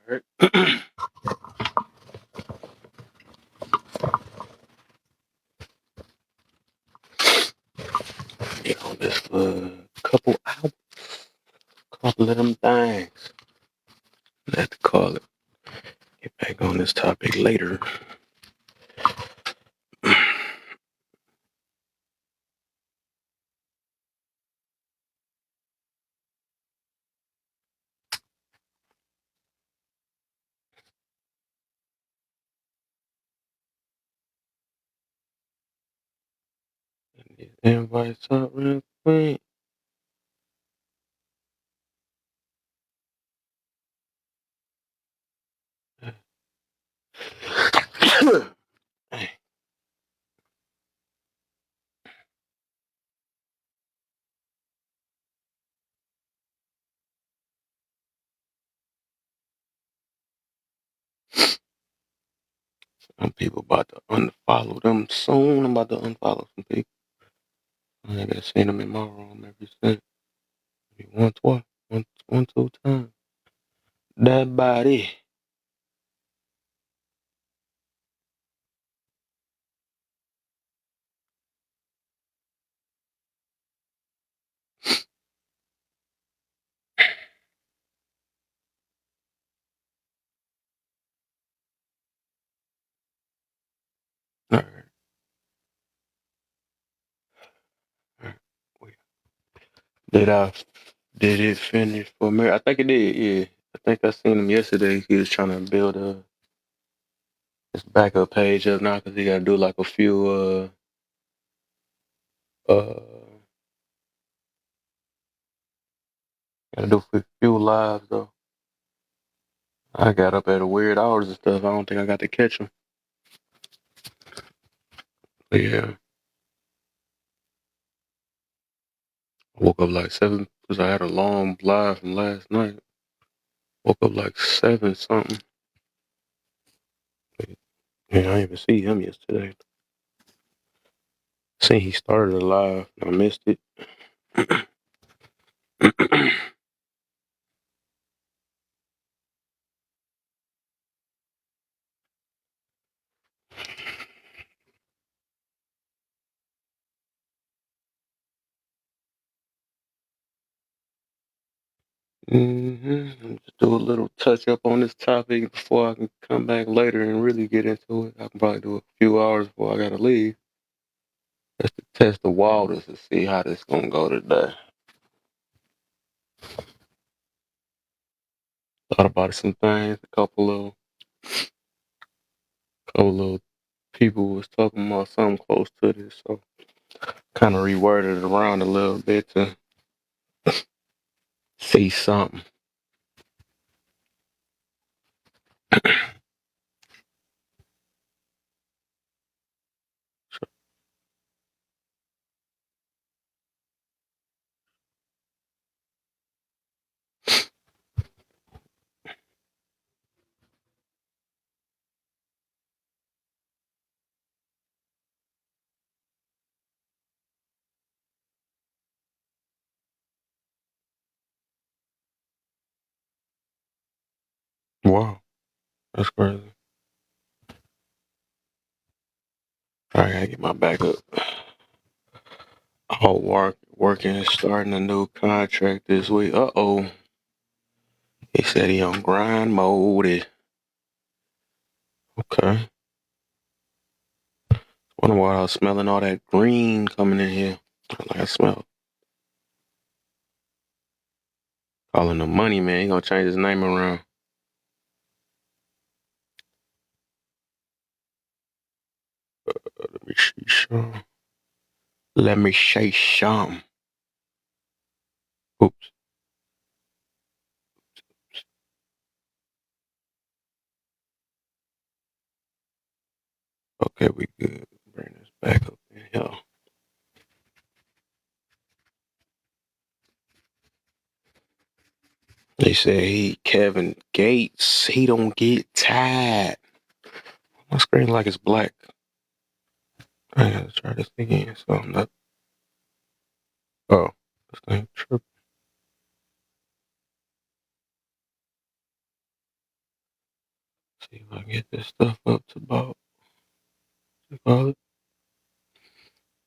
Alright. Been on this for a couple hours. Couple of them things. Let's call it. Get back on this topic later. These invites up real quick. Some people about to unfollow them soon. I'm about to unfollow some people. I ain't got seen them in my room every since. Maybe one, twice. One, two times. That body. Alright. Alright. Did I did it finish for me? I think it did, yeah. I think I seen him yesterday. He was trying to build his backup page up now because he got to do like a few got to do a few lives though. I got up at a weird hours and stuff. I don't think I got to catch him. But yeah, I woke up like 7 because I had a long live from last night. Woke up like 7 something. But, yeah, I didn't even see him yesterday. Seen he started a live and I missed it. Just do a little touch up on this topic before I can come back later and really get into it. I can probably do a few hours before I gotta leave. Just to test the waters to see how this gonna go today. Thought about some things. A couple of people was talking about something close to this, so kind of reworded it around a little bit to see something. Wow, that's crazy. I gotta get my back up. Oh, working, starting a new contract this week. Uh-oh. He said he on grind mode. Okay. Wonder why I was smelling all that green coming in here. Like I smell. Calling him money, man. He gonna change his name around. Let me see some. Let me say some. Oops. Okay, we good. Bring this back up in here. They say Kevin Gates, he don't get tired. My screen like it's black. I gotta try this again. So I'm not. Oh, this thing tripping. See if I can get this stuff up to about.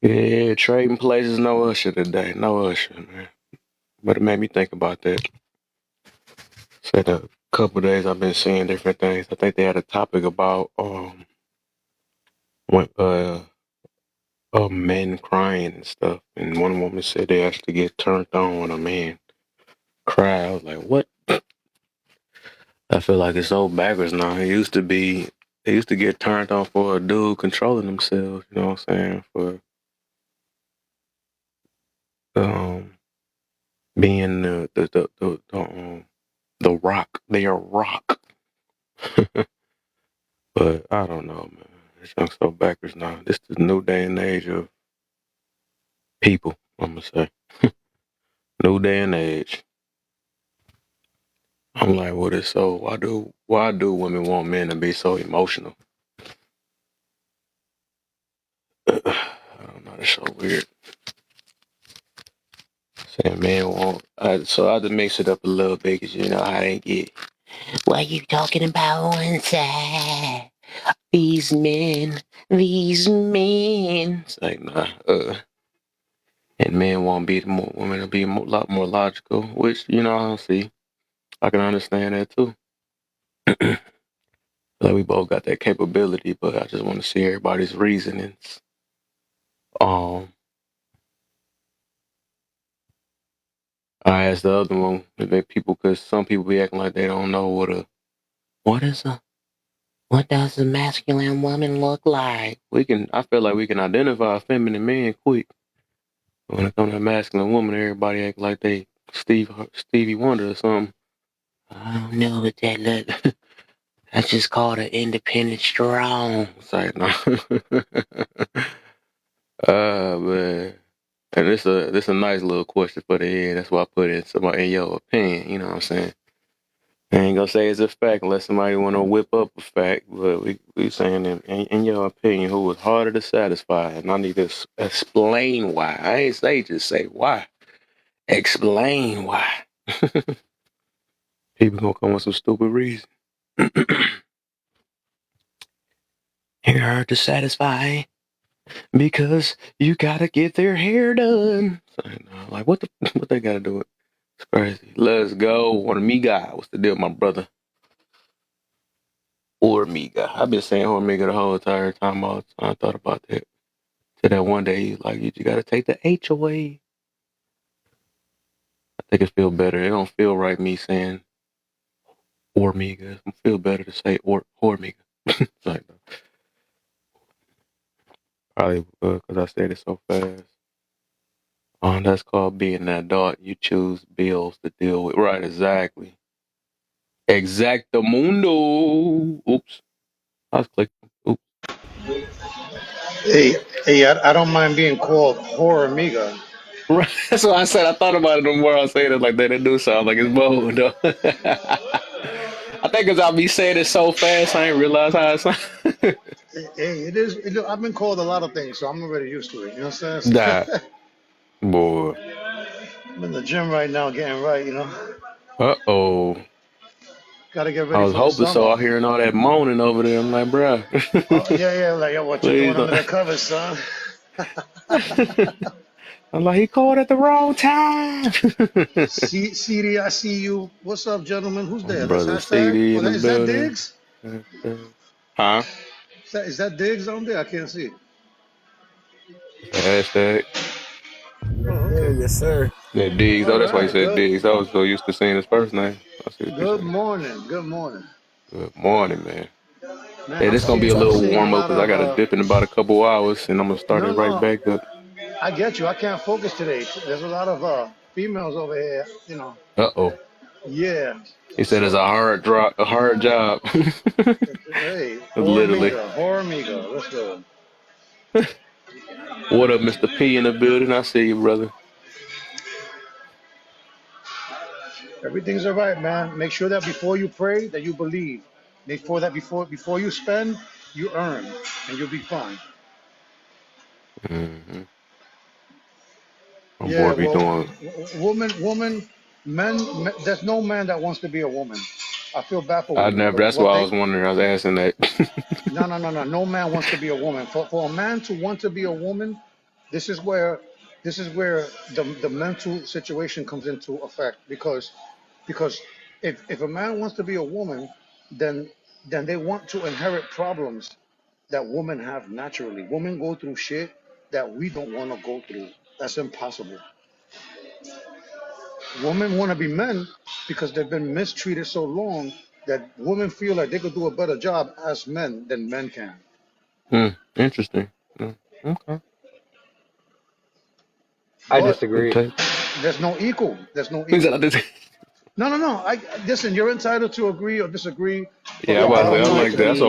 Yeah, trading places, no Usher today. No Usher, man. But it made me think about that. Said a couple of days I've been seeing different things. I think they had a topic about when men crying and stuff. And one woman said they actually get turned on when a man cry. I was like, what? I feel like it's so backwards now. It used to get turned on for a dude controlling themselves, you know what I'm saying? For um being the rock. They are rock. But I don't know, man. It's just so backwards now. This is the new day and age of people, I'm gonna say. New day and age. I'm like, what is so why do women want men to be so emotional? I don't know, that's so weird. Saying men won't so I had to mix it up a little bit because you know how they get. Why you talking about one side? These men, these men. It's like, nah, and men want to be more women to be a lot more logical, which you know I don't see. I can understand that too. Like we both got that capability, but I just want to see everybody's reasonings. Um, I asked the other one if they people, because some people be acting like they don't know what is a what does a masculine woman look like. I feel like we can identify a feminine man quick. When it comes to a masculine woman, everybody act like they Stevie Wonder or something. I don't know what that look. That's just called an independent strong. It's like no. Man. And this a nice little question for the end. That's why I put it somebody in your opinion. You know what I'm saying? I ain't gonna say it's a fact unless somebody want to whip up a fact. But we saying in your opinion, who was harder to satisfy? And I need to explain why. I ain't say just say why. Explain why. People gonna come with some stupid reason. You're hard to satisfy because you gotta get their hair done. Like what they gotta do it? It's crazy. Let's go. Hormiga. What's the deal, my brother? Hormiga. I've been saying Hormiga the whole entire time I thought about that. Till that one day he's like, you just gotta take the H away. I think it feel better. It don't feel right me saying Hormiga. It feel better to say Hormiga. It's like, probably because I said it so fast. That's called being an adult. You choose bills to deal with. Right, exactly. Exactamundo. Oops. I was clicking. Oops. I don't mind being called poor amiga. Right. That's what I said. I thought about it the more I say it like that. It do sound like it's bold, though. I think because I'll be saying it so fast, I ain't realize how it sounds. Hey, I've been called a lot of things, so I'm already used to it. You know what I'm Nah, saying? boy. I'm in the gym right now, getting right. Uh-oh. Got to get I ready was for the hoping so. summer. I hearing all that moaning over there. I'm like, bruh. Oh yeah, like yo, what you Please doing don't. under the covers, son? I'm like, he called at the wrong time. CD, I see you. What's up, gentlemen? Who's My there? That's brother hashtag. CD Oh, in the is that building. Diggs? Huh? Is that Diggs on there? I can't see. It's a hashtag. Oh, Yeah, okay. yes, sir. That Diggs. All Oh, that's why he right. said Good. Diggs. I was so used to saying his first name. I see what you're Good saying. morning. Good morning, Good morning, man. man. Hey, I'm this gonna be seeing. a I'm little seeing a warm up lot because I of. got to dip in about a couple hours, and I'm gonna start No, it right no. back up. I get you. I can't focus today. There's a lot of females over here. Uh-oh. Yeah. He said it's So, a hard job. hey, Literally. horror amiga. Let's go. What up, Mr. P in the building? I see you, brother. Everything's all right, man. Make sure that before you pray, that you believe. Before you spend, you earn, and you'll be fine. Hmm. My Yeah. boy be Well, doing. woman. There's no man that wants to be a woman. I feel bad for I women. never. That's What why I they was wondering. I was asking that. No, no, no, no. No man wants to be a woman. For a man to want to be a woman, this is where the mental situation comes into effect because if a man wants to be a woman, then they want to inherit problems that women have naturally. Women go through shit that we don't want to go through. That's impossible. Women want to be men because they've been mistreated so long that women feel like they could do a better job as men than men can. Interesting. Okay. I But Good disagree. take. there's no equal. There's no He said, equal. No, no, no. Listen. You're entitled to agree or disagree, but yeah, I the Yeah, I was about to don't say, bottom I mean it line, like to that. be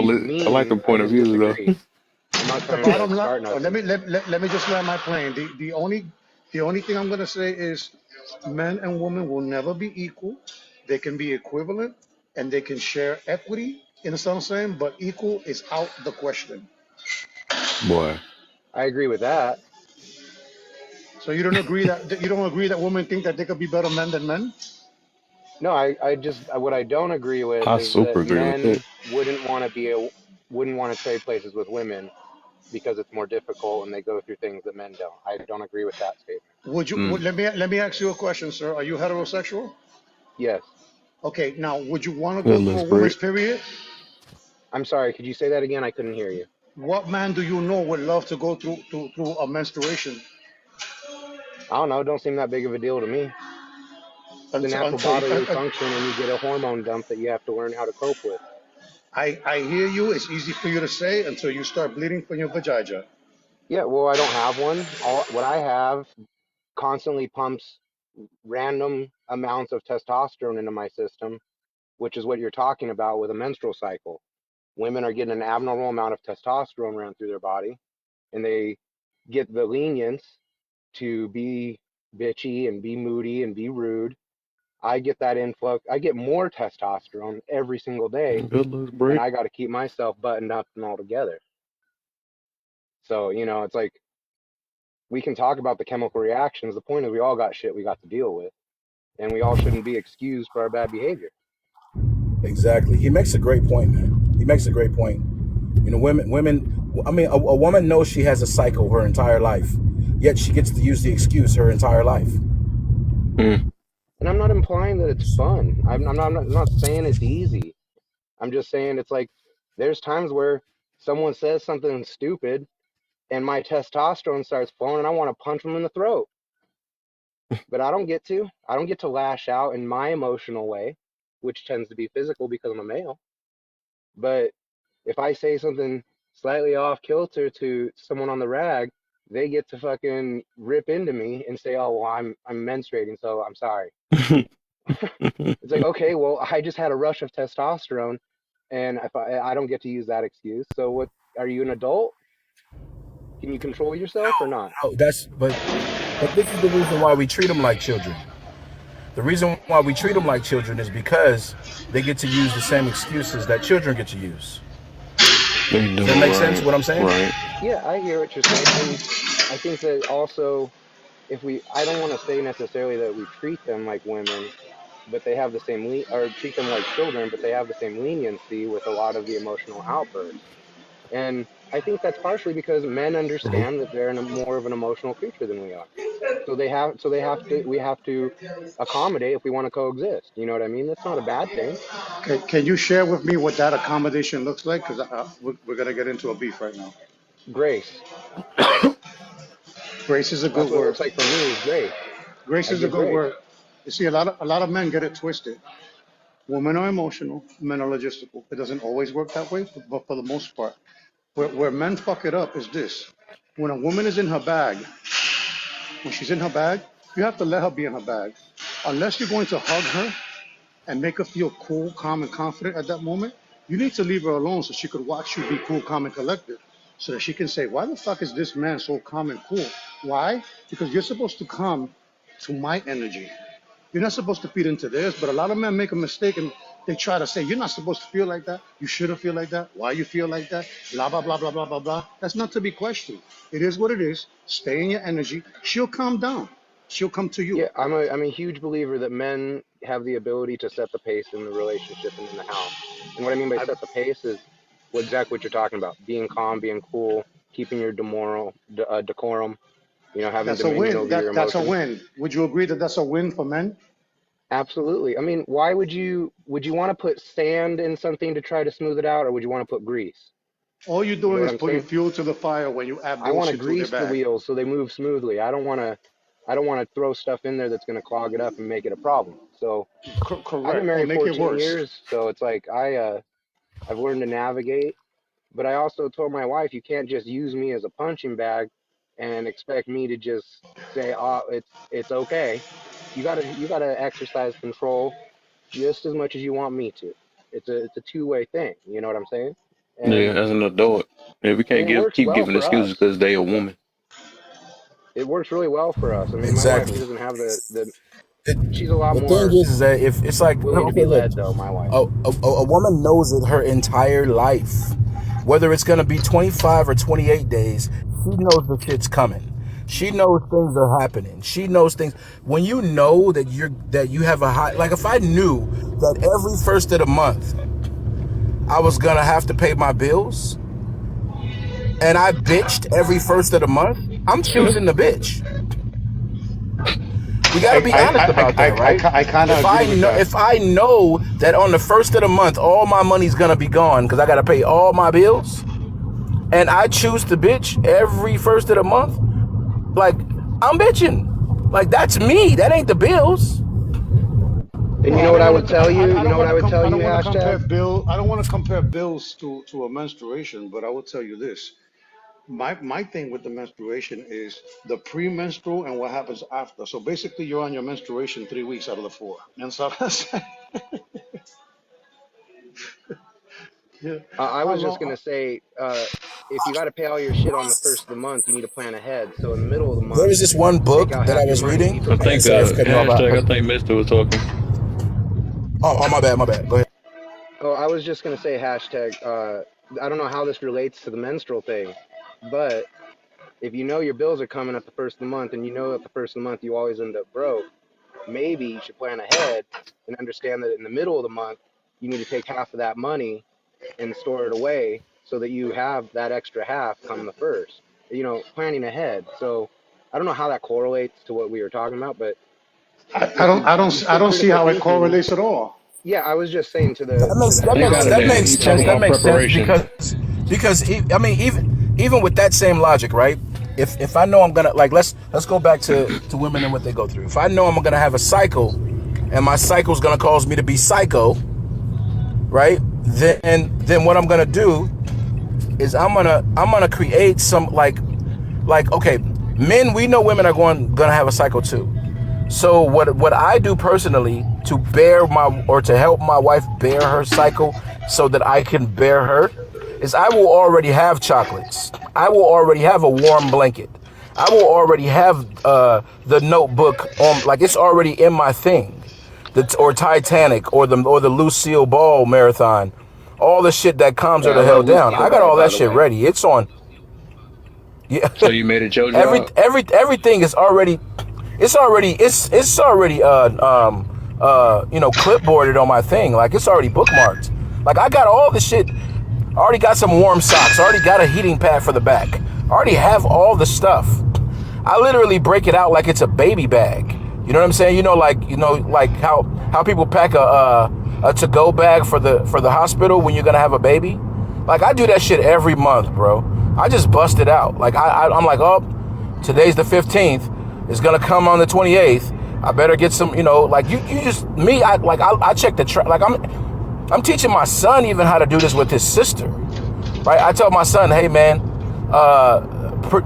I like the mean. I point of just view though. disagree. I'm not the trying to bottom line. start Oh, nothing. let me just land my plane. The only thing I'm gonna say is, men and women will never be equal. They can be equivalent, and they can share equity in some sense, but equal is out the question. Boy, I agree with that. So you don't agree that women think that they could be better men than men? No, I just what I don't agree with I is super that agree with that. men wouldn't want to trade places with women because it's more difficult and they go through things that men don't. I don't agree with that statement. Mm. Let me ask you a question, sir. Are you heterosexual? Yes. Okay, now would you want to Good go through little a woman's spread. period? I'm sorry, could you say that again? I couldn't hear you. What man do you know would love to go through a menstruation I don't know, don't seem that big of a deal to me. It's a until natural until bodily function and you get a hormone dump that you have to learn how to cope with. I hear you. It's easy for you to say until you start bleeding from your vagina. Yeah, well, I don't have one. All what I have constantly pumps random amounts of testosterone into my system, which is what you're talking about with a menstrual cycle. Women are getting an abnormal amount of testosterone ran through their body, and they get the lenience to be bitchy and be moody and be rude. I get that influx. I get more testosterone every single day, Good little and spread. I got to keep myself buttoned up and all together. So, it's like we can talk about the chemical reactions. The point is, we all got shit we got to deal with, and we all shouldn't be excused for our bad behavior. Exactly. He makes a great point, man. He makes a great point. Women. I mean, a woman knows she has a cycle her entire life, yet she gets to use the excuse her entire life. Mm. And I'm not implying that it's fun. I'm not saying it's easy. I'm just saying it's like there's times where someone says something stupid and my testosterone starts flowing and I want to punch them in the throat. But I don't get to. I don't get to lash out in my emotional way, which tends to be physical because I'm a male. But if I say something slightly off kilter to someone on the rag, they get to fucking rip into me and say, "Oh, well, I'm menstruating, so I'm sorry." It's like, okay, well, I just had a rush of testosterone, and if I don't get to use that excuse, so what? Are you an adult? Can you control yourself or not? Oh, but this is the reason why we treat them like children. The reason why we treat them like children is because they get to use the same excuses that children get to use. They Does do that make sense? right. What I'm saying? Right. Yeah, I hear what you're saying, and I think that also, I don't want to say necessarily that we treat them like women, but they have the same or treat them like children, but they have the same leniency with a lot of the emotional outbursts. And I think that's partially because men Mhm. understand that they're more of an emotional creature than we are. We have to accommodate if we want to coexist. You know what I mean? That's not a bad thing. Can you share with me what that accommodation looks like? Because we're gonna get into a beef right now. Grace. Grace is a That's good what it word. looks like for me is grace. Grace I is a give good grace. word. You see, a lot of men get it twisted. Women are emotional, men are logistical. It doesn't always work that way, but for the most part, where men fuck it up is this: when a woman is in her bag, when she's in her bag, you have to let her be in her bag. Unless you're going to hug her and make her feel cool, calm, and confident at that moment, you need to leave her alone so she could watch you be cool, calm, and collected. So that she can say, why the fuck is this man so calm and cool? Why? Because you're supposed to come to my energy. You're not supposed to feed into theirs, but a lot of men make a mistake and they try to say, you're not supposed to feel like that. You shouldn't feel like that. Why you feel like that? Blah, blah, blah, blah, blah, blah, blah. That's not to be questioned. It is what it is. Stay in your energy. She'll calm down. She'll come to you. Yeah, I'm a huge believer that men have the ability to set the pace in the relationship and in the house. And what I mean by I, set the pace is exactly what you're talking about: being calm, being cool, keeping your decorum. Having that's a dominion win. over your That's a emotions. win. Would you agree that that's a win for men? Absolutely. I mean, why would you want to put sand in something to try to smooth it out, or would you want to put grease? All you're You know doing what is I'm putting saying? fuel to the fire when you add I want to bullshit to their grease the bag. wheels so they move smoothly. I don't want to throw stuff in there that's going to clog it up and make it a problem. So I've been Correct. Or married make it 14 worse. years, so it's like I've learned to navigate. But I also told my wife, you can't just use me as a punching bag and expect me to just say, "Oh, it's okay." You gotta exercise control just as much as you want me to. It's a two-way thing. You know what I'm saying? Yeah, And as an adult, yeah, we can't it works keep well giving for excuses us. because they a woman. It works really well for us. I mean, my wife, Exactly. she doesn't have the It, she's a lot the thing more is that if it's like, willing to okay, be look, led, though. My wife. a woman knows it her entire life, whether it's gonna be 25 or 28 days. She knows the shit's coming. She knows things are happening. She knows things. When you know that you have a high, like if I knew that every first of the month I was gonna have to pay my bills, and I bitched every first of the month, I'm choosing the bitch. We got to be honest about that, right? I kind of If agree I with know that. if I know that on the first of the month all my money's gonna be gone because I gotta pay all my bills, and I choose to bitch every first of the month, like I'm bitching. Like that's me. That ain't the bills. And you Well, know I what don't I want would to. tell you? I You know don't what want I to would tell I you? don't want to compare Hashtag. bill. I don't want to compare bills to a menstruation. But I will tell you this. My thing with the menstruation is the premenstrual and what happens after. So basically, you're on your menstruation 3 weeks out of the four. And so, yeah, I how was just gonna long? say, if you got to pay all your shit on the first of the month, you need to plan ahead. So in the middle of the There month, was this one take book out that I half your was money and be reading. I prepared. think Sorry for cutting you off, hashtag. I but think Mister was talking. oh, my bad, my bad. Go ahead. Oh, I was just gonna say hashtag. I don't know how this relates to the menstrual thing, but if you know your bills are coming at the first of the month, and you know at the first of the month you always end up broke, maybe you should plan ahead and understand that in the middle of the month you need to take half of that money and store it away so that you have that extra half come the first. Planning ahead. So I don't know how that correlates to what we were talking about, but I if don't. you I you don't. I put don't see critical how it thinking, correlates at all. yeah, I was just saying to That the makes to the that He makes got it, that analogy. man. makes He sense. talking That about makes sense preparation. because I mean even with that same logic, right? If I know I'm gonna like let's go back to women and what they go through. If I know I'm gonna have a cycle, and my cycle's gonna cause me to be psycho, right? Then what I'm gonna do is I'm gonna create some like okay, men, we know women are gonna have a cycle too. So what I do personally to bear my or to help my wife bear her cycle so that I can bear her is I will already have chocolates. I will already have a warm blanket. I will already have the notebook on, like it's already in my thing. Or Titanic or the Lucille Ball marathon. All the shit that calms Hey, her I the hell love down. Lucille I got Ball, all by that the shit way. ready. It's on. Yeah. So you made it your job. Everything is already it's already clipboarded on my thing. Like it's already bookmarked. Like I got all the shit. I already got some warm socks. I already got a heating pad for the back. I already have all the stuff. I literally break it out like it's a baby bag. You know what I'm saying? Like how people pack a to-go bag for the hospital when you're gonna have a baby. Like I do that shit every month, bro. I just bust it out. Like I'm like, oh, today's the 15th. It's gonna come on the 28th. I better get some. Like you just me. I check the like I'm teaching my son even how to do this with his sister. Right? I tell my son, hey man,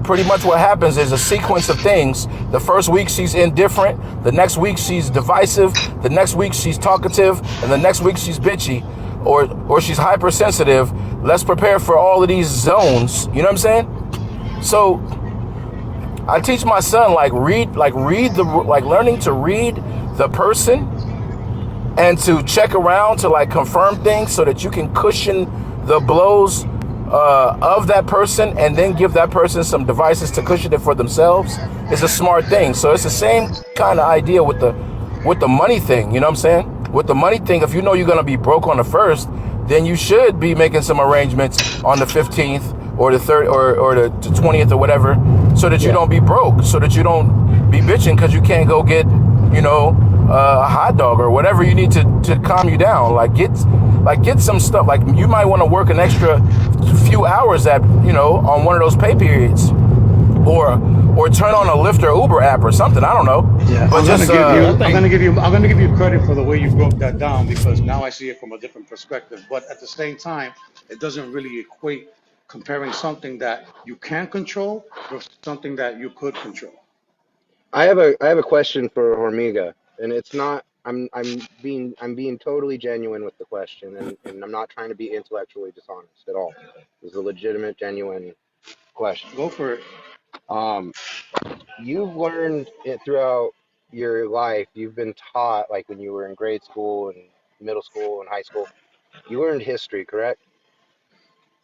pretty much what happens is a sequence of things. The first week she's indifferent, the next week she's divisive, the next week she's talkative, and the next week she's bitchy, or she's hypersensitive. Let's prepare for all of these zones. You know what I'm saying? So I teach my son learning to read the person and to check around to like confirm things so that you can cushion the blows of that person and then give that person some devices to cushion it for themselves is a smart thing. So it's the same kind of idea with the money thing. You know what I'm saying? With the money thing, if you know you're gonna be broke on the first, then you should be making some arrangements on the 15th or the 3rd or the 20th or whatever, so that you Yeah. don't be broke, so that you don't be bitching because you can't go get, you know, a hot dog or whatever you need to calm you down. Get some stuff. Like, you might want to work an extra few hours at, you know, on one of those pay periods, or turn on a Lyft or Uber app or something. I don't know. Yeah, But just I'm gonna give you credit for the way you broke that down, because now I see it from a different perspective. But at the same time, it doesn't really equate comparing something that you can control versus something that you could control. I have a question for Hormiga, and it's not. I'm being totally genuine with the question, and I'm not trying to be intellectually dishonest at all. This is a legitimate, genuine question. Go for it. Um, you've learned it throughout your life. You've been taught, like when you were in grade school and middle school and high school. You learned history, correct?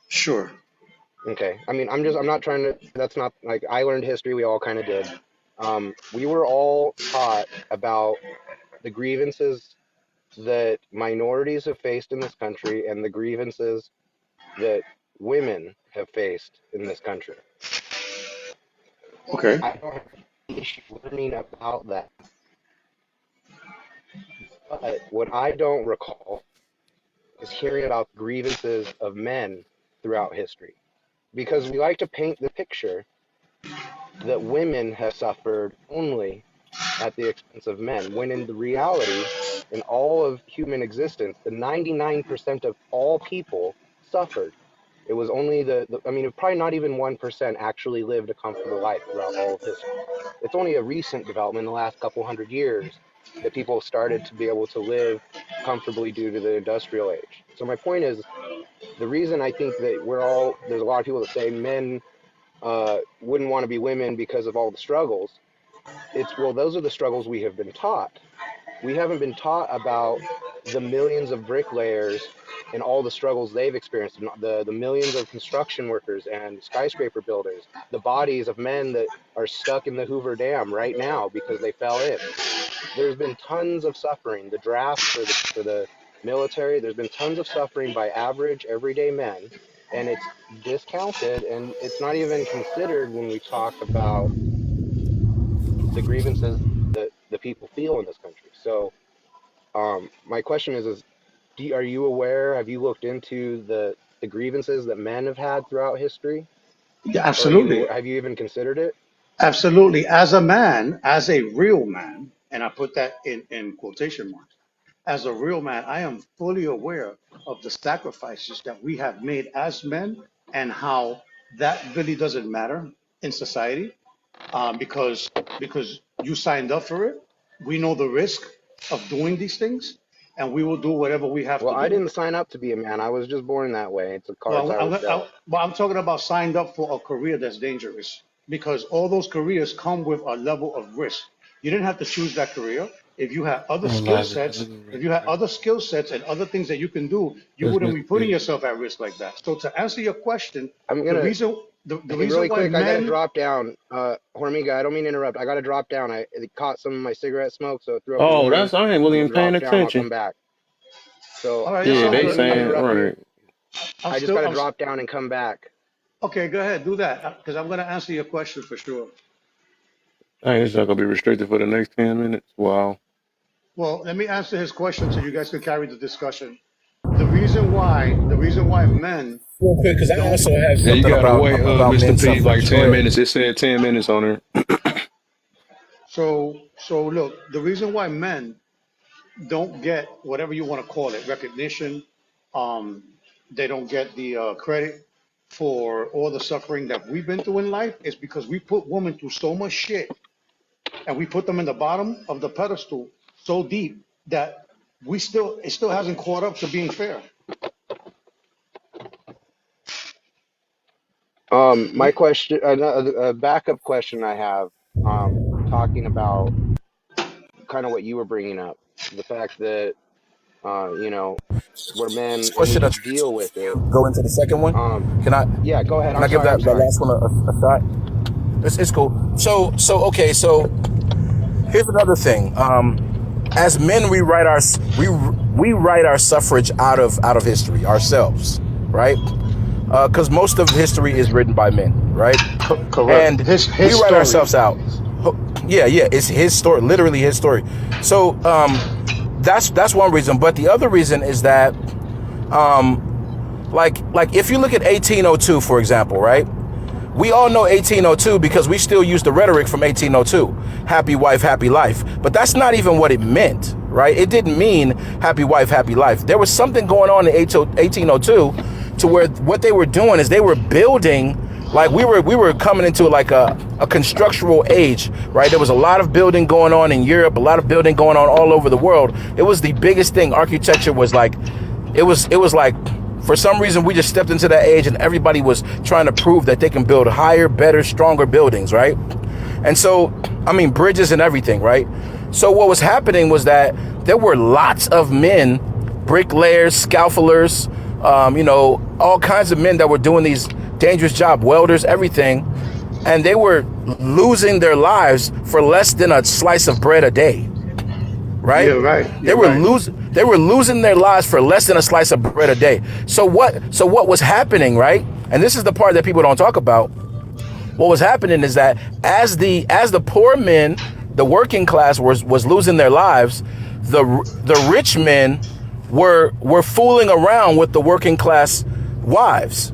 Sure. Okay. I mean, I'm not trying to. That's not like I learned history. We all kind of did. We were all taught about the grievances that minorities have faced in this country and the grievances that women have faced in this country. Okay. I don't have any issue learning about that. But what I don't recall is hearing about the grievances of men throughout history. Because we like to paint the picture that women have suffered only at the expense of men, when in the reality, in all of human existence, the 99% of all people suffered. It was only I mean, probably not even 1% actually lived a comfortable life throughout all of history. It's only a recent development in the last couple hundred years that people started to be able to live comfortably due to the industrial age. So my point is, the reason I think that there's a lot of people that say men wouldn't want to be women because of all the struggles. Well, those are the struggles we have been taught. We haven't been taught about the millions of bricklayers and all the struggles they've experienced, the millions of construction workers and skyscraper builders, the bodies of men that are stuck in the Hoover Dam right now because they fell in. There's been tons of suffering. The draft for the military, there's been tons of suffering by average everyday men, and it's discounted and it's not even considered when we talk about the grievances that the people feel in this country. So, my question is are you aware? Have you looked into the grievances that men have had throughout history, Yeah, or absolutely. have you even considered it? Absolutely. As a man, as a real man, and I put that in quotation marks, as a real man, I am fully aware of the sacrifices that we have made as men and how that really doesn't matter in society, because you signed up for it. We know the risk of doing these things, and we will do whatever we have Well, to I do. didn't sign up to be a man. I was just born that way. It's the cards Well, I was dealt. I'm talking about signed up for a career that's dangerous, because all those careers come with a level of risk. You didn't have to choose that career. If you had other skill Elijah, sets, deliver if right you had quick. other skill sets and other things that you can do, you Yes, wouldn't Mr. be putting P. yourself at risk like that. So to answer your question, I'm the gonna reason the Hey, reason really why quick, I gotta men drop down. Hormiga, I don't mean to interrupt. I gotta drop down. It caught some of my cigarette smoke, so it threw up a Oh, warning. I ain't I'm really gonna even paying drop down. I'll attention. come back. So all right, it's Yeah, all I they didn't good. mean to saying interrupt you. right. I'm I just still gotta I'm drop down and come back. okay. Go ahead, do that, because I'm gonna answer your question for sure. I think it's not gonna be restricted for the next 10 minutes. Wow. Well, let me answer his question so you guys can carry the discussion. The reason why men real quick, because I don't also have Yeah, you something gotta wait, about Mr. men's P, like suffrage. Go 10 ahead. minutes. It said 10 minutes on there. so look, the reason why men don't get whatever you want to call it, recognition, um they don't get the credit for all the suffering that we've been through in life, is because we put women through so much shit, and we put them in the bottom of the pedestal so deep that it still hasn't caught up to being fair. My question, a backup question I have, talking about kind of what you were bringing up, the fact that, you know, where men Or only should I just deal with it. go into the second one? Um, Can I yeah, go ahead. can I give I'm that sorry. last one a shot? It's cool. Okay. So here's another thing. As men, we write our suffrage out of history ourselves, right? Because most of history is written by men, right? Correct. And we His write story. ourselves out. Yeah, it's his story, literally his story. So that's one reason. But the other reason is that like if you look at 1802, for example, right? We all know 1802 because we still use the rhetoric from 1802, happy wife, happy life. But that's not even what it meant, right? It didn't mean happy wife, happy life. There was something going on in 1802 to where what they were doing is they were building, like we were coming into like a constructural age, right? There was a lot of building going on in Europe, a lot of building going on all over the world. It was the biggest thing. Architecture was like, it was like, for some reason, we just stepped into that age and everybody was trying to prove that they can build higher, better, stronger buildings, right? And so, I mean, bridges and everything, right? So what was happening was that there were lots of men, bricklayers, scaffolders, all kinds of men that were doing these dangerous jobs, welders, everything. And they were losing their lives for less than a slice of bread a day. Right? You're right. They You're were right. losing their lives for less than a slice of bread a day. So what was happening, right? And this is the part that people don't talk about. What was happening is that as the poor men, the working class was losing their lives, the rich men were fooling around with the working class wives,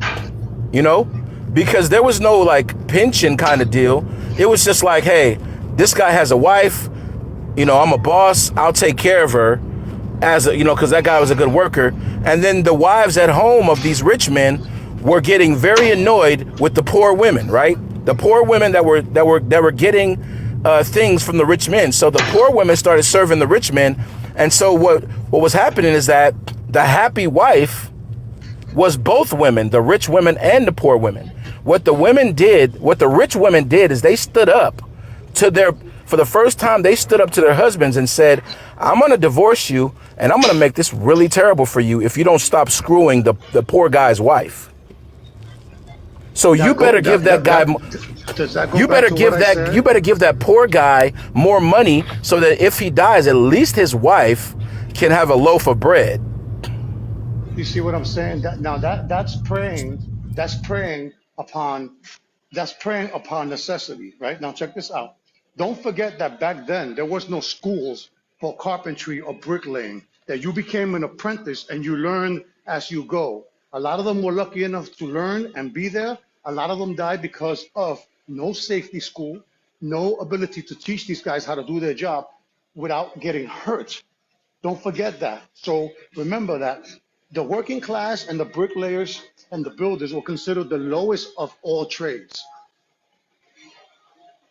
you know? Because there was no like pension kind of deal. It was just like, hey, this guy has a wife, I'm a boss. I'll take care of her because that guy was a good worker. And then the wives at home of these rich men were getting very annoyed with the poor women, right? The poor women that were getting things from the rich men. So the poor women started serving the rich men. And so what was happening is that the happy wife was both women, the rich women and the poor women. What the rich women did is they stood up for the first time, they stood up to their husbands and said, I'm going to divorce you and I'm going to make this really terrible for you if you don't stop screwing the poor guy's wife. So you better give that guy, Does that go back to what I said? you better give that poor guy more money so that if he dies, at least his wife can have a loaf of bread. You see what I'm saying? That's preying. Upon that's preying upon necessity, right? Now check this out. Don't forget that back then there was no schools for carpentry or bricklaying. That you became an apprentice and you learn as you go. A lot of them were lucky enough to learn and be there. A lot of them died because of no safety school, no ability to teach these guys how to do their job without getting hurt. Don't forget that. So remember that the working class and the bricklayers and the builders were considered the lowest of all trades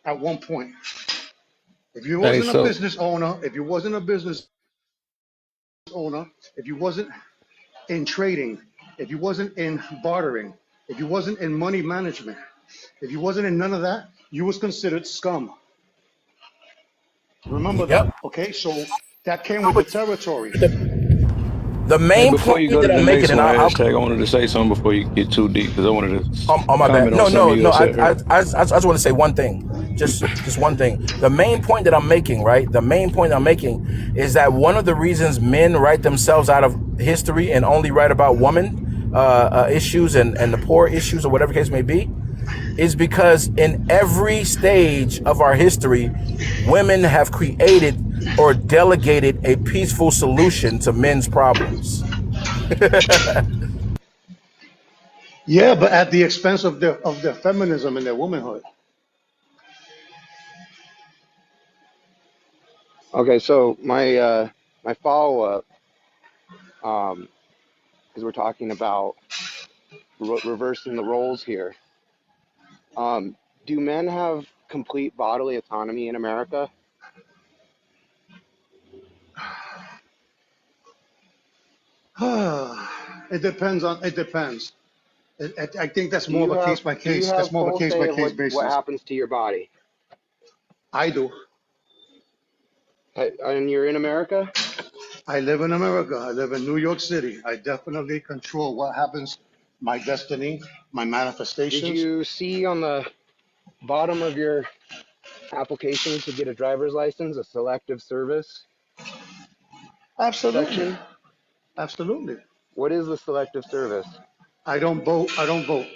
at one point. If you Hey, wasn't a so business owner, if you wasn't in trading, if you wasn't in bartering, if you wasn't in money management, if you wasn't in none of that, you was considered scum. Remember that, Yep. okay? So that came with the territory. The hey, main before point you go to that the I'm making, next and one, I'll hashtag, I wanted to say something before you get too deep because I wanted oh, to my bad. comment on something you No. had said earlier. I just want to say one thing. Just one thing. The main point that I'm making, right? The main point I'm making is that one of the reasons men write themselves out of history and only write about woman issues and the poor issues or whatever case may be is because in every stage of our history, women have created or delegated a peaceful solution to men's problems. Yeah, but at the expense of their feminism and their womanhood. Okay, so my follow up, because we're talking about reversing the roles here. Do men have complete bodily autonomy in America? It depends. I think that's Do more of you a have case by do you case. That's have more of a full case say by of case what basis. happens to your body? I do. And you're in America? I live in America. I live in New York City. I definitely control what happens, my destiny, my Did manifestations. you see on the bottom of your application to get a driver's license a selective service Absolutely. section? Absolutely. What is the selective service? I don't vote. I don't vote.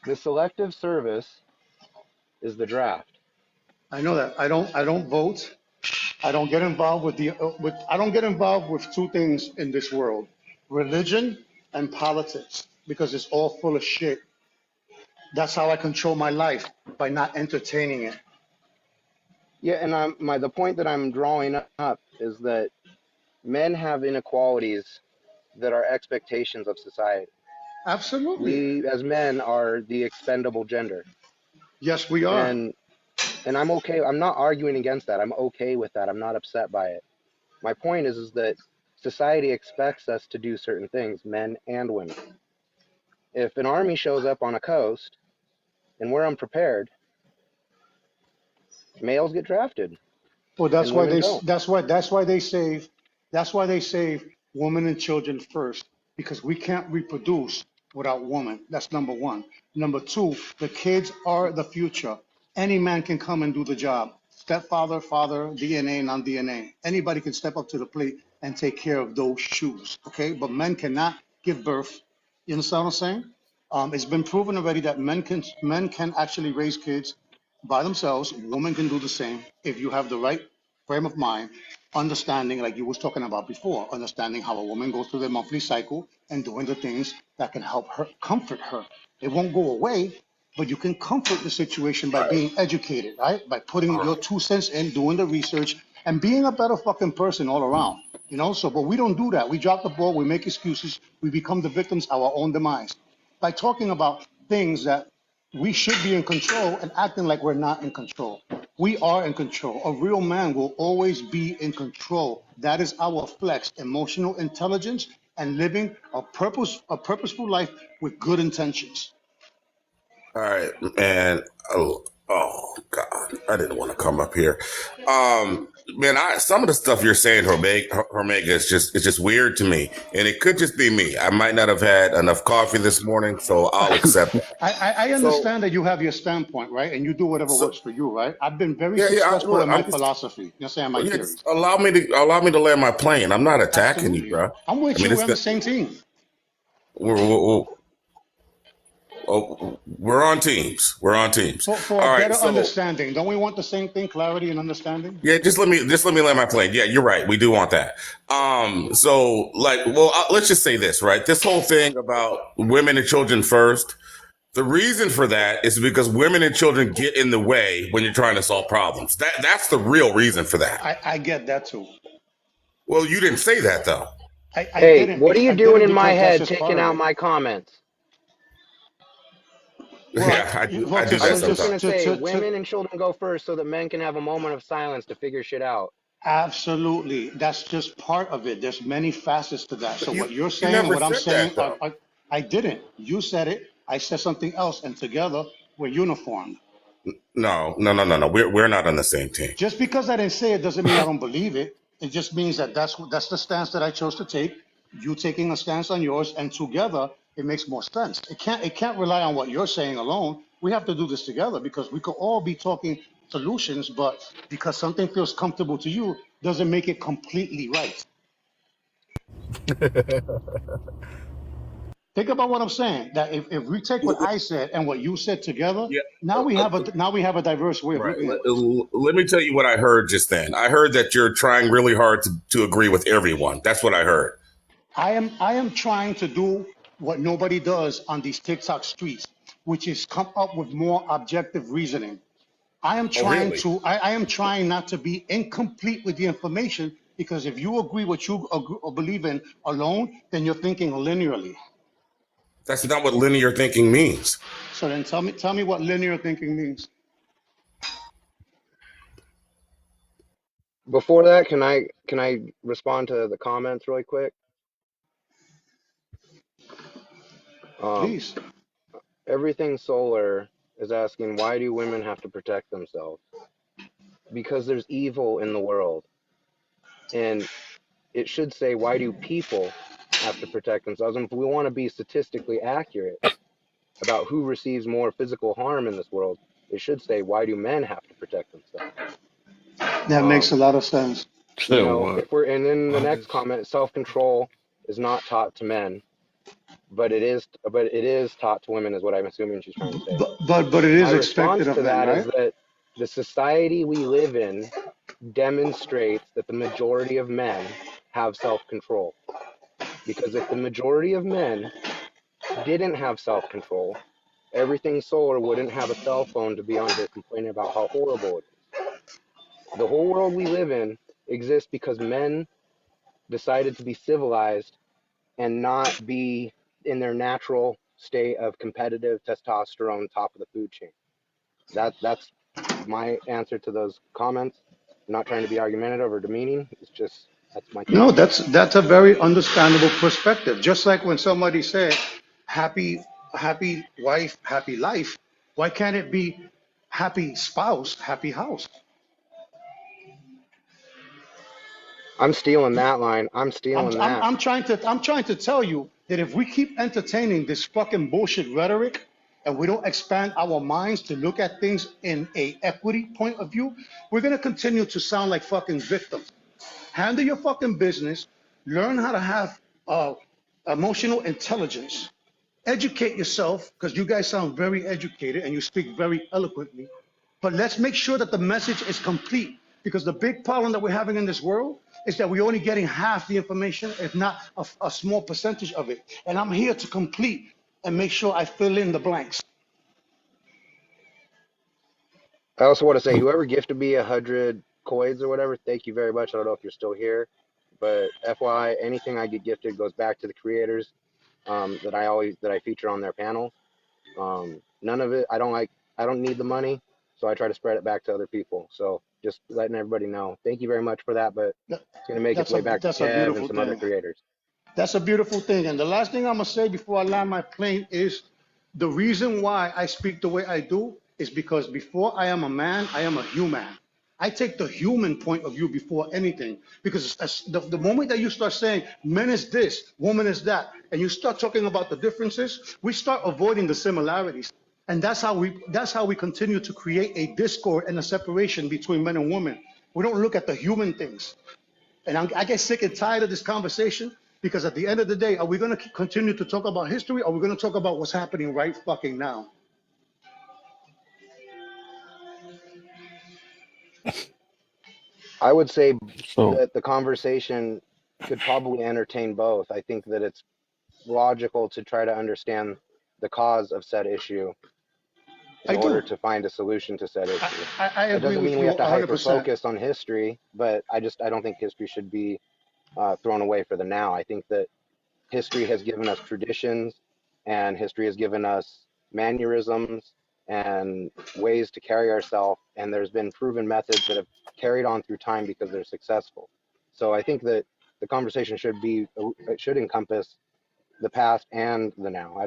The selective service is the draft. I know that. I don't vote. I don't get involved with I don't get involved with two things in this world: religion and politics, because it's all full of shit. That's how I control my life, by not entertaining it. Yeah, and the point that I'm drawing up is that men have inequalities that are expectations of society. Absolutely. We as men are the expendable gender. Yes, we are. And I'm okay. I'm not arguing against that. I'm okay with that. I'm not upset by it. My point is that society expects us to do certain things, men and women. If an army shows up on a coast and we're unprepared, males get drafted Well, and women don't. that's why they save women and children first, because we can't reproduce without woman. That's number one. Number two, the kids are the future. Any man can come and do the job. Stepfather, father, DNA, non-DNA. Anybody can step up to the plate and take care of those shoes. Okay, but men cannot give birth. You understand what I'm saying? It's been proven already that men can actually raise kids by themselves. Women can do the same if you have the right frame of mind, understanding, like you was talking about before, understanding how a woman goes through their monthly cycle and doing the things that can help her, comfort her. It won't go away, but you can comfort the situation by Right. being educated, right? By putting your 2 cents in, doing the research, and being a better fucking person all around. So, but we don't do that. We drop the ball, we make excuses, we become the victims of our own demise by talking about things that we should be in control and acting like we're not in control. We are in control. A real man will always be in control. That is our flex, emotional intelligence, and living a purposeful life with good intentions. All right, and oh God, I didn't want to come up here. Man, some of the stuff you're saying, Omega, is just weird to me, and it could just be me. I might not have had enough coffee this morning, so I'll accept that. I So, understand that you have your standpoint, right? And you do whatever so works for you, right? I've been very yeah, yeah. successful Look, in my I'm just philosophy. You understand my yeah, just theories? allow me to land my plane. I'm not attacking you, Absolutely. bro. I'm I with mean, you. We're it's on the the same team. we're, we're on teams. We're on teams. For a All right, better so understanding. Don't we want the same thing, clarity and understanding? yeah, just let me land my plane. Yeah, you're right. We do want that. So like, well, let's just say this, right? This whole thing about women and children first. The reason for that is because women and children get in the way when you're trying to solve problems. That's the real reason for that. I get that too. Well, you didn't say that though. I Hey, didn't what are you I doing didn't in my because that's head just part taking of out it. my comments? Well, Yeah, I do. well, I do I that was just sometimes. going to say women and children go first so that men can have a moment of silence to figure shit out. absolutely, that's just part of it. There's many facets to that. But So you what you're you saying and never what I'm said that saying though. I didn't. You said it. I said something else, and together we're uniform. No, no, no, no, no. We're not on the same team. Just because I didn't say it doesn't mean I don't believe it. It just means that that's the stance that I chose to take. You taking a stance on yours, and together it makes more sense. It can't rely on what you're saying alone. We have to do this together because we could all be talking solutions, but because something feels comfortable to you doesn't make it completely right. Think about what I'm saying. That if we take what I said and what you said together, Yeah. now we have a diverse way of Right. looking at this. Let me tell you what I heard just then. I heard that you're trying really hard to agree with everyone. That's what I heard. I am trying to do what nobody does on these TikTok streets, which is come up with more objective reasoning. Oh, really? I am trying not to be incomplete with the information, because if you agree what you agree, or believe in alone, then you're thinking linearly. That's not what linear thinking means. So then tell me what linear thinking means. Before that, can I respond to the comments really quick? Um, Please. Everything Solar is asking, why do women have to protect themselves? Because there's evil in the world, and it should say, why do people have to protect themselves? And if we want to be statistically accurate about who receives more physical harm in this world, it should say, why do men have to protect themselves? That makes a Um, lot of sense. you So know, what? if we're, and then the What next is comment, self-control is not taught to men, but it is taught to women, is what I'm assuming she's trying to say. But it My is expected response of to men, that is right? that the society we live in demonstrates that the majority of men have self-control. Because if the majority of men didn't have self-control, everything solar wouldn't have a cell phone to be on here complaining about how horrible it is. The whole world we live in exists because men decided to be civilized and not be in their natural state of competitive testosterone top of the food chain. That's my answer to those comments. I'm not trying to be argumentative or demeaning. It's just that's my take No, on it. that's a very understandable perspective. Just like when somebody said, "Happy, happy wife, happy life." Why can't it be happy spouse, happy house? I'm stealing that line. I'm stealing that. I'm trying to tell you that if we keep entertaining this fucking bullshit rhetoric and we don't expand our minds to look at things in a equity point of view, we're gonna continue to sound like fucking victims. Handle your fucking business. Learn how to have emotional intelligence. Educate yourself because you guys sound very educated and you speak very eloquently. But let's make sure that the message is complete because the big problem that we're having in this world is that we're only getting half the information, if not a small percentage of it. And I'm here to complete and make sure I fill in the blanks. I also want to say, whoever gifted me 100 coins or whatever, thank you very much. I don't know if you're still here, but FYI, anything I get gifted goes back to the creators that I feature on their panels. None of it, I don't need the money, so I try to spread it back to other people. So just letting everybody know. Thank you very much for that, but That- it's going to make its That's way back to that's a Kev and beautiful some other thing. creators. That's a beautiful thing. And the last thing I'm gonna say before I land my plane is the reason why I speak the way I do is because before I am a man, I am a human. I take the human point of view before anything. Because the moment that you start saying men is this, woman is that, and you start talking about the differences, we start avoiding the similarities. And that's how we continue to create a discord and a separation between men and women. We don't look at the human things. And I get sick and tired of this conversation because at the end of the day, are we going to continue to talk about history or are we going to talk about what's happening right fucking now? I would say so? that the conversation could probably entertain both. I think that it's logical to try to understand the cause of said issue in I order do. to find a solution to said I, issue. I That agree doesn't with mean we you have to hyper 100%. focus on history, but I don't think history should be thrown away for the now. I think that history has given us traditions and history has given us mannerisms and ways to carry ourselves. And there's been proven methods that have carried on through time because they're successful. So I think that the conversation it should encompass the past and the now.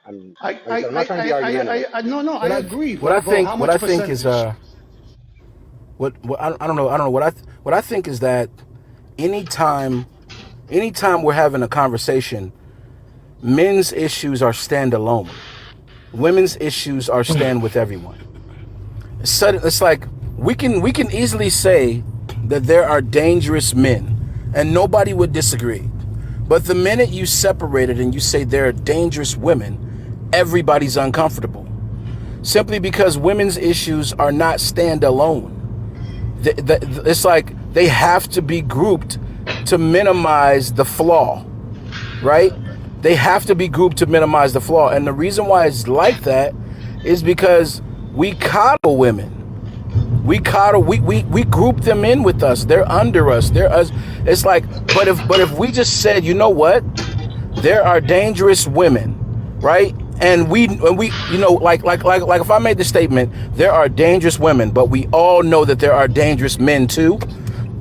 I'm, I, like I said, I'm not trying to be argumentative. no, no, I What I agree. what I But think how what I much think is percentage? what I don't know what I think is that anytime anytime we're having a conversation, men's issues are standalone. Women's issues are stand with everyone. It's like we can easily say that there are dangerous men, and nobody would disagree. But the minute you separate it and you say there are dangerous women, everybody's uncomfortable. Simply because women's issues are not standalone. It's like they have to be grouped to minimize the flaw, right? They have to be grouped to minimize the flaw. And the reason why it's like that is because we coddle women. We group them in with us. They're under us. They're us. It's like, but if we just said, you know what? There are dangerous women, right? And we like if I made the statement, there are dangerous women, but we all know that there are dangerous men too,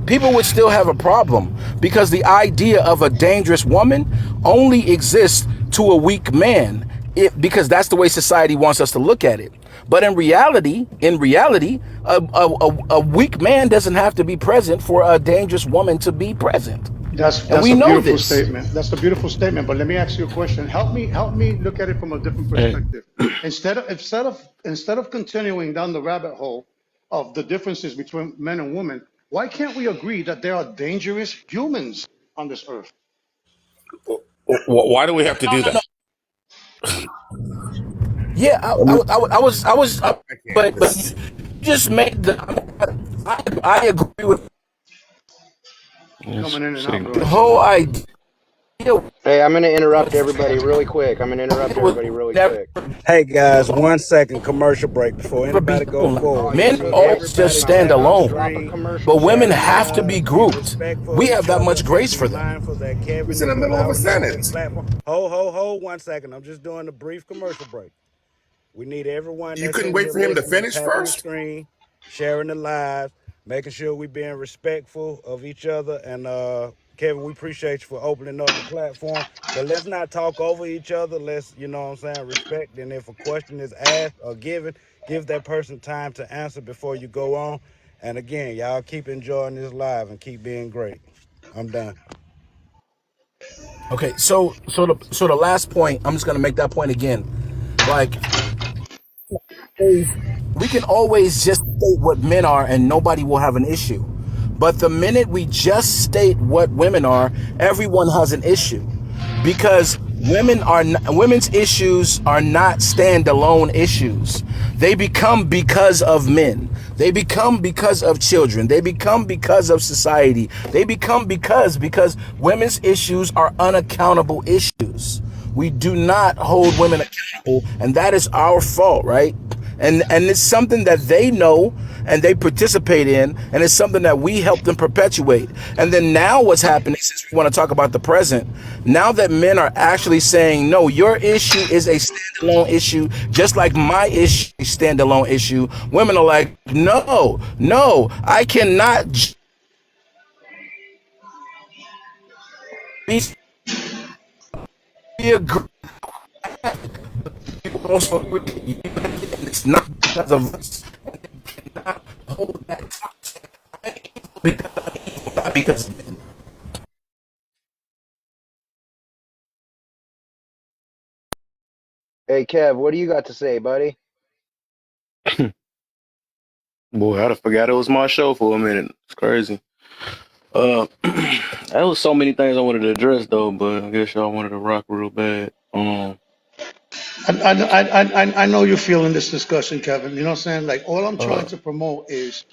people would still have a problem because the idea of a dangerous woman only exists to a weak man, because that's the way society wants us to look at it. But in reality, a weak man doesn't have to be present for a dangerous woman to be present. And That's we a know beautiful this. statement. That's a beautiful statement. But let me ask you a question. Help me look at it from a different Hey, perspective. Instead of continuing down the rabbit hole of the differences between men and women, why can't we agree that there are dangerous humans on this earth? Why do we have to No, do no, no. that? Yeah, I can't. but you just made the. I agree with it's Coming in and out, signal. bro. the It's in whole and out. idea Hey, I'm going to interrupt everybody with really quick. I'm going to interrupt everybody really never quick. Hey guys, 1 second commercial break before Be anybody go shown. All forward. you Men need, always just everybody stand check out, alone, drop a commercial but women check. have to be grouped. We have that much grace for them. He Kevin was in the is middle of a allowing us this sentence. platform. Hold 1 second. I'm just doing a brief commercial break. We need everyone You that's couldn't in wait here for him to listening, finish tapping the first? screen, sharing the live, making sure we being respectful of each other. And Kevin, we appreciate you for opening up the platform. But let's not talk over each other. Let's, you know what I'm saying, respect. And if a question is asked or given, give that person time to answer before you go on. And again, y'all keep enjoying this live and keep being great. I'm done. Okay, so the last point, I'm just gonna make that point again. Like, we can always just state what men are and nobody will have an issue. But the minute we just state what women are, everyone has an issue. Because women's issues are not standalone issues. They become because of men. They become because of children. They become because of society. They become because women's issues are unaccountable issues. We do not hold women accountable, and that is our fault, right? And it's something that they know and they participate in, and it's something that we help them perpetuate. And then now what's happening, since we want to talk about the present, now that men are actually saying, no, your issue is a standalone issue, just like my issue is a standalone issue, women are like, no, I cannot be agree. Also, it's not because of us. Not hold that because Hey, Kev, what do you got to say, buddy? Boy, I forgot it was my show for a minute. It's crazy. There was so many things I wanted to address though, but I guess y'all wanted to rock real bad. I know you're feeling this discussion, Kevin. You know what I'm saying? Like, all I'm trying Uh, to promote is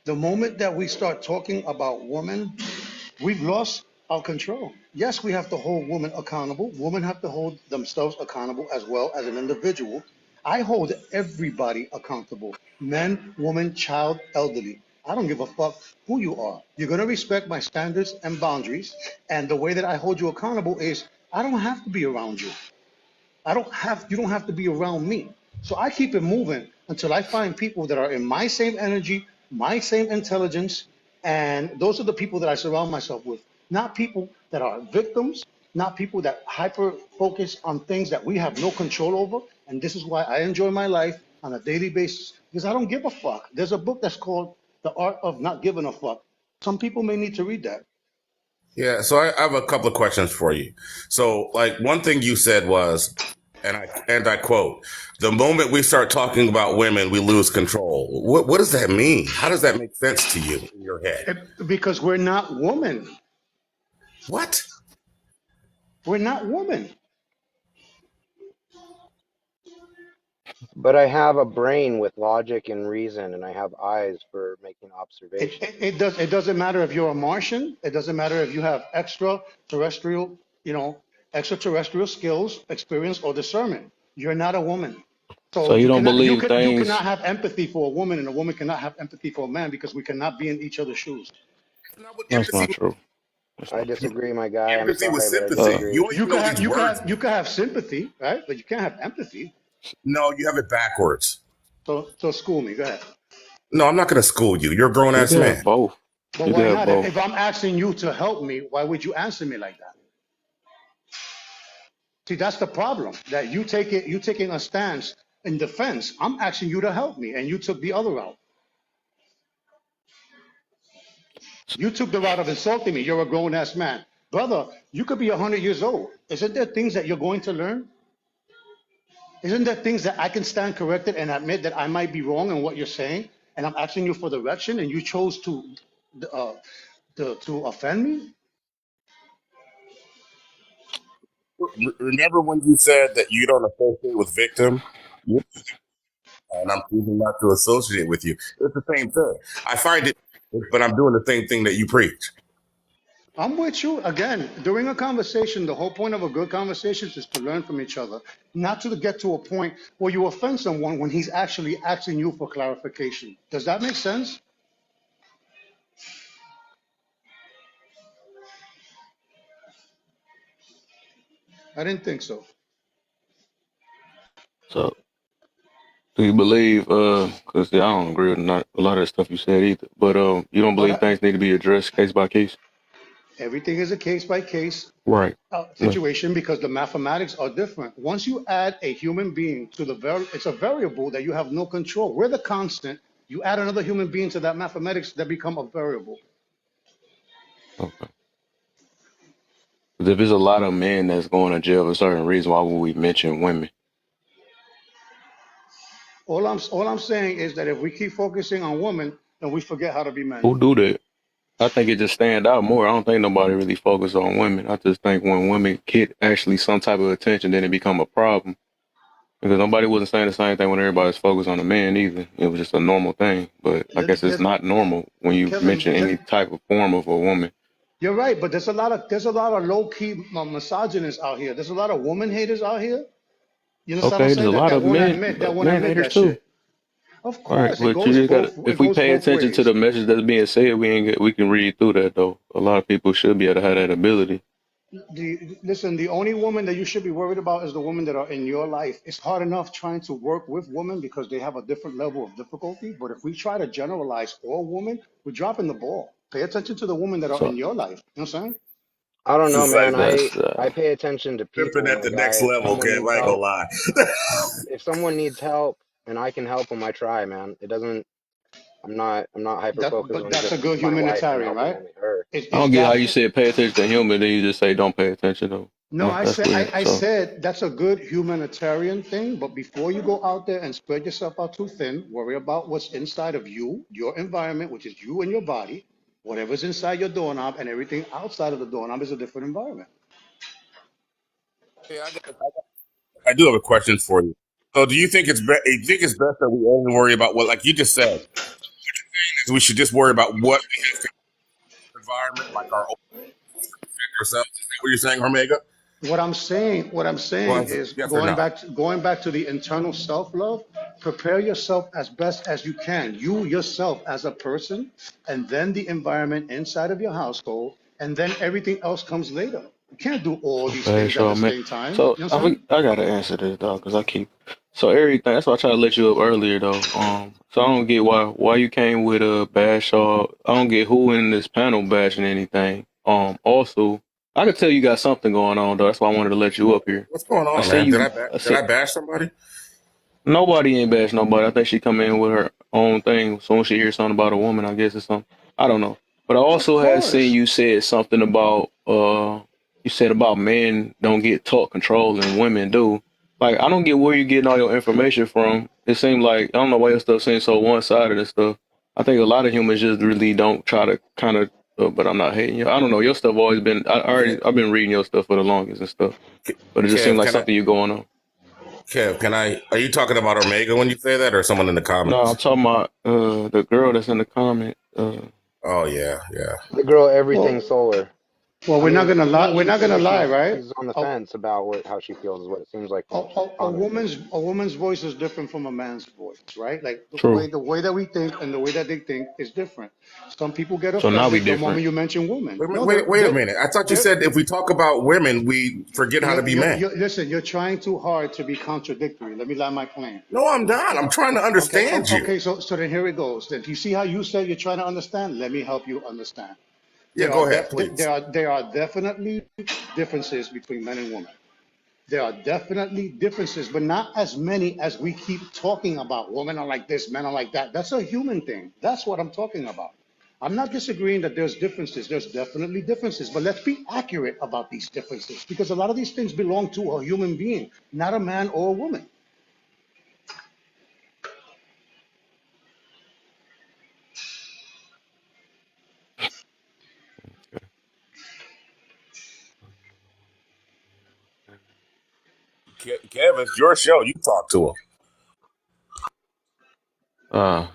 the moment that we start talking about women, we've lost our control. Yes, we have to hold women accountable. Women have to hold themselves accountable as well as an individual. I hold everybody accountable, men, woman, child, elderly. I don't give a fuck who you are. You're going to respect my standards and boundaries. And the way that I hold you accountable is I don't have to be around you. You don't have to be around me. So I keep it moving until I find people that are in my same energy, my same intelligence, and those are the people that I surround myself with. Not people that are victims, not people that hyper focus on things that we have no control over. And this is why I enjoy my life on a daily basis because I don't give a fuck. There's a book that's called The Art of Not Giving a Fuck. Some people may need to read that. Yeah, so I have a couple of questions for you. So, like, one thing you said was, and I quote, "The moment we start talking about women, we lose control." What does that mean? How does that make sense to you in your head? Because we're not women. What? We're not women. But I have a brain with logic and reason, and I have eyes for making It, observations. it, it does. It doesn't matter if you're a Martian. It doesn't matter if you have extraterrestrial, extraterrestrial skills, experience, or discernment. You're not a woman. so So you you don't cannot, believe you cannot things? have empathy for a woman, and a woman cannot have empathy for a man because we cannot be in each other's shoes. That's not what That's empathy not true. That's I not true. disagree, my guy. I'm empathy was sorry, but I sympathy. Uh, disagree. You don't even know what these words mean. You can have sympathy, right? But you can't have empathy. No, you have it backwards. So school me. Go ahead. No, I'm not going to school you. You're a grown you ass can have man. both. But You can why have not? both. If I'm asking you to help me, why would you answer me like that? See, that's the problem. That you taking a stance in defense. I'm asking you to help me, and you took the other route. You took the route of insulting me. You're a grown ass man. Brother, you could be 100 years old. Isn't there things that you're going to learn? Isn't there things that I can stand corrected and admit that I might be wrong in what you're saying? And I'm asking you for direction, and you chose uh, to offend me? Remember when you said that you don't associate with victim? You- And I'm choosing not to associate with you. It's the same thing. I find it, but I'm doing the same thing that you preach. I'm with you. Again, during a conversation, the whole point of a good conversation is to learn from each other, not to get to a point where you offend someone when he's actually asking you for clarification. Does that make sense? I didn't think so. So, do you believe? Because I don't agree with not a lot of the stuff you said either. But you don't But believe things need to be addressed case by case? everything is a case by case Right. No. situation because the mathematics are different. Once you add a human being to it's a variable that you have no control. We're the constant. You add another human being to that mathematics, that become a variable. Okay. 'Cause if there's a lot of men that's going to jail for certain reasons, why would we mention women? All I'm saying is that if we keep focusing on women, then we forget how to be men. Who do that? I think it just stand out more. I don't think nobody really focus on women. I just think when women get actually some type of attention, then it become a problem. Because nobody wasn't saying the same thing when everybody's focused on a man either. It was just a normal thing. But I There- guess it's there- not normal when you Kevin, mention any type of form of a woman. you're right, but there's a lot of low key misogynists out here. There's a lot of woman haters out here. You understand what Okay, I'm there's saying? a That lot that of won't men admit that won't man admit haters that too. shit. Of All right, course, it but you goes just gotta both. It if we goes pay both attention to the ways. message that's being said, we can read through that though. A lot of people should be able to have that ability. Listen, the only woman that you should be worried about is the women that are in your life. It's hard enough trying to work with women because they have a different level of difficulty. But if we try to generalize all women, we're dropping the ball. Pay attention to the women that are So in your life. You know what I'm saying? I don't know, It's man. like I that's I pay attention to pimping people, at my the guy. next If level, someone Kev. needs I ain't gonna help, lie. if someone needs help and I can help them, I try, man. It doesn't. I'm not hyper focused But on that's a just good my wife and humanitarian, helping right? only her. I Is don't get how that you said pay attention to human, then you just say don't pay attention though. no? I That's said I, weird. I So said that's a good humanitarian thing. But before you go out there and spread yourself out too thin, worry about what's inside of you, your environment, which is you and your body. Whatever's inside your doorknob and everything outside of the doorknob is a different environment. Yeah, I do have a question for you. So, do you think you think it's best that we only worry about what, like you just said, we should just worry about what we have to environment, like our own ourselves? Is that what you're saying, Omega? What I'm saying Well, is yes or no? going back to the internal self-love. Prepare yourself as best as you can. You yourself as a person, and then the environment inside of your household, and then everything else comes later. You can't do all these okay, things at so the man. same time. So You know what I'm saying? I gotta answer this dog because I keep so everything. That's why I tried to let you up earlier though. So I don't get why you came with a bash or I don't get who in this panel bashing anything. Also I could tell you got something going on though. That's why I wanted to let you up here. What's going I on, see man? you. I Did see I bash somebody? nobody ain't bash nobody. I think she come in with her own thing. Soon as she hears something about a woman, I guess or something. I don't know. But I Of also had seen course. you said something about you said about men don't get taught control and women do. Like I don't get where you getting all your information from. It seems like I don't know why your stuff seems so one sided and stuff. I think a lot of humans just really don't try to kind of. But I'm not hating you. I don't know. Your stuff always been. I've been reading your stuff for the longest and stuff. But it just seemed Kev, like something you going on. Can I? Are you talking about Omega when you say that, or someone in the No, I'm comments? talking about the girl that's in the comment. Oh yeah, yeah. The girl, everything Well, solar. well, I we're not mean, gonna to lie. We're me, not to gonna me, lie, she's right? she's on the A, fence about how she feels is what it seems like a, from what she's a commenting. woman's voice is different from a man's voice, right? Like True. the way that we think and the way that they think is different. Some people get So now we offended the different. moment you mention women. No, Wait a minute. I thought you said if we talk about women, we forget how to be men. listen. You're trying too hard to be contradictory. Let me land my plane. No, I'm not. I'm trying to understand you. Okay. So then here it goes. Then you see how you said you're trying to understand. Let me help you understand. Yeah, go ahead, please. There are definitely differences between men and women. There are definitely differences, but not as many as we keep talking about. Women are like this, men are like that. That's a human thing. That's what I'm talking about. I'm not disagreeing that there's differences. There's definitely differences, but let's be accurate about these differences because a lot of these things belong to a human being, not a man or a woman. Okay. Kevin, it's your show. You talk to him.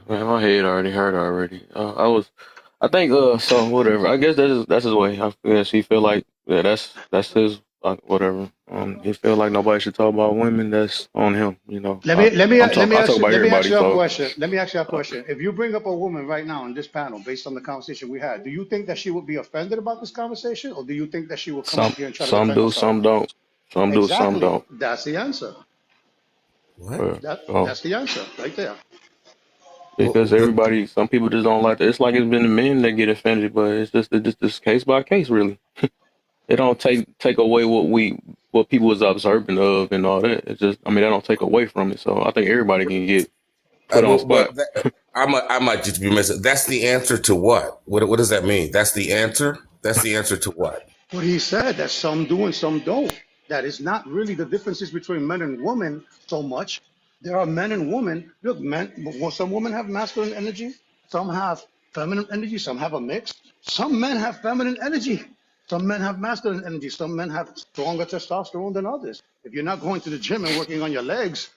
Man, my head already hurt already. I think, so whatever. I guess that's his way. I guess he feel like, yeah, that's his, whatever. He feel like nobody should talk about women. That's on him, you know. I talk about Let me ask everybody, you a so, question. Let me ask you a uh, question. If you bring up a woman right now in this panel based on the conversation we had, do you think that she would be offended about this conversation, or do you think that she would come up here and try to some defend do, herself? some don't. Some do, some Exactly. don't. That's the answer. What? Uh, so, That's the answer right there. because The, everybody, some people just don't like it. It's like it's been the men that get offended, but it's just case by case, really. It don't take away what people was observing of and all that. It's just, I mean, that don't take away from it. So I think everybody can get put on spot. I might just be missing. That's the answer to what? What does that mean? That's the answer. That's the answer to what? What he said that some do and some don't. That is not really the differences between men and women so much. There are men and women. Look, men. Well, some women have masculine energy. Some have feminine energy. Some have a mix. Some men have feminine energy. Some men have masculine energy. Some men have stronger testosterone than others. If you're not going to the gym and working on your legs,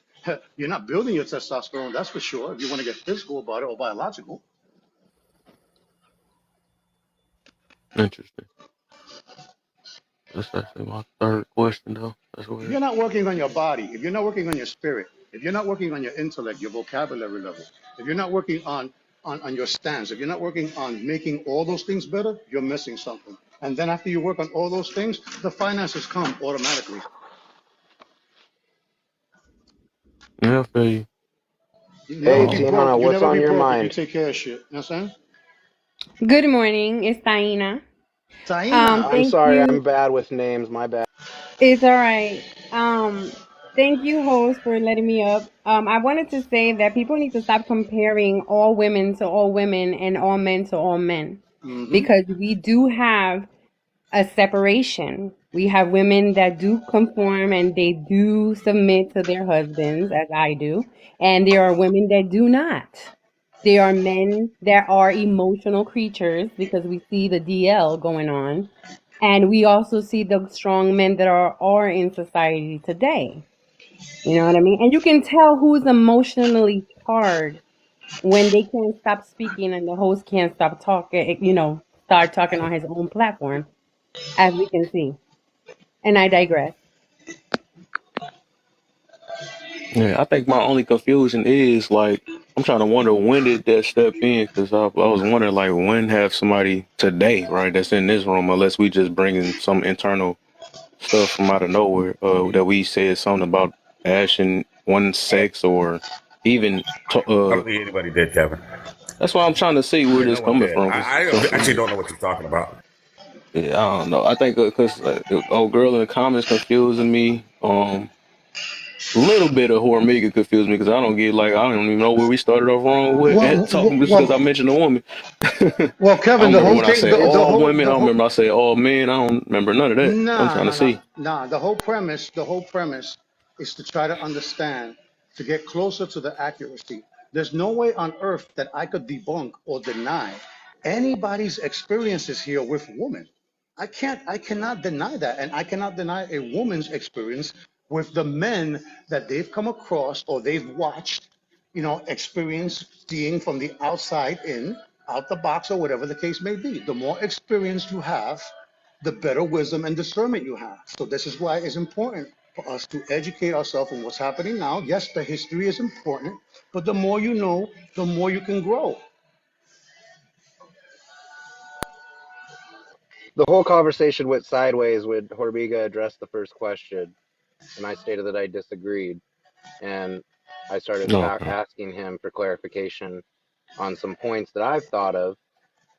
you're not building your testosterone. That's for sure. If you want to get physical about it or biological. Interesting. That's actually my third question, though. That's If weird. you're not working on your body, if you're not working on your spirit, if you're not working on your intellect, your vocabulary level, if you're not working on your stance, if you're not working on making all those things better, you're missing something. And then after you work on all those things, the finances come automatically. Yeah, I feel you. You never Hey, be Um, broke. Tiana, You what's never on be your broke if you mind? take care of shit. You know what I'm saying? Good morning, it's Taina. Taina. I'm Thank sorry, I'm you. bad with names. My bad. It's all right. Thank you, host, for letting me up. I wanted to say that people need to stop comparing all women to all women and all men to all men, Mm-hmm. because we do have a separation. We have women that do conform and they do submit to their husbands, as I do, and there are women that do not. There are men that are emotional creatures because we see the DL going on, and we also see the strong men that are in society today. You know what I mean? And you can tell who's emotionally charged when they can't stop speaking and the host can't stop talking, start talking on his own platform, as we can see. And I digress. yeah, I think my only confusion is like I'm trying to wonder when did that step in? Because I was wondering like when have somebody today, right, that's in this room, unless we just bringing some internal stuff from out of nowhere, that we said something about passion, one sex, or even I don't think anybody did, Kevin. that's why I'm trying to see where Yeah, this no one coming did. from. I actually don't know what you're talking about. Yeah, I don't know. I think because old girl in the comments confusing me. A little bit of Hormiga confused me because I don't get like I don't even know where we started off wrong with Well, and talking just because I well, mentioned a woman. I well, don't Kevin, the remember whole when I thing, say all women. I the don't whole, remember I say all men. I don't remember none of that. I'm Nah, trying to nah, nah, see. nah. The whole premise is to try to understand, to get closer to the accuracy. There's no way on earth that I could debunk or deny anybody's experiences here with women. I cannot deny that. And I cannot deny a woman's experience with the men that they've come across or they've watched, experience seeing from the outside in, out the box, or whatever the case may be. The more experience you have, the better wisdom and discernment you have. So this is why it's important for us to educate ourselves on what's happening now. Yes, the history is important, but the more you know, the more you can grow. The whole conversation went sideways when Hormiga addressed the first question, and I stated that I disagreed, and I started Okay. asking him for clarification on some points that I've thought of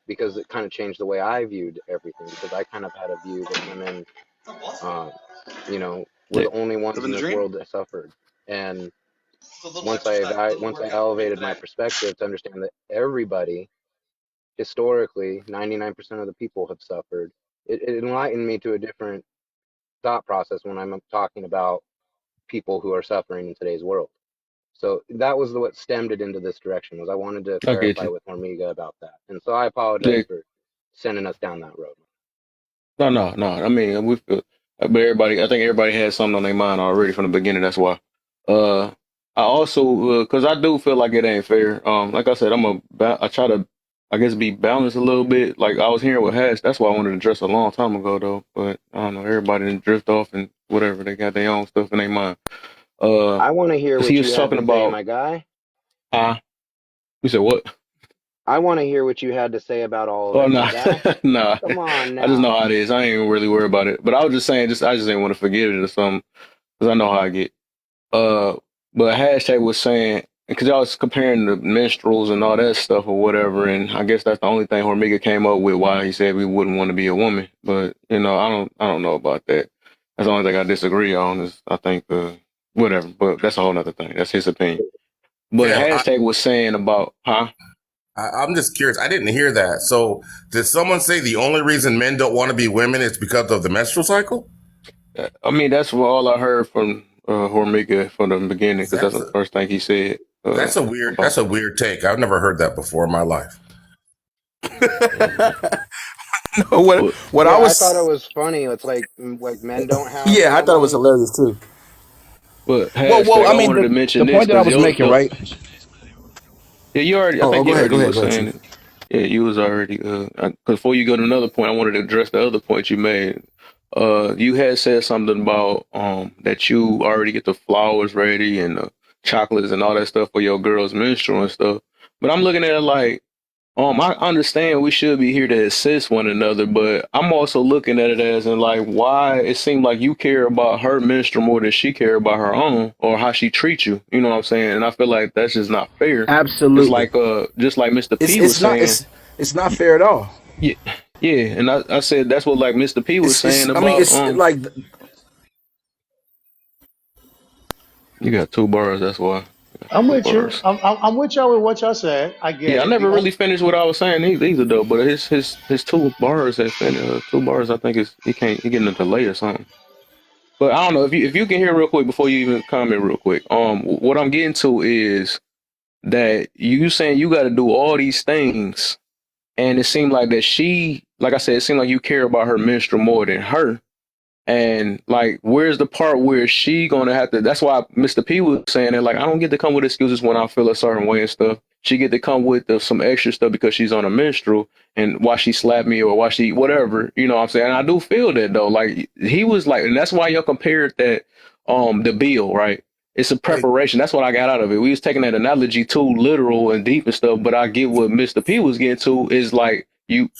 because it kind of changed the way I viewed everything. Because I kind of had a view that women, um, were Yeah. the only ones Living in the this dream. world that suffered, and It's a little exercise, a little once I workout for you elevated my today. perspective to understand that everybody historically 99% of the people have suffered. It enlightened me to a different thought process when I'm talking about people who are suffering in today's world. So that was what stemmed it into this direction. Was I wanted to I get clarify you. with Hormiga about that, and so I apologize Yeah. for sending us down that road. No. I mean, we feel, but everybody. I think everybody has something on their mind already from the beginning. That's why. Uh, I also, because I do feel like it ain't fair. Like I said, I try to, I guess, be balanced a little bit. Like I was hearing with Hash. That's why I wanted to address a long time ago, though. But I don't know. Everybody didn't drift off and whatever. They got their own stuff in their mind. I want to hear Because he what you was had talking to say, about. my guy. You said what? I want to hear what you had to say about all of Oh it, no, my guy. no. Come on I just know now. how it is. I ain't even really worried about it. But I was just saying, I just didn't want to forget it or something because I know how I get. Uh, but hashtag was saying because y'all was comparing the minstrels and all that stuff or whatever, and I guess that's the only thing Hormiga came up with why he said we wouldn't want to be a woman. But I don't know about that. That's the only thing I disagree on is I think whatever. But that's a whole other thing. That's his opinion. But Kev, hashtag was saying about I'm just curious. I didn't hear that. So, did someone say the only reason men don't want to be women is because of the menstrual cycle? I mean, that's what all I heard from Hormiga from the beginning because that's That's the a, first thing he said that's about. a weird take. I've never heard that before in my life. No, But what I Yeah, I thought it was, was funny. It's like men don't have yeah, I thought it was hormones. hilarious too. Well, hashtag, I I mean, wanted to the mention this point that I because was making, right? yeah, you already, I Oh, think go you ahead, already was go ahead, saying Chief. it. Yeah, you was already. Before you go to another point, I wanted to address the other point you made. You had said something about that you already get the flowers ready and the chocolates and all that stuff for your girl's menstrual and stuff. But I'm looking at it like I understand we should be here to assist one another, but I'm also looking at it as in like why it seemed like you care about her menstrual more than she care about her own or how she treats you. You know what I'm saying? And I feel like that's just not fair. It's Absolutely. like just like Mr. P was It's not saying, it's not fair at all. yeah, yeah, and I said that's what like Mr. P was saying It's I mean about it's like you got two bars, that's why. You got I'm two with you. bars. I'm with y'all with what y'all said. I get Yeah, I it. never really finished what I was saying either though, but his two bars that finished two bars I think is he getting a delay or something. But I don't know if you can hear real quick before you even comment real quick. What I'm getting to is that you saying you got to do all these things, and it seemed like that like I said, it seemed like you care about her menstrual more than her. And like, where's the part where she gonna have to? That's why Mr. P was saying that. Like, I don't get to come with excuses when I feel a certain way and stuff. She get to come with some extra stuff because she's on a menstrual and why she slapped me or why she whatever. You know what I'm saying? And I do feel that though. Like he was like, and that's why y'all compared that the bill, right? It's a Wait, preparation. That's what I got out of it. We was taking that analogy too literal and deep and stuff, but I get what Mr. P was getting to is like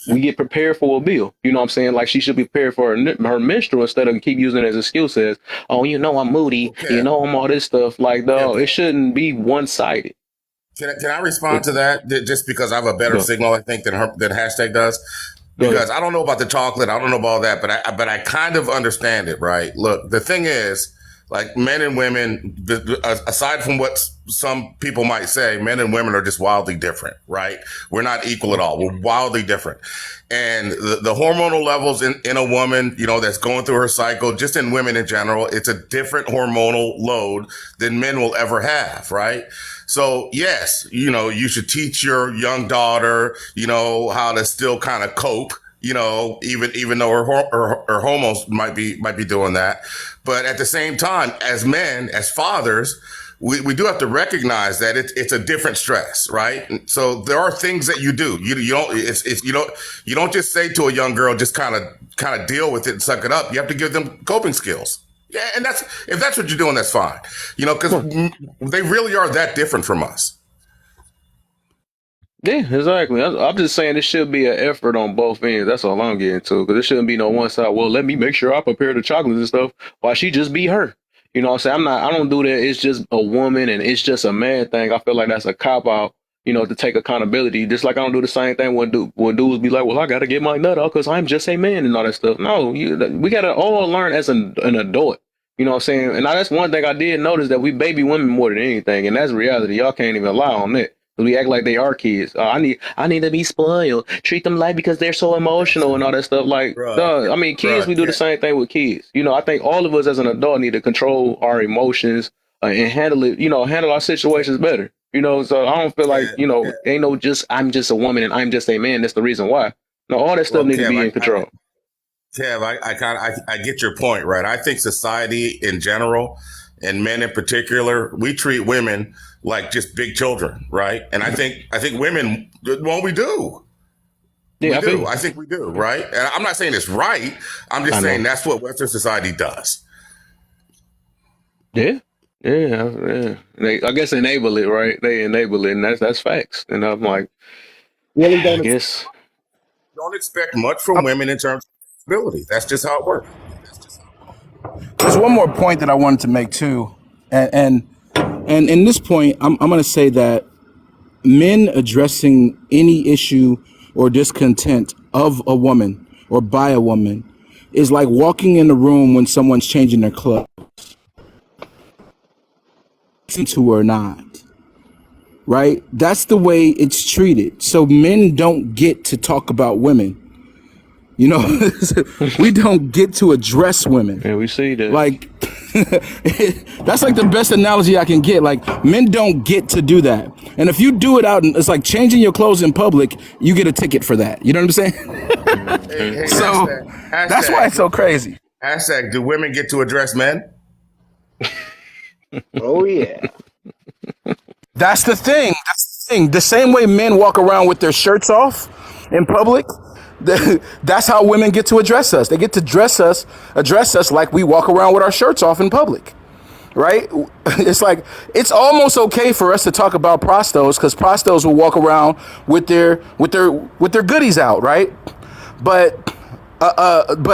we get prepared for a bill. You know what I'm saying? Like she should be prepared for her menstrual instead of keep using it as a skill set. Oh, I'm moody. well, Kev, I'm all this stuff. Like, Kev, no, it shouldn't be one sided. can I respond to that just because I have a better Go, signal, I think, than hashtag does? go ahead. Because I don't know about the chocolate, I don't know about all that, but I kind of understand it, right? Look, the thing is, like men and women, aside from what some people might say, men and women are just wildly different, right? We're not equal at all. We're wildly different. And the hormonal levels in a woman, that's going through her cycle, just in women in general, it's a different hormonal load than men will ever have, right? So yes, you should teach your young daughter, how to still kind of cope, even though her hormones might be doing that. But at the same time, as men, as fathers, we do have to recognize that it's a different stress, right? So there are things that you do. You don't just say to a young girl, just kind of deal with it and suck it up. You have to give them coping skills. Yeah, and if that's what you're doing, that's fine. Because they really are that different from us. Yeah, exactly. I'm just saying it should be an effort on both ends. That's all I'm getting to. Because it shouldn't be no one side. Well, let me make sure I prepare the chocolates and stuff. Why she just be her? You know what I'm saying? I don't do that. It's just a woman and it's just a man thing. I feel like that's a cop out, to take accountability. Just like I don't do the same thing when dudes be like, well, I got to get my nut out because I'm just a man and all that stuff. No, we got to all learn as an adult. You know what I'm saying? And that's one thing I did notice that we baby women more than anything. And that's reality. Y'all can't even lie on that. We act like they are kids. I need to be spoiled. Treat them like because they're so emotional and all that stuff. Like, Bruh, duh. I mean, kids, bruh, we do the same thing with kids. I think all of us as an adult need to control our emotions and handle it. Handle our situations better. So I don't feel like Kev, ain't no just I'm just a woman and I'm just a man. That's the reason why. No, all that stuff well, need to be in control. Kev, I get your point, right? I think society in general and men in particular, we treat women like just big children, right? And I think women, well, we do. Yeah, We I feel do. you. I think we do, right? And I'm not saying it's right. I'm just I saying know. that's what Western society does. Yeah. Yeah, yeah. I guess enable it, right? They enable it, and that's facts. And I'm like, Really I don't guess. don't expect much from women in terms of ability. That's just how it works. There's one more point that I wanted to make too, and in this point, I'm going to say that men addressing any issue or discontent of a woman or by a woman is like walking in a room when someone's changing their clothes, to or not, right? That's the way it's treated. So men don't get to talk about women. We don't get to address women. Yeah, we see that. Like, that's like the best analogy I can get. Like, men don't get to do that. And if you do it out, and it's like changing your clothes in public, you get a ticket for that. You know what I'm saying? Hey, Mhm. So that's why it's so crazy. hashtag, do women get to address men? Oh yeah. That's the thing. That's the thing. The same way men walk around with their shirts off in public, that's how women get to address us. They get to address us like we walk around with our shirts off in public. Right? It's like it's almost okay for us to talk about prostos because prostos will walk around with their goodies out, right? But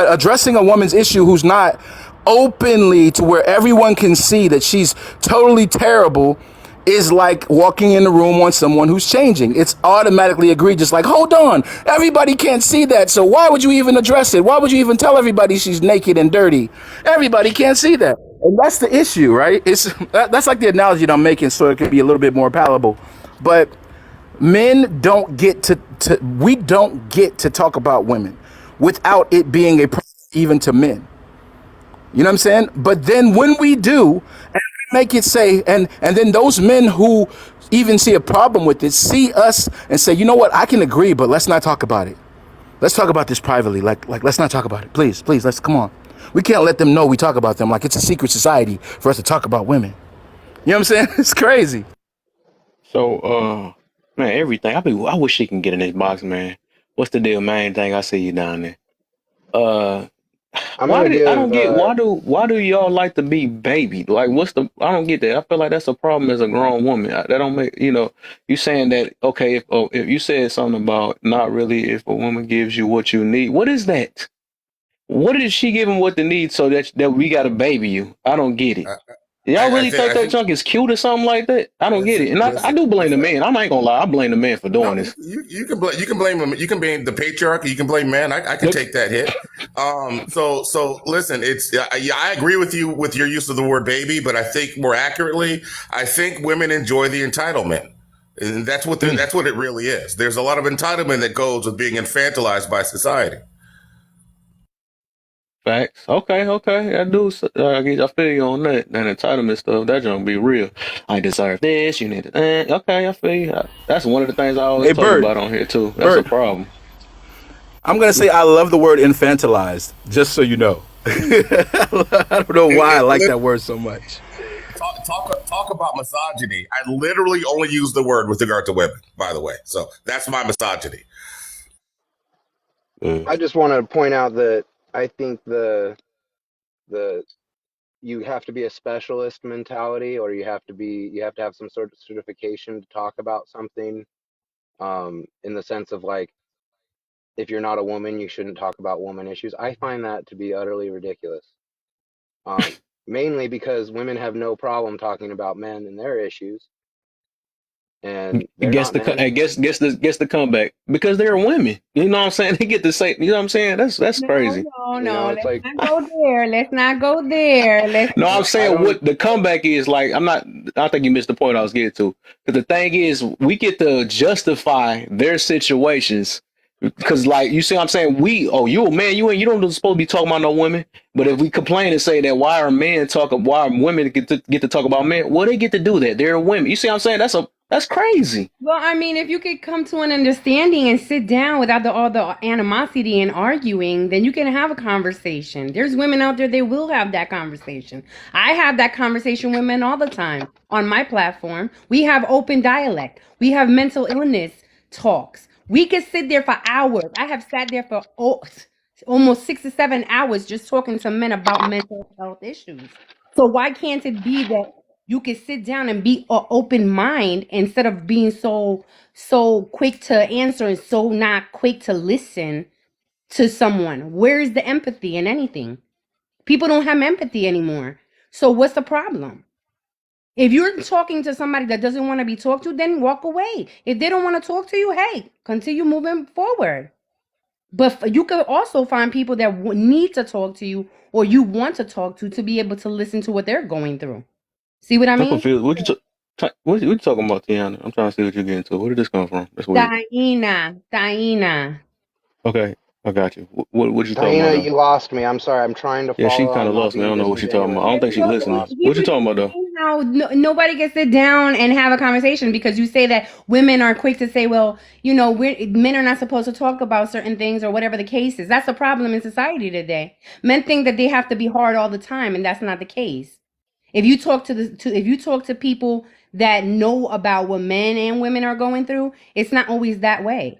addressing a woman's issue who's not openly to where everyone can see that she's totally terrible is like walking in the room on someone who's changing. It's automatically egregious. Like, hold on, everybody can't see that, so why would you even address it? Why would you even tell everybody she's naked and dirty? Everybody can't see that, and that's the issue, right? That's like the analogy that I'm making, so it could be a little bit more palatable. But men don't get to we don't get to talk about women without it being a problem even to men. You know what I'm saying? But then when we do, and make it say, and then those men who even see a problem with it see us and say, you know what, I can agree, but let's not talk about it. Let's talk about this privately. Like let's not talk about it. Please, let's come on. We can't let them know we talk about them like it's a secret society for us to talk about women. You know what I'm saying? It's crazy. So, man, everything. I wish she can get in this box, man. What's the deal, man? Thing I see you down there. Uh, I'm gonna give why do y'all like to be baby? Like, I don't get that. I feel like that's a problem as a grown woman. That don't make you saying that okay if you said something about not really if a woman gives you what you need. What is that? What is she giving what they need so that we got to baby you? I don't get it. I, Y'all I really think think I that think junk is cute or something like that? I don't get it. And I listen, do blame the listen. man. I ain't gonna lie. I blame the man for doing No, this. you can blame him. You can blame the patriarchy. You can blame man. I can Yep. take that hit. So listen. Yeah, I agree with you with your use of the word baby, but I think more accurately, I think women enjoy the entitlement, and Mm, that's what it really is. There's a lot of entitlement that goes with being infantilized by society. facts. Okay, okay. I feel you on that. That entitlement stuff, that junk be real. I deserve this. You need it. Okay, I feel you. That's one of the things I always Hey, talk Bert, about on here too. That's a Bert, problem. I'm gonna say I love the word infantilized, just so you know. I don't know why I like that word so much. Talk about misogyny. I literally only use the word with regard to women, by the way. So that's my misogyny. Mm. I just want to point out that I think the you have to be a specialist mentality, or you have to have some sort of certification to talk about something. In the sense of like, if you're not a woman, you shouldn't talk about woman issues. I find that to be utterly ridiculous. Um, Mainly because women have no problem talking about men and their issues, and they're Guess not the men. guess the comeback because they're women. You know what I'm saying? They get to say. You know what I'm saying? That's No, crazy. no, You no. know, it's Let's like not go there. Let's not go there. Let's No, I'm not. I saying don't. what the comeback is like. I'm not. I think you missed the point I was getting to. Because the thing is, we get to justify their situations. Because, like, you see what I'm saying? You a man, you don't supposed to be talking about no women. But if we complain and say that why are women get to talk about men? Well, they get to do that. They're women. You see what I'm saying? That's crazy. Well, I mean, if you could come to an understanding and sit down without all the animosity and arguing, then you can have a conversation. There's women out there that will have that conversation. I have that conversation with men all the time on my platform. We have open dialect. We have mental illness talks. We could sit there for hours. I have sat there for almost 6 to 7 hours just talking to men about mental health issues. So why can't it be that you can sit down and be an open mind instead of being so quick to answer and so not quick to listen to someone? Where is the empathy in anything? People don't have empathy anymore. So what's the problem? If you're talking to somebody that doesn't want to be talked to, then walk away. If they don't want to talk to you, hey, continue moving forward. But you could also find people that need to talk to you or you want to talk to be able to listen to what they're going through. See what I I'm mean? confused. What you talking about, Tiana? I'm trying to see what you're getting to. Where did this come from? That's weird. Taina. Okay, I got you. What you talking about Taina, though? you lost me. I'm sorry. I'm trying to Yeah, she follow. kind I'm of not lost me. I being don't know what she talking about. I disingenuous, don't think but she you listening. lost me. He What you was talking about though? saying how nobody can sit down and have a conversation because you say that women are quick to say, well, men are not supposed to talk about certain things or whatever the case is. That's the problem in society today. Men think that they have to be hard all the time, and that's not the case. If you talk if you talk to people that know about what men and women are going through, it's not always that way.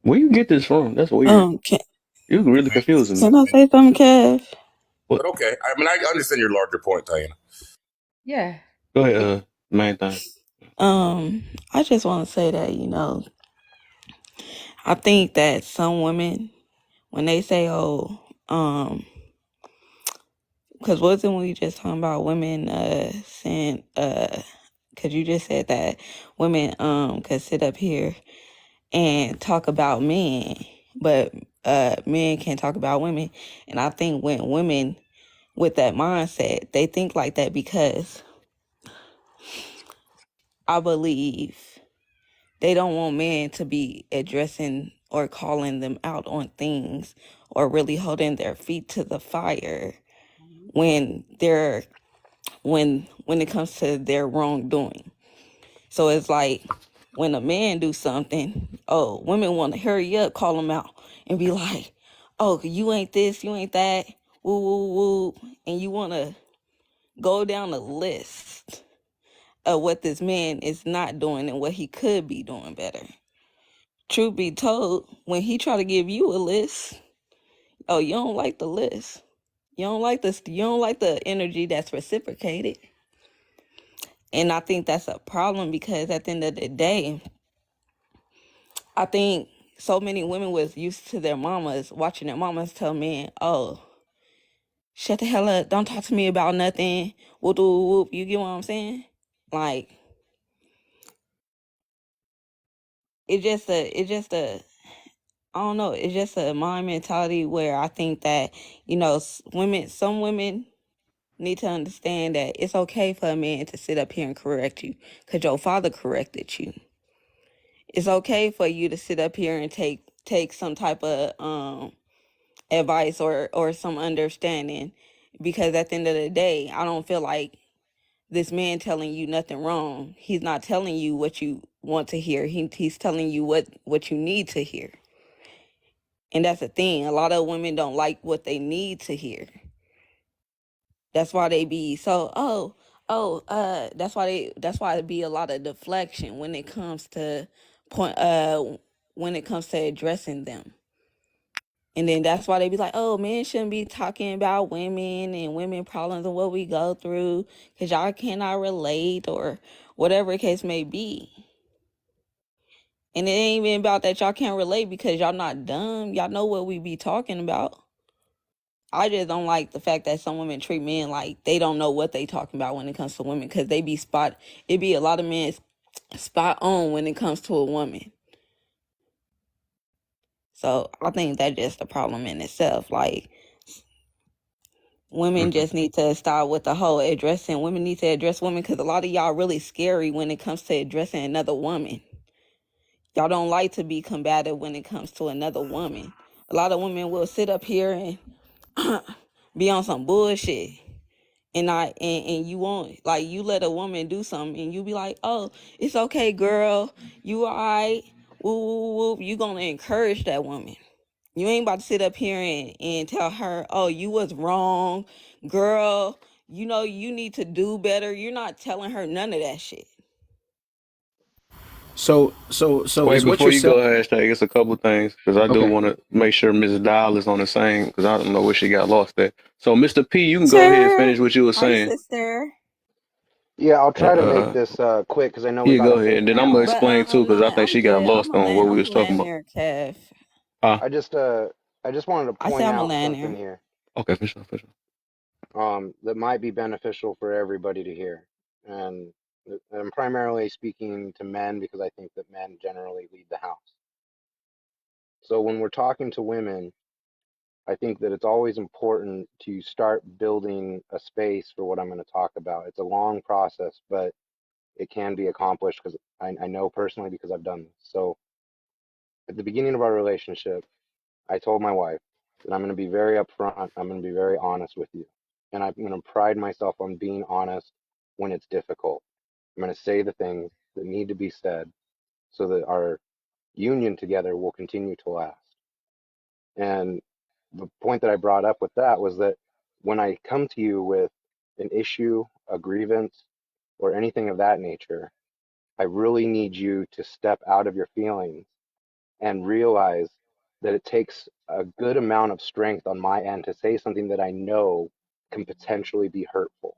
Where you get this from? That's weird. Can, You really confusing me. can I say something, Kev? What? But okay, I mean, I understand your larger point, Diana. Yeah. Go ahead. Main thing. I just want to say that, I think that some women, when they say, oh, because wasn't we just talking about women saying, because you just said that women could sit up here and talk about men, but men can't talk about women. And I think when women with that mindset, they think like that because I believe they don't want men to be addressing or calling them out on things or really holding their feet to the fire when when it comes to their wrongdoing. So it's like when a man do something, oh, women want to hurry up, call them out and be like, oh, you ain't this, you ain't that, woo, woo, woo. And you want to go down a list of what this man is not doing and what he could be doing better. Truth be told, when he try to give you a list, oh, you don't like the list. You don't like this. You don't like the energy that's reciprocated. And I think that's a problem because at the end of the day, I think so many women was used to their mamas, watching their mamas tell men, oh, shut the hell up. Don't talk to me about nothing. Whoop, whoop, whoop. You get what I'm saying? Like, I don't know. It's just a mind mentality where I think that, some women need to understand that it's okay for a man to sit up here and correct you because your father corrected you. It's okay for you to sit up here and take some type of advice or some understanding, because at the end of the day, I don't feel like this man telling you nothing wrong. He's not telling you what you want to hear. He's telling you what you need to hear. And that's the thing. A lot of women don't like what they need to hear. That's why they be so, that's why it be a lot of deflection when it comes to when it comes to addressing them. And then that's why they be like, oh, men shouldn't be talking about women and women problems and what we go through because y'all cannot relate or whatever the case may be. And it ain't even about that y'all can't relate because y'all not dumb. Y'all know what we be talking about. I just don't like the fact that some women treat men like they don't know what they talking about when it comes to women, because they be it be a lot of men spot on when it comes to a woman. So I think that's just a problem in itself. Like, women Mm-hmm. just need to start with the whole addressing. Women need to address women because a lot of y'all really scary when it comes to addressing another woman. Y'all don't like to be combative when it comes to another woman. A lot of women will sit up here and be on some bullshit. And you won't, like, you let a woman do something and you be like, oh, it's okay, girl, you all right, woo, woo, woo. You gonna encourage that woman. You ain't about to sit up here and tell her, oh, you was wrong, girl, you know you need to do better. You're not telling her none of that shit. So Wait, is what before you're you go, saying? hashtag, it's a couple things because I do Okay. want to make sure Mrs. Dial is on the same because I don't know where she got lost at. So, Mr. P, you can go ahead and Sir, finish what you were hi saying. sister. Yeah, I'll try And to make this quick because I know we yeah, got go a ahead, big and then I'm gonna panel. But explain too because I nah, think I'm she got good. lost on what we I'm was a talking land about. there, Kev. Ah, I just wanted to I point say I'm a out land something there. here okay, for sure, for sure. that might be beneficial for everybody to hear. And I'm primarily speaking to men because I think that men generally lead the house. So when we're talking to women, I think that it's always important to start building a space for what I'm going to talk about. It's a long process, but it can be accomplished because I know personally because I've done this. So at the beginning of our relationship, I told my wife that I'm going to be very upfront. I'm going to be very honest with you. And I'm going to pride myself on being honest when it's difficult. I'm going to say the things that need to be said so that our union together will continue to last. And the point that I brought up with that was that when I come to you with an issue, a grievance, or anything of that nature, I really need you to step out of your feelings and realize that it takes a good amount of strength on my end to say something that I know can potentially be hurtful.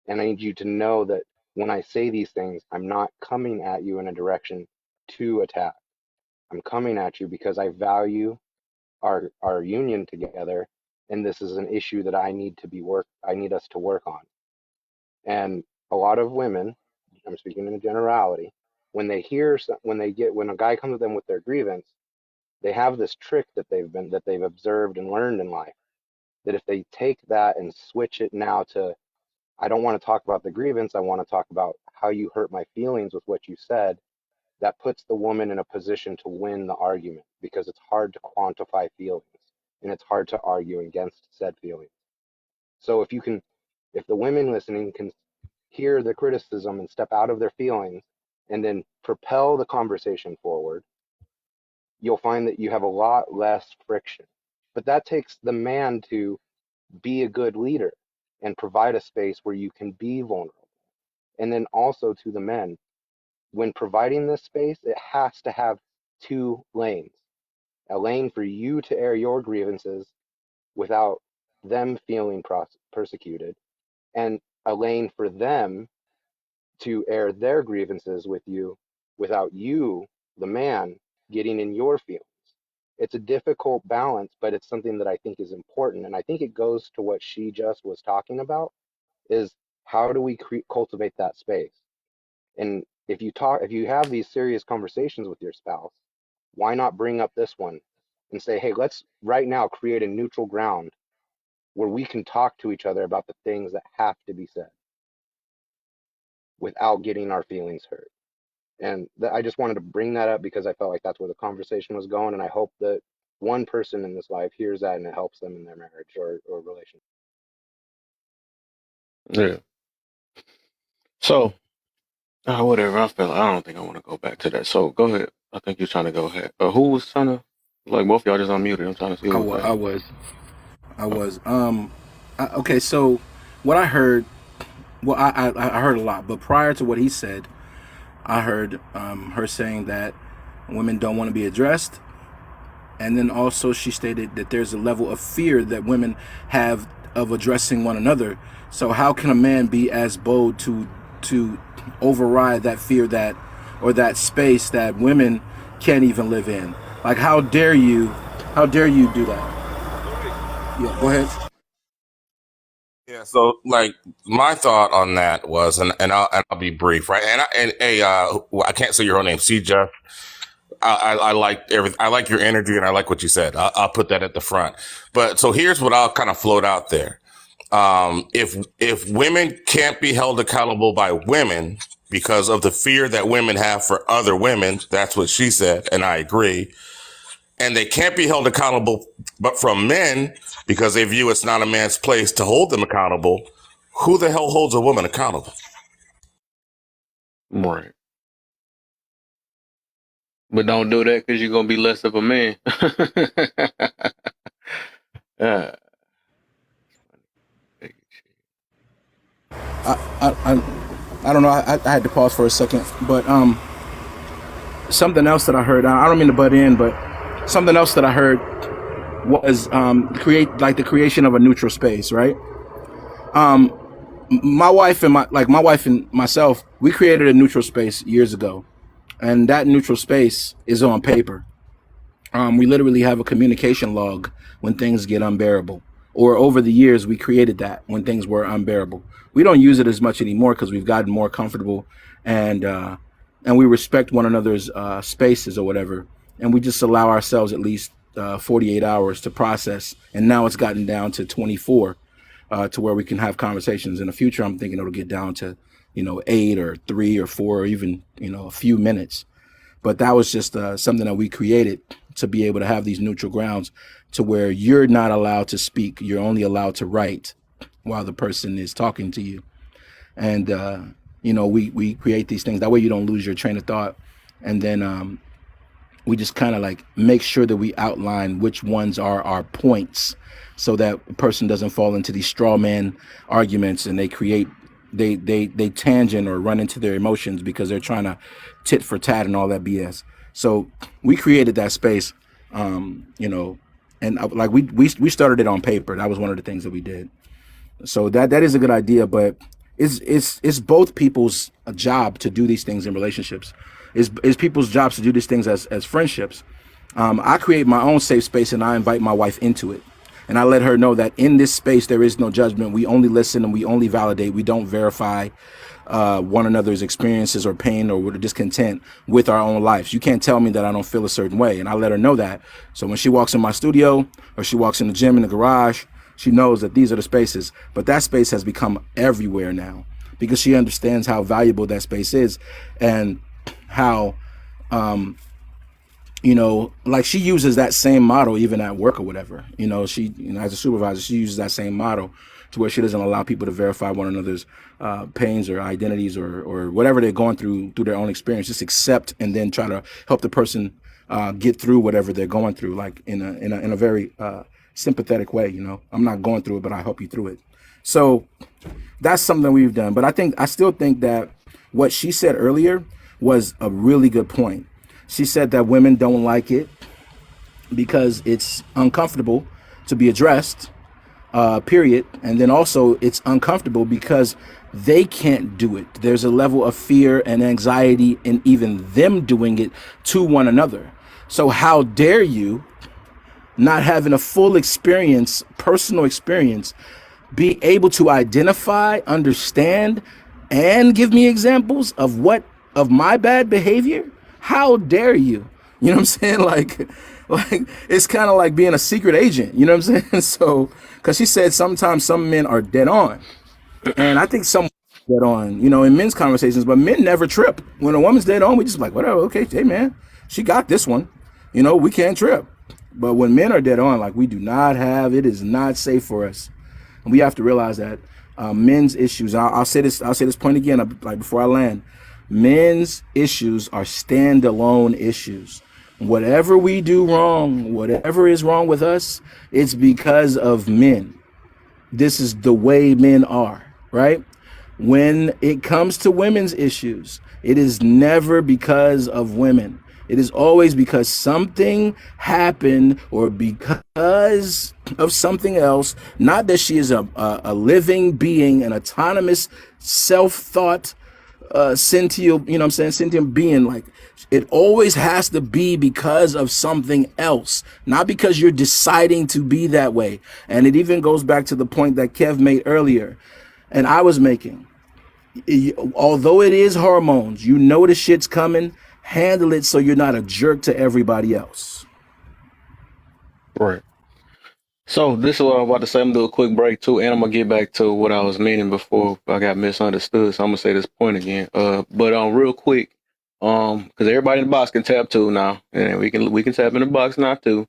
And I need you to know that when I say these things, I'm not coming at you in a direction to attack. I'm coming at you because I value our union together, and this is an issue that I need us to work on. And a lot of women, I'm speaking in a generality, when when a guy comes to them with their grievance, they have this trick that they've observed and learned in life, that if they take that and switch it now to, I don't want to talk about the grievance, I want to talk about how you hurt my feelings with what you said, that puts the woman in a position to win the argument because it's hard to quantify feelings and it's hard to argue against said feelings. So if the women listening can hear the criticism and step out of their feelings and then propel the conversation forward, you'll find that you have a lot less friction. But that takes the man to be a good leader and provide a space where you can be vulnerable. And then also to the men, when providing this space, it has to have two lanes: a lane for you to air your grievances without them feeling persecuted, and a lane for them to air their grievances with you without you, the man, getting in your feelings. It's a difficult balance, but it's something that I think is important. And I think it goes to what she just was talking about, is how do we cultivate that space? And if you have these serious conversations with your spouse, why not bring up this one and say, hey, let's right now create a neutral ground where we can talk to each other about the things that have to be said without getting our feelings hurt. And I just wanted to bring that up because I felt like that's where the conversation was going. And I hope that one person in this life hears that and it helps them in their marriage or relationship. Yeah. So, whatever. I don't think I want to go back to that. So, go ahead. I think you're trying to go ahead. Who was trying to? Like both of y'all just unmuted. I'm trying to see I, who was wa- saying. I was. I Oh, was. Okay. So what I heard. Well, I heard a lot, but prior to what he said, I heard her saying that women don't want to be addressed, and then also she stated that there's a level of fear that women have of addressing one another. So how can a man be as bold to override that fear, that or that space that women can't even live in? Like how dare you do that? Yeah, go ahead. So like my thought on that was, and I'll be brief, right? I can't say your whole name, C. Jeff. I like everything. I like your energy, and I like what you said. I'll put that at the front. But so here's what I'll kind of float out there. If women can't be held accountable by women because of the fear that women have for other women, that's what she said, and I agree. And they can't be held accountable, but from men because they view it's not a man's place to hold them accountable. Who the hell holds a woman accountable? Right. But don't do that because you're gonna be less of a man. uh, I I don't know. I had to pause for a second, but something else that I heard. I don't mean to butt in, but something else that I heard was the creation of a neutral space, right? My wife and myself, we created a neutral space years ago, and that neutral space is on paper. We literally have a communication log when things get unbearable, or over the years we created that when things were unbearable. We don't use it as much anymore because we've gotten more comfortable, and we respect one another's spaces or whatever, and we just allow ourselves at least 48 hours to process. And now it's gotten down to 24, to where we can have conversations. In the future, I'm thinking it'll get down to 8 or 3 or 4 or even a few minutes. But that was just something that we created to be able to have these neutral grounds to where you're not allowed to speak. You're only allowed to write while the person is talking to you. And, we create these things. That way you don't lose your train of thought. And then we just kind of like make sure that we outline which ones are our points so that a person doesn't fall into these straw man arguments and they tangent or run into their emotions because they're trying to tit for tat and all that BS. So we created that space, and like we started it on paper. That was one of the things that we did. So that is a good idea, but it's both people's job to do these things in relationships. It's people's jobs to do these things as friendships. I create my own safe space and I invite my wife into it. And I let her know that in this space, there is no judgment. We only listen and we only validate. We don't verify one another's experiences or pain or discontent with our own lives. You can't tell me that I don't feel a certain way. And I let her know that. So when she walks in my studio or she walks in the gym, in the garage, she knows that these are the spaces. But that space has become everywhere now because she understands how valuable that space is and how, like she uses that same model even at work or whatever. She, as a supervisor, she uses that same model to where she doesn't allow people to verify one another's pains or identities or whatever they're going through their own experience. Just accept and then try to help the person get through whatever they're going through, like in a very sympathetic way. I'm not going through it, but I help you through it. So that's something we've done. But I still think that what she said earlier was a really good point. She said that women don't like it because it's uncomfortable to be addressed, period. And then also it's uncomfortable because they can't do it. There's a level of fear and anxiety in even them doing it to one another. So how dare you, not having a full experience, personal experience, be able to identify, understand, and give me examples of my bad behavior? How dare you? You know what I'm saying? Like it's kind of like being a secret agent. You know what I'm saying? So, because she said sometimes some men are dead on, and I think some dead on, in men's conversations, but men never trip. When a woman's dead on, we just like, whatever. Okay, hey man, she got this one. We can't trip. But when men are dead on, like we do not have, it is not safe for us, and we have to realize that men's issues. I'll say this point again, like before I land. Men's issues are standalone issues. Whatever we do wrong, whatever is wrong with us, it's because of men. This is the way men are, right? When it comes to women's issues, it is never because of women. It is always because something happened or because of something else. Not that she is a living being, an autonomous, self-thought, sentient, you know what I'm saying, sentient being. Like, it always has to be because of something else, not because you're deciding to be that way. And it even goes back to the point that Kev made earlier and I was making. Although it is hormones, you know the shit's coming, handle it so you're not a jerk to everybody else. Right. So this is what I'm about to say. I'm gonna do a quick break too, and I'm gonna get back to what I was meaning before I got misunderstood. So I'm gonna say this point again. But real quick, because everybody in the box can tap too now, and we can tap in the box now too.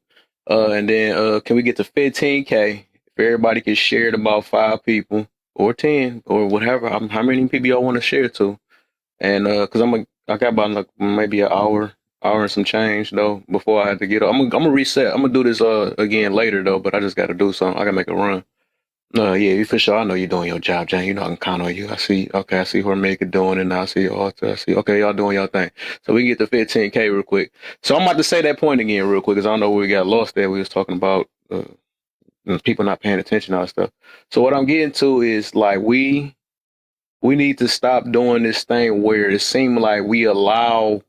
And then can we get to 15K? If everybody can share it about 5 people or 10 or whatever, how many people y'all want to share to? And because I got about like maybe an hour and some change though before I had to get up. I'm gonna reset. I'm gonna do this again later though, but I just got to do something. I gotta make a run. Yeah, you for sure. I know you're doing your job, Jane. You know I can count on you. I see. Okay, I see who Make doing, and I see Arthur. I see. Okay, y'all doing y'all thing. So we can get to 15K real quick. So I'm about to say that point again real quick because I don't know where we got lost there. We was talking about people not paying attention to all that stuff. So what I'm getting to is like we need to stop doing this thing where it seems like we allow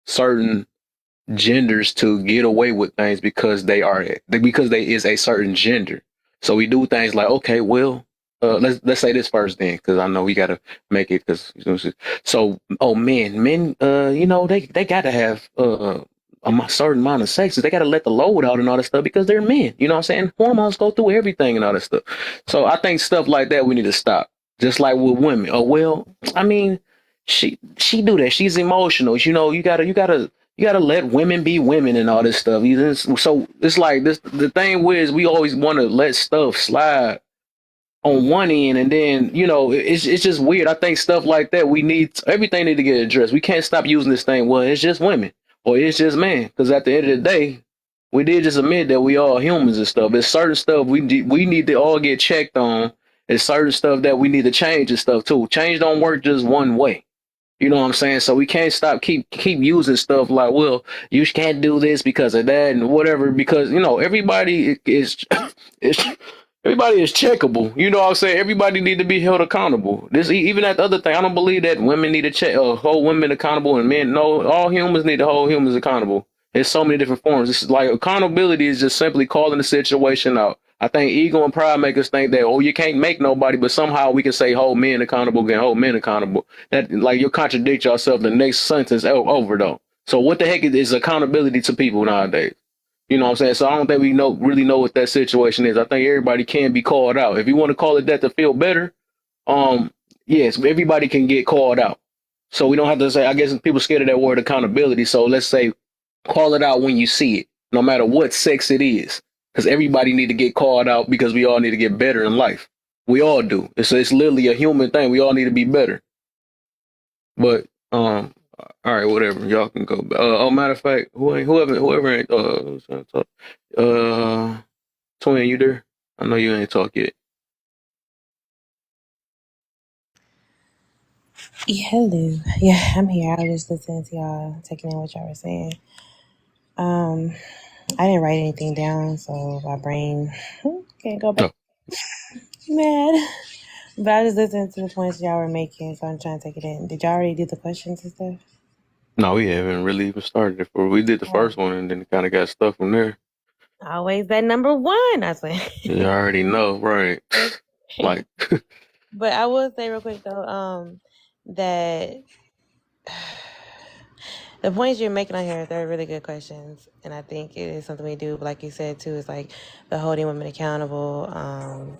certain genders to get away with things because they is a certain gender. So we do things like, okay, well, let's say this first then, because I know we gotta make it because so men, they gotta have a certain amount of sex. They gotta let the load out and all that stuff because they're men. You know what I'm saying? Hormones go through everything and all that stuff. So I think stuff like that we need to stop. Just like with women. Oh well, I mean, she do that. She's emotional. You know, you gotta let women be women and all this stuff. So it's like this. The thing is, we always want to let stuff slide on one end, and then it's just weird. I think stuff like that everything need to get addressed. We can't stop using this thing. Well, it's just women or it's just men, because at the end of the day, we did just admit that we all humans and stuff. There's certain stuff we need to all get checked on. There's certain stuff that we need to change and stuff too. Change don't work just one way. You know what I'm saying? So we can't keep using stuff like, well, you can't do this because of that and whatever, because everybody is is everybody is checkable. You know what I'm saying? Everybody need to be held accountable. Even that other thing, I don't believe that women need to hold women accountable and men. No, all humans need to hold humans accountable. There's so many different forms. It's like accountability is just simply calling the situation out. I think ego and pride make us think that, oh, you can't make nobody, but somehow we can say hold men accountable, can hold men accountable. That, like, you contradict yourself the next sentence over though. So what the heck is accountability to people nowadays? You know what I'm saying? So I don't think we really know what that situation is. I think everybody can be called out. If you want to call it that to feel better, yes, everybody can get called out. So we don't have to say, I guess people scared of that word accountability. So let's say call it out when you see it, no matter what sex it is. Because everybody need to get called out because we all need to get better in life. We all do. It's literally a human thing. We all need to be better. But all right, whatever. Y'all can go. Matter of fact, whoever ain't Twin, you there? I know you ain't talk yet. Yeah, hello. Yeah, I'm here. I was just listening to y'all, taking in what y'all were saying. I didn't write anything down, so my brain can't go back. Oh, Mad. But I was just listening to the points y'all were making, so I'm trying to take it in. Did y'all already do the questions and stuff? no, we haven't really even started it. We did the first one, and then it kind of got stuff from there. Always that number one, I say. You already know, right? Like, But I will say real quick though, that the points you're making on here, they're really good questions, and I think it is something we do. But like you said too, it's like the holding women accountable,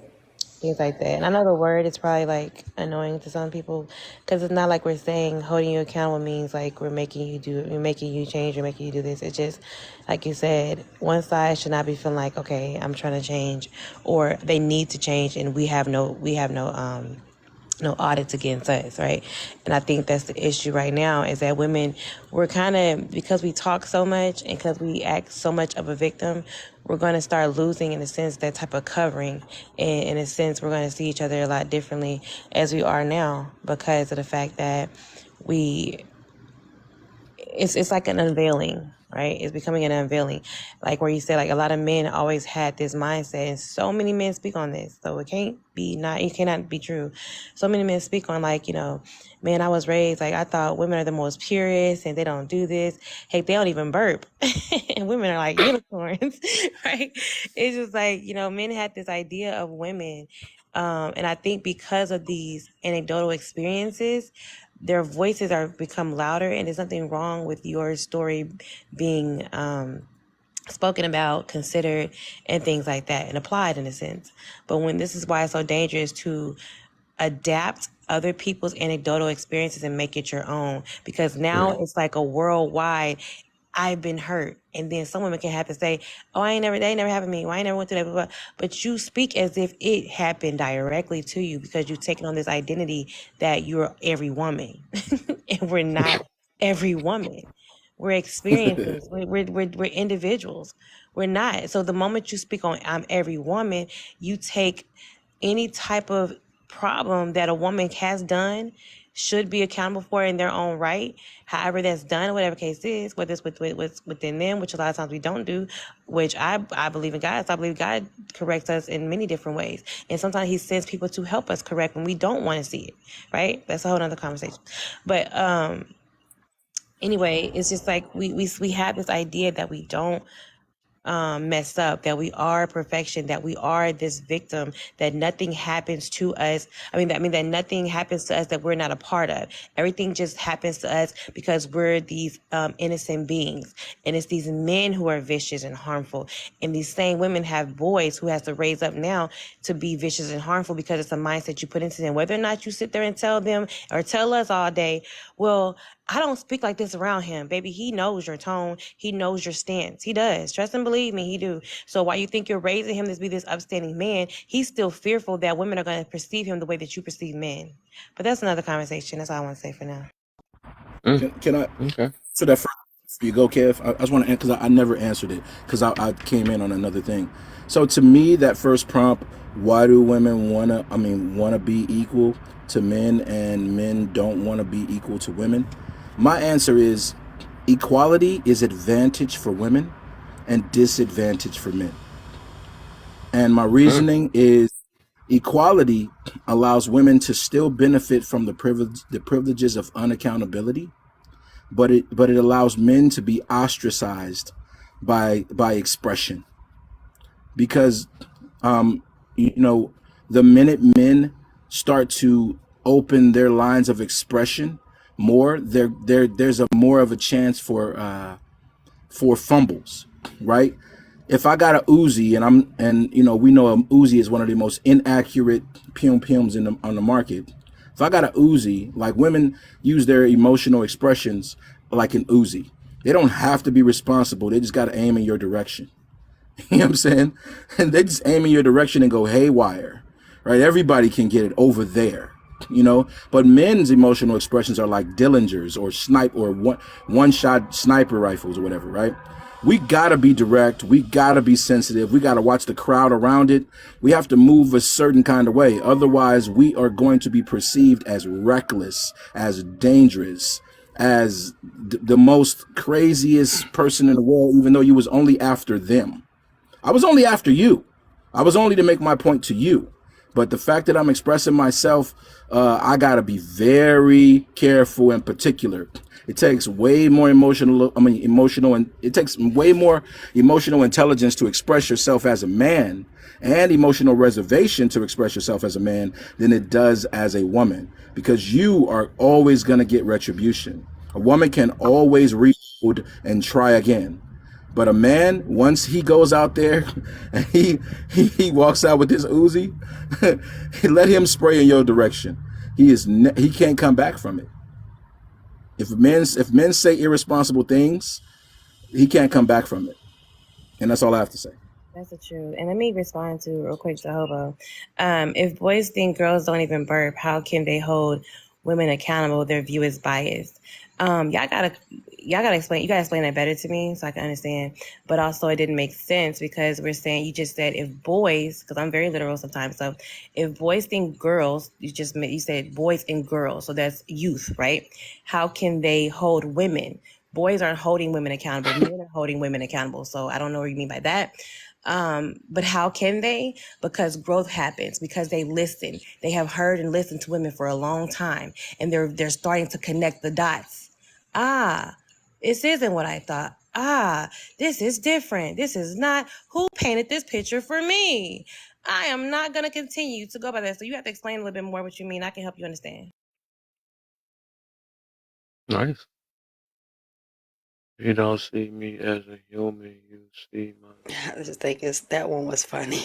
things like that. And I know the word is probably like annoying to some people because it's not like we're saying holding you accountable means like we're making you change, we're making you do this. It's just like you said, one side should not be feeling like, okay, I'm trying to change, or they need to change, and we have no audits against us, right? And I think that's the issue right now is that women, we're kind of, because we talk so much and because we act so much of a victim, we're going to start losing, in a sense, that type of covering. And in a sense, we're going to see each other a lot differently as we are now because of the fact that it's like an unveiling. right? It's becoming an unveiling. Like where you said, like a lot of men always had this mindset, and so many men speak on this. So it cannot be true. So many men speak on like, man, I was raised, like I thought women are the most purest and they don't do this. Hey, they don't even burp. And women are like unicorns, right? It's just like, men had this idea of women. And I think because of these anecdotal experiences, their voices are become louder, and there's nothing wrong with your story being spoken about, considered, and things like that, and applied in a sense. But when this is why it's so dangerous to adapt other people's anecdotal experiences and make it your own, because now Right. it's like a worldwide I've been hurt. And then some women can have to say, oh, they ain't never happened to me. Well, I ain't never went through that, blah, blah. But you speak as if it happened directly to you because you've taken on this identity that you're every woman. And we're not every woman. We're experiences. We're individuals. We're not. So the moment you speak on I'm every woman, you take any type of problem that a woman has done, should be accountable for in their own right, however that's done, whatever case is, whether it's within them, which a lot of times we don't do, which I believe in God. So I believe God corrects us in many different ways. And sometimes he sends people to help us correct when we don't want to see it, right? That's a whole nother conversation. But anyway, it's just like we have this idea that we don't mess up, that we are perfection, that we are this victim, that nothing happens to us. That nothing happens to us that we're not a part of. Everything just happens to us because we're these innocent beings. And it's these men who are vicious and harmful. And these same women have boys who has to raise up now to be vicious and harmful because it's a mindset you put into them. Whether or not you sit there and tell them or tell us all day, well, I don't speak like this around him, baby. He knows your tone. He knows your stance. He does. Trust and believe me, he do. So while you think you're raising him to be this upstanding man, he's still fearful that women are going to perceive him the way that you perceive men. But that's another conversation. That's all I want to say for now. Can I Okay. so that first before you go, Kev? I just want to because I never answered it because I came in on another thing. So to me, that first prompt, why do women wanna be equal to men and men don't want to be equal to women? My answer is equality is advantage for women and disadvantage for men. And my reasoning is equality allows women to still benefit from the privileges of unaccountability, but it allows men to be ostracized by expression because you know the minute men start to open their lines of expression more, there's a more of a chance for fumbles, right? If I got a Uzi and we know a Uzi is one of the most inaccurate pum pums on the market. If I got a Uzi, like women use their emotional expressions like an Uzi. They don't have to be responsible. They just got to aim in your direction. You know what I'm saying? And they just aim in your direction and go haywire, right? Everybody can get it over there, But men's emotional expressions are like Dillingers or one shot sniper rifles or whatever, right? We gotta be direct. We gotta be sensitive. We gotta watch the crowd around it. We have to move a certain kind of way. Otherwise, we are going to be perceived as reckless, as dangerous, as the most craziest person in the world, even though you was only after them. I was only after you. I was only to make my point to you. But the fact that I'm expressing myself, I gotta be very careful and particular. It takes way more it takes way more emotional intelligence to express yourself as a man and emotional reservation to express yourself as a man than it does as a woman, because you are always gonna get retribution. A woman can always reload and try again. But a man, once he goes out there and he walks out with his Uzi, let him spray in your direction. He can't come back from it. If men say irresponsible things, he can't come back from it. And that's all I have to say. That's the truth. And let me respond to real quick to Hobo. If boys think girls don't even burp, how can they hold women accountable? Their view is biased. Y'all gotta explain. You gotta explain that better to me so I can understand. But also, it didn't make sense because we're saying, you just said if boys, because I'm very literal sometimes. So if boys think girls, you said boys and girls, so that's youth, right? How can they hold women boys aren't holding women accountable. Men are holding women accountable. So I don't know what you mean by that. But how can they? Because growth happens, because they listen. They have heard and listened to women for a long time, and they're starting to connect the dots. This isn't what I thought. This is different. This is not who painted this picture for me. I am not going to continue to go by that. So you have to explain a little bit more what you mean. I can help you understand. Nice. You don't see me as a human, you see my... I just think that one was funny.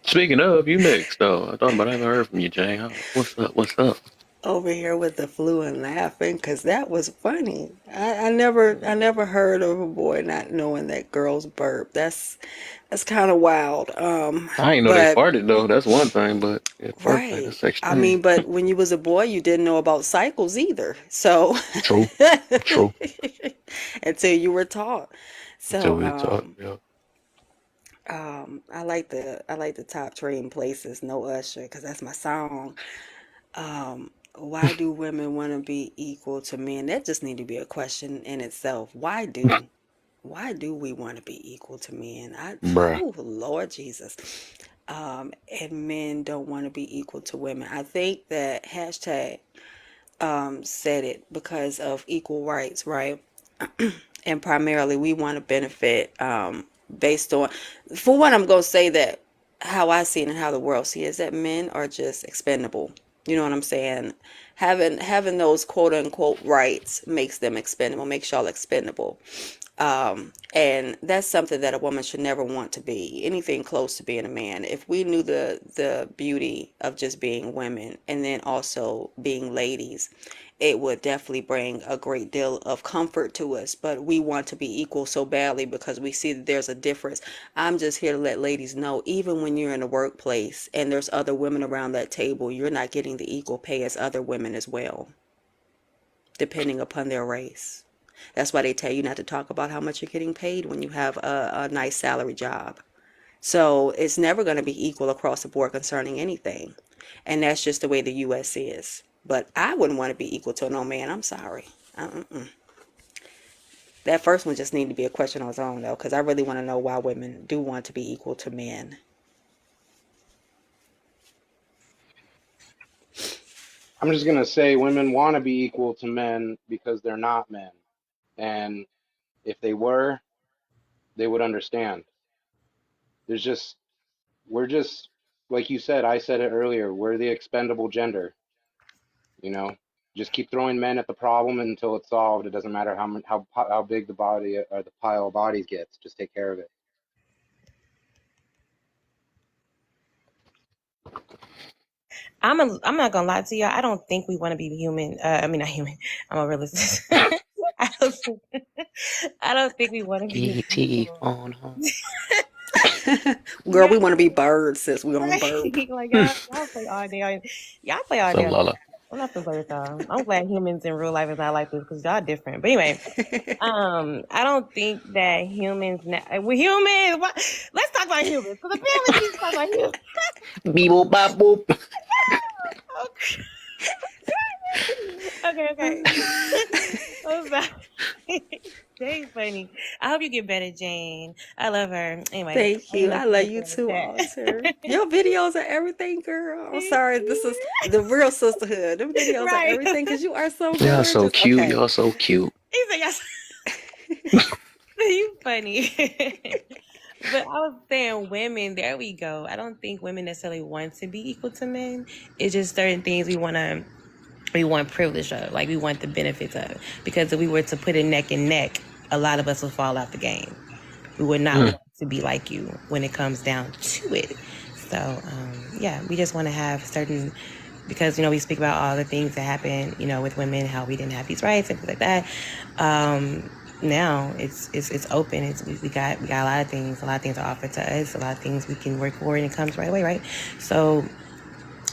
Speaking of, you next, though. I thought about I haven't heard from you, Jane. What's up? What's up? Over here with the flu and laughing because that was funny. I never heard of a boy not knowing that girls burp. That's kind of wild. I ain't know they But farted, though. That's one thing, but yeah, burping, right. that's I extreme. mean, but when you was a boy, you didn't know about cycles either. So True. True. until you were taught. Until we So talk, yeah. I like the top trading places, No Usher, because that's my song. Why do women want to be equal to men? That just need to be a question in itself. Why do we want to be equal to men? Bruh. Oh Lord Jesus. And men don't want to be equal to women. I think that hashtag said it because of equal rights, right? And primarily we want to benefit based on, for one, I'm going to say that how I see it and how the world sees it is that men are just expendable. You know what I'm saying? Having those quote unquote rights makes them expendable, makes y'all expendable. And that's something that a woman should never want to be, anything close to being a man. If we knew the beauty of just being women and then also being ladies, it would definitely bring a great deal of comfort to us. But we want to be equal so badly because we see that there's a difference. I'm just here to let ladies know, even when you're in a workplace and there's other women around that table, you're not getting the equal pay as other women as well, depending upon their race. That's why they tell you not to talk about how much you're getting paid when you have a nice salary job. So it's never going to be equal across the board concerning anything. And that's just the way the U.S. is. But I wouldn't want to be equal to no man. I'm sorry. That first one just needed to be a question on its own, though, because I really want to know why women do want to be equal to men. I'm just going to say women want to be equal to men because they're not men. And if they were, they would understand. We're just, like you said, I said it earlier, we're the expendable gender. You know, just keep throwing men at the problem until it's solved. It doesn't matter how big the body or the pile of bodies gets. Just take care of it. I'm not gonna lie to you. I don't think we want to be human. Not human. I'm a realist. I don't think we want to be. E.T. phone home. Girl, we want to be birds since we on burp. Like y'all play all day. Y'all play all day. So, Lala. I'm not gonna play with y'all. I'm glad humans in real life is not like this because y'all different. But anyway, I don't think that humans. We're humans. Let's talk about humans because apparently we need to talk about humans. Beep boop bop boop. Okay. I'm sorry. Jane's funny. I hope you get better, Jane. I love her. Anyway. Thank you. I love you too, Alter. Your videos are everything, girl. I'm sorry. This is the real sisterhood. Them videos are everything because you are so good. Y'all so cute. Okay. Y'all so cute. You funny. But I was saying women, there we go. I don't think women necessarily want to be equal to men. It's just certain things we want privilege of, like we want the benefits of. Because if we were to put it neck and neck, a lot of us would fall out the game. We would not want to be like you when it comes down to it. So, we just want to have certain, because, we speak about all the things that happen, with women, how we didn't have these rights and things like that. Now it's open. We got a lot of things are offered to us, a lot of things we can work for, and it comes right away, right? So,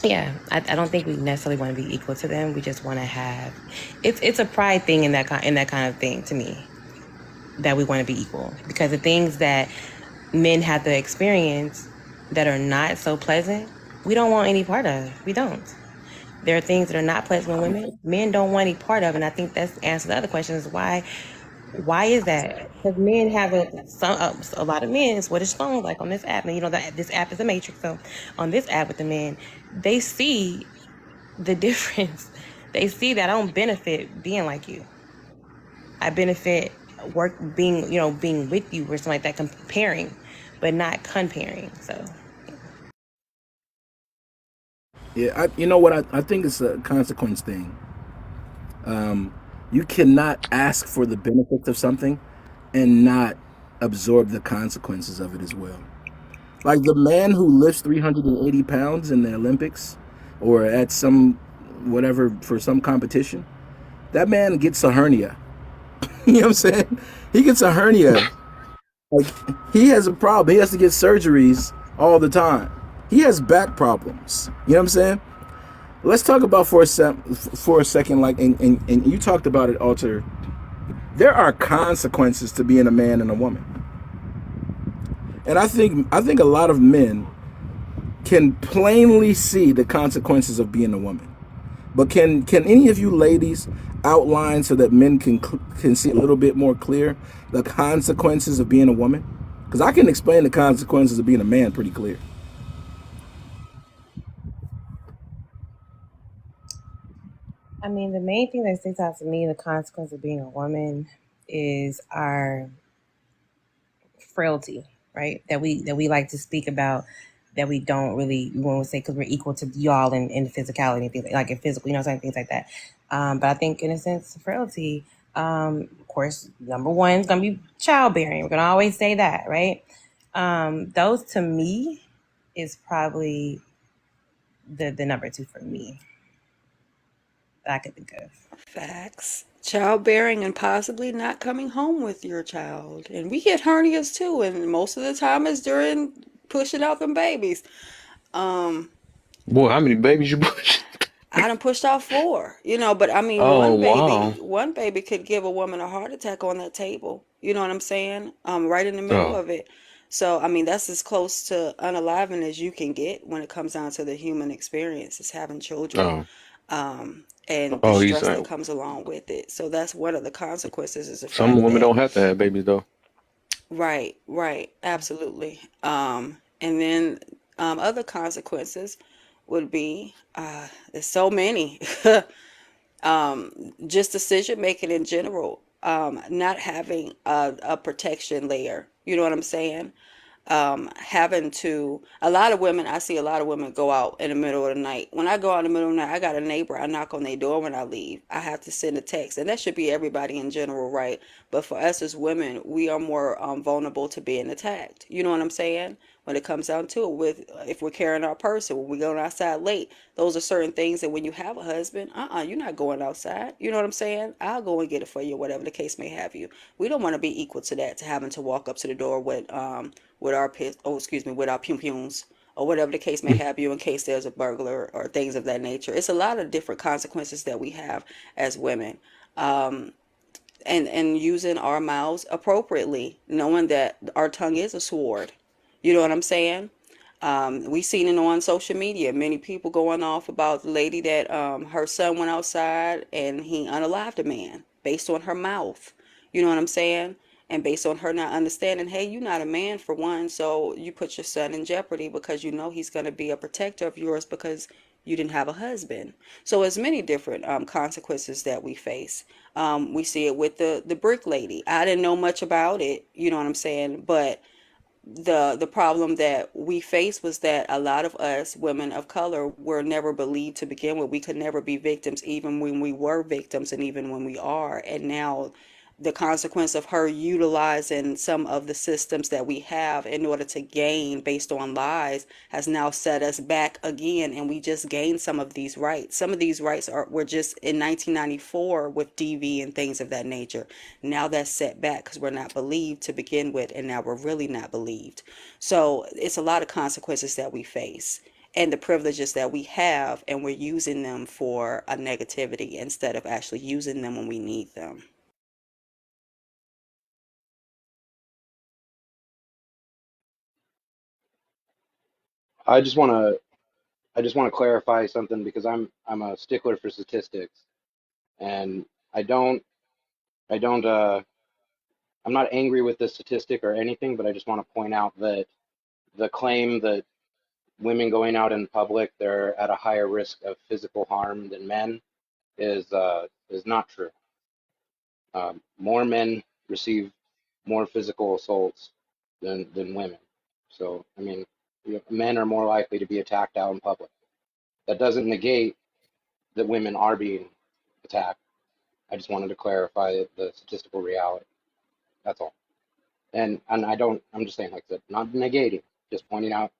yeah, I don't think we necessarily want to be equal to them. We just want to have, it's a pride thing in that kind of thing to me, that we want to be equal, because the things that men have to experience that are not so pleasant, we don't want any part of. We don't. There are things that are not pleasant with women. Men don't want any part of, and I think that's the answer to the other question is why. Why is that? Because men have a lot of men. Is what it's shown like on this app, and that this app is a matrix. So on this app with the men, they see the difference. They see that I don't benefit being like you. I benefit being with you or something like that, comparing, but not comparing. So Yeah, you know what? I think it's a consequence thing. You cannot ask for the benefits of something and not absorb the consequences of it as well. Like the man who lifts 380 pounds in the Olympics or at some whatever for some competition, that man gets a hernia. You know what I'm saying? He gets a hernia. Like he has a problem. He has to get surgeries all the time. He has back problems. You know what I'm saying? Let's talk about for a second, like, and you talked about it, Alter. There are consequences to being a man and a woman, and I think a lot of men can plainly see the consequences of being a woman. But can any of you ladies outline so that men can see a little bit more clear the consequences of being a woman? Because I can explain the consequences of being a man pretty clear. I mean, the main thing that sticks out to me, the consequence of being a woman, is our frailty, right? That we like to speak about, that we don't really want to say because we're equal to y'all in physicality and things like in physical, things like that. But I think in a sense, frailty. Of course, number one is gonna be childbearing. We're gonna always say that, right? Those to me is probably the number two for me that I could think of. Facts. Childbearing and possibly not coming home with your child. And we get hernias too, and most of the time it's during pushing out them babies. Um, Boy, how many babies you push? I done pushed out four, but I mean, Oh one wow. baby, one baby could give a woman a heart attack on that table. You know what I'm saying? Right in the middle Oh of it. So, I mean, that's as close to unaliving as you can get when it comes down to the human experience, is having children, oh and the oh. He's stress that saying comes along with it. So that's one of the consequences, is the some fact women that, don't have to have babies though. right, right, absolutely. And then other consequences would be, there's so many. Just decision making in general, not having a protection layer. You know what I'm saying? Having to, a lot of women, I see a lot of women go out in the middle of the night. When I go out in the middle of the night, I got a neighbor, I knock on their door when I leave. I have to send a text, and that should be everybody in general, right? But for us as women, we are more vulnerable to being attacked. You know what I'm saying? When it comes down to it, with if we're carrying our purse or when we're going outside late, those are certain things that when you have a husband, you're not going outside. You know what I'm saying? I'll go and get it for you, whatever the case may have you. We don't want to be equal to that, to having to walk up to the door with our with our pum pums or whatever the case may have you, in case there's a burglar or things of that nature. It's a lot of different consequences that we have as women. Um, and using our mouths appropriately, knowing that our tongue is a sword. You know what I'm saying? We seen it on social media. Many people going off about the lady that her son went outside and he unalived a man based on her mouth. You know what I'm saying? And based on her not understanding, hey, you're not a man for one, so you put your son in jeopardy because you know he's going to be a protector of yours because you didn't have a husband. So there's many different consequences that we face. We see it with the brick lady. I didn't know much about it, you know what I'm saying, but the problem that we faced was that a lot of us women of color were never believed to begin with. We could never be victims, even when we were victims and even when we are. And now the consequence of her utilizing some of the systems that we have in order to gain based on lies has now set us back again, and we just gained some of these rights. Some of these rights were just in 1994 with DV and things of that nature. Now that's set back because we're not believed to begin with, and now we're really not believed. So it's a lot of consequences that we face and the privileges that we have, and we're using them for a negativity instead of actually using them when we need them. I just want to I just want to clarify something because I'm a stickler for statistics, and I don't I don't I'm not angry with the statistic or anything, but I just want to point out that the claim that women going out in public they're at a higher risk of physical harm than men is not true. More men receive more physical assaults than women. So I mean, men are more likely to be attacked out in public. That doesn't negate that women are being attacked. I just wanted to clarify the statistical reality. That's all. And I don't. I'm just saying, like I said, not negating, just pointing out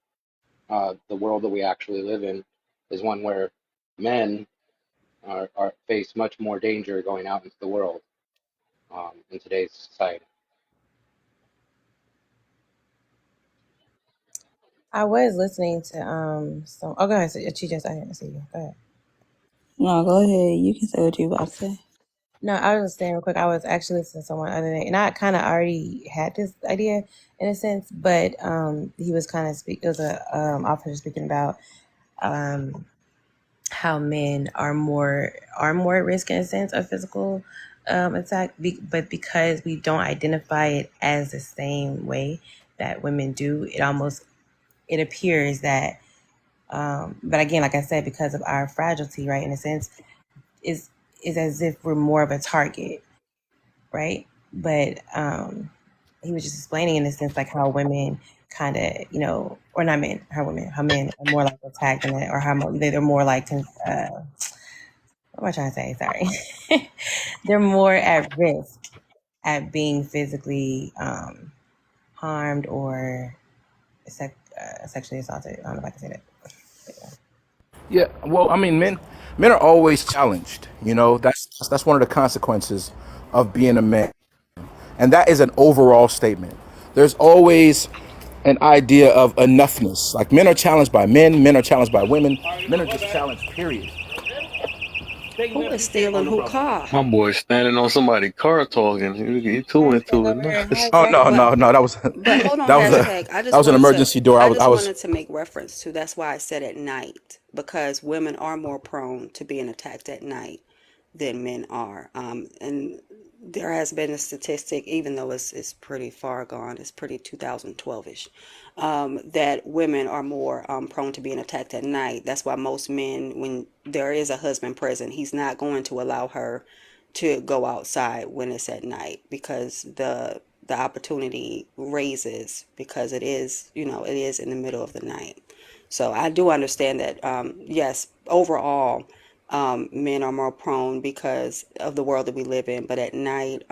the world that we actually live in is one where men are face much more danger going out into the world in today's society. I was listening to some. Oh, go ahead. She just I didn't see you. Go ahead. No, go ahead. You can say what you about to say. No, I was saying real quick. I was actually listening to someone other than, and I kind of already had this idea in a sense, but he was kind of speak. It was a author speaking about how men are more at risk in a sense of physical attack, but because we don't identify it as the same way that women do, it appears that. But again, like I said, because of our fragility, right, in a sense, is as if we're more of a target, right? But he was just explaining in a sense like how women kind of, or not men, how men are more like attacked than that, or how they're more like, what am I trying to say? Sorry. They're more at risk at being physically harmed or sexually assaulted. I don't know if I can say that. Yeah, well, I mean, men are always challenged. That's one of the consequences of being a man, and that is an overall statement. There's always an idea of enoughness. Like men are challenged by men are challenged by women, men are just challenged. Period. Who is stealing who car? My boy standing on somebody's car talking. He too into it now. Oh no, But no, no! That was but hold on, that was hashtag. that was an emergency door. I I just was wanted to make reference to that's why I said at night because women are more prone to being attacked at night than men are. And there has been a statistic, even though it's pretty far gone, it's pretty 2012ish, that women are more prone to being attacked at night. That's why most men, when there is a husband present, he's not going to allow her to go outside when it's at night because the opportunity raises because it is it is in the middle of the night. So I do understand that yes, overall men are more prone because of the world that we live in, but at night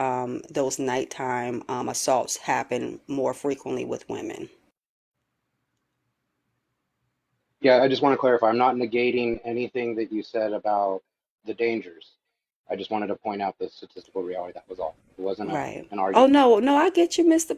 those nighttime assaults happen more frequently with women. Yeah, I just want to clarify. I'm not negating anything that you said about the dangers. I just wanted to point out the statistical reality. That was all. It wasn't Right. an Oh argument. no, no, I get you, Mr.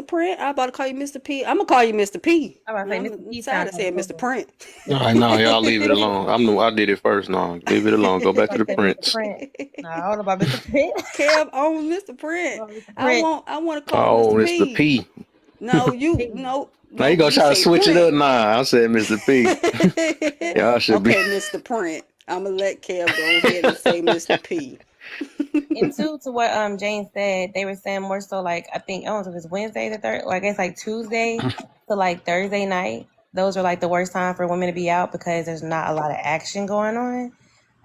Print. I'm about to call you Mr. P. I'm gonna call you Mr. P. I'm about to say, I'm Mr. P tired sound of kind of saying Mr. cool. Print. All right, no, y'all leave it alone. I did it first. No, leave it alone. Go back to the Mr. prince. Print. No, I don't know about Mr. Print. Kev on Mr. Print. Mr. I Print. want I want to call Oh, Mr. Mr. P. P. No, you P. no Now you no gonna you try to say switch it Print. up? Nah, I said Mr. P. Okay, Y'all should be. Mr. Print. I'm gonna let Kev go ahead and say Mr. P. And two, to what Jane said, they were saying more so like I think I don't know if it's Wednesday the third, or I guess like Tuesday to like Thursday night. Those are like the worst time for women to be out because there's not a lot of action going on.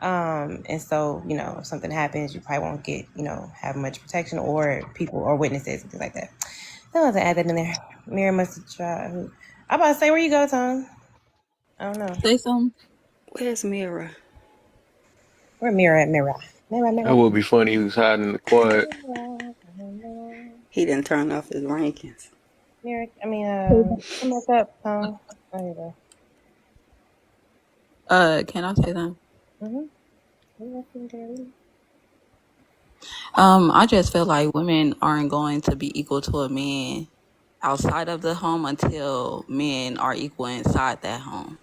And so if something happens, you probably won't get have much protection or people or witnesses and things like that. I want to add that in there. Mira must have tried. I'm about to say, where you go, Tom? I don't know. Say something. Where's Mira? Where Mira at? Mira. That would be funny. He was hiding in the quiet. He didn't turn off his rankings. Mira, come back up, Tom. There you go. Can I say something? Mm-hmm. I just feel like women aren't going to be equal to a man outside of the home until men are equal inside that home.